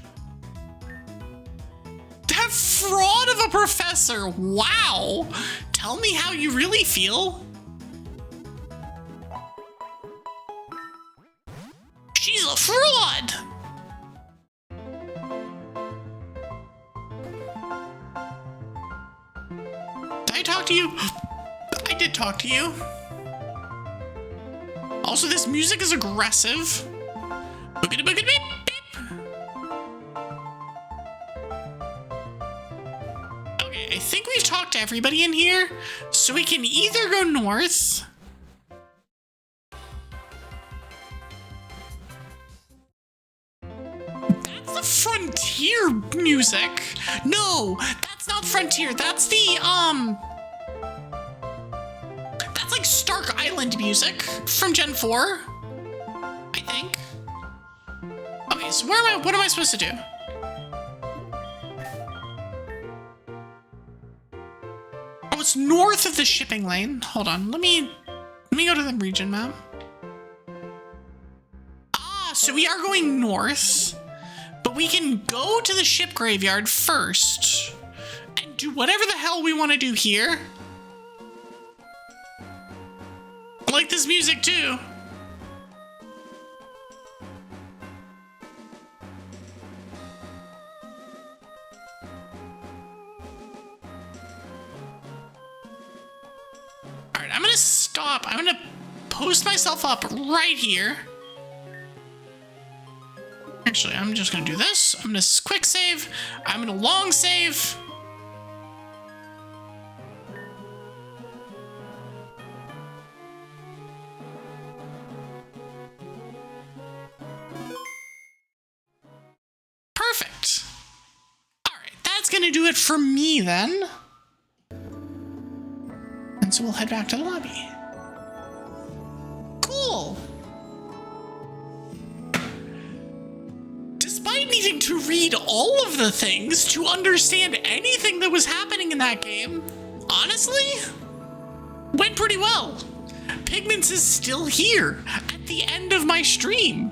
That fraud of a professor! Wow! Tell me how you really feel. She's a fraud! Did I talk to you? I did talk to you. Also, this music is aggressive. Boogity boogity beep beep. Okay, I think we've talked to everybody in here, so we can either go north. That's the frontier music. No, that's not frontier. That's the That's like Stark Island music from Gen 4, I think. Okay, so what am I supposed to do? Oh, it's north of the shipping lane. Hold on, let me go to the region map. Ah, so we are going north, but we can go to the ship graveyard first and do whatever the hell we want to do here. I like this music too. Alright, I'm gonna stop. I'm gonna post myself up right here. Actually, I'm just gonna do this. I'm gonna quick save. I'm gonna long save. Perfect. All right, that's gonna do it for me then. And so we'll head back to the lobby. Cool. Despite needing to read all of the things to understand anything that was happening in that game, honestly, went pretty well. Pigments is still here at the end of my stream.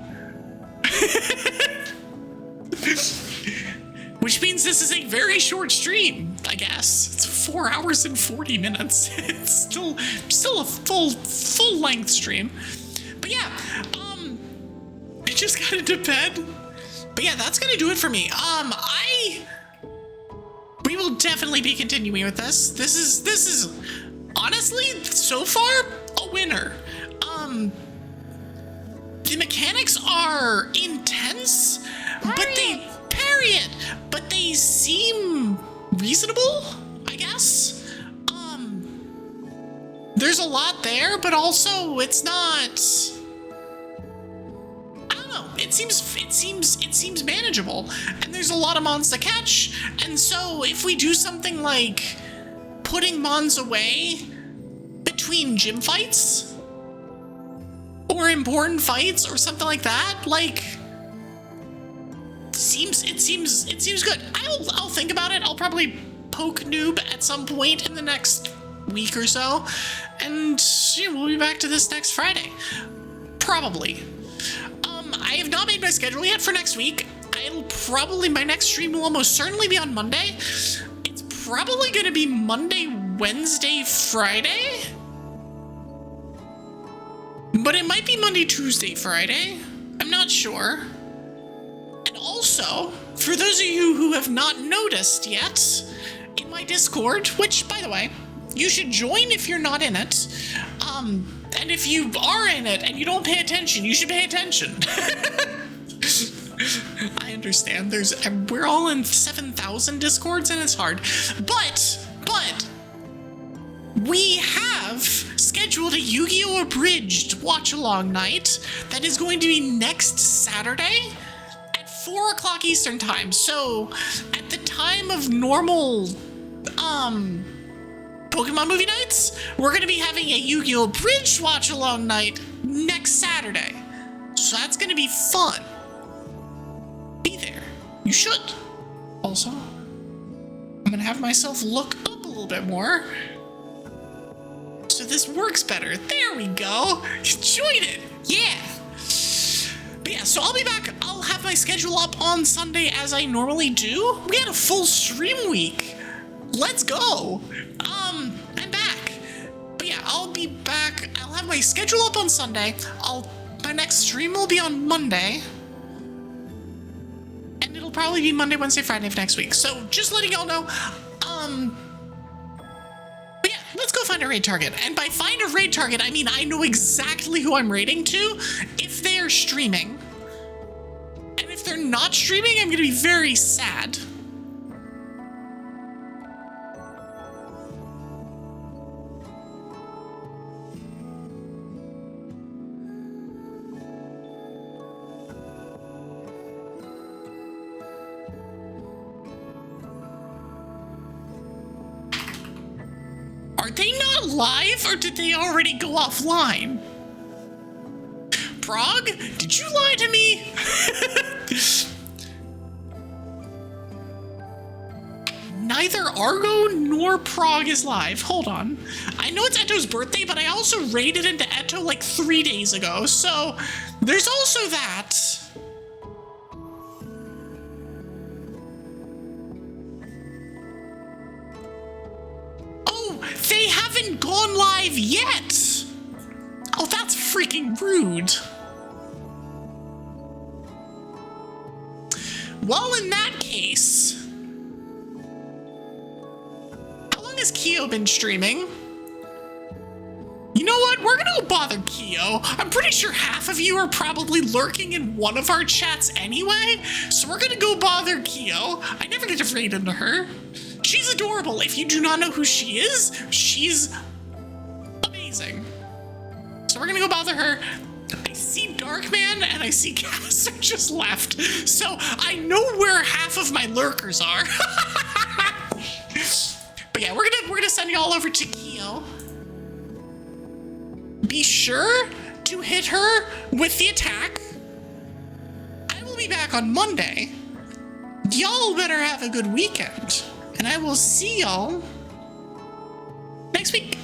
Which means this is a very short stream, I guess. It's 4 hours and 40 minutes. It's still a full length stream. But yeah, I just got into bed. But yeah, that's gonna do it for me. We will definitely be continuing with this. This is honestly so far a winner. The mechanics are intense, but they parry it, but they seem reasonable, I guess. There's a lot there, but also it's not, I don't know, it seems manageable, and there's a lot of mons to catch, and so if we do something like putting mons away between gym fights or important fights or something like that, like, it seems good. I'll think about it. I'll probably poke Noob at some point in the next week or so, and yeah, we'll be back to this next Friday, probably. I have not made my schedule yet for next week. My next stream will almost certainly be on Monday. It's probably gonna be Monday, Wednesday, Friday, but it might be Monday, Tuesday, Friday. I'm not sure. And also, for those of you who have not noticed yet, in my Discord, which, by the way, you should join if you're not in it, and if you are in it and you don't pay attention, you should pay attention. I understand, we're all in 7,000 Discords and it's hard, but we have scheduled a Yu-Gi-Oh! Abridged watch-along night that is going to be next Saturday at 4 o'clock Eastern time. So at the time of normal Pokemon movie nights, we're going to be having a Yu-Gi-Oh! Abridged watch-along night next Saturday. So that's going to be fun. Be there. You should. Also, I'm going to have myself look up a little bit more so this works better. There we go. Join it. Yeah. But yeah, so I'll be back. I'll have my schedule up on Sunday as I normally do. We had a full stream week. Let's go. I'm back. But yeah, I'll be back. I'll have my schedule up on Sunday. My next stream will be on Monday. And it'll probably be Monday, Wednesday, Friday of next week. So just letting y'all know, but yeah, let's go find a raid target. And by find a raid target, I mean I know exactly who I'm raiding to if they are streaming. And if they're not streaming, I'm gonna be very sad. Are they not live, or did they already go offline? Prague, did you lie to me? Neither Argo nor Prague is live. Hold on. I know it's Eto's birthday, but I also raided into Eto like 3 days ago, so there's also that. They haven't gone live yet! Oh, that's freaking rude. Well, in that case, how long has Kyo been streaming? You know what? We're gonna go bother Kyo. I'm pretty sure half of you are probably lurking in one of our chats anyway, so we're gonna go bother Kyo. I never get to raid into her. She's adorable. If you do not know who she is, she's amazing. So we're gonna go bother her. I see Darkman and I see Caster just left. So I know where half of my lurkers are. But yeah, we're gonna send y'all over to Kyo. Be sure to hit her with the attack. I will be back on Monday. Y'all better have a good weekend. And I will see y'all next week.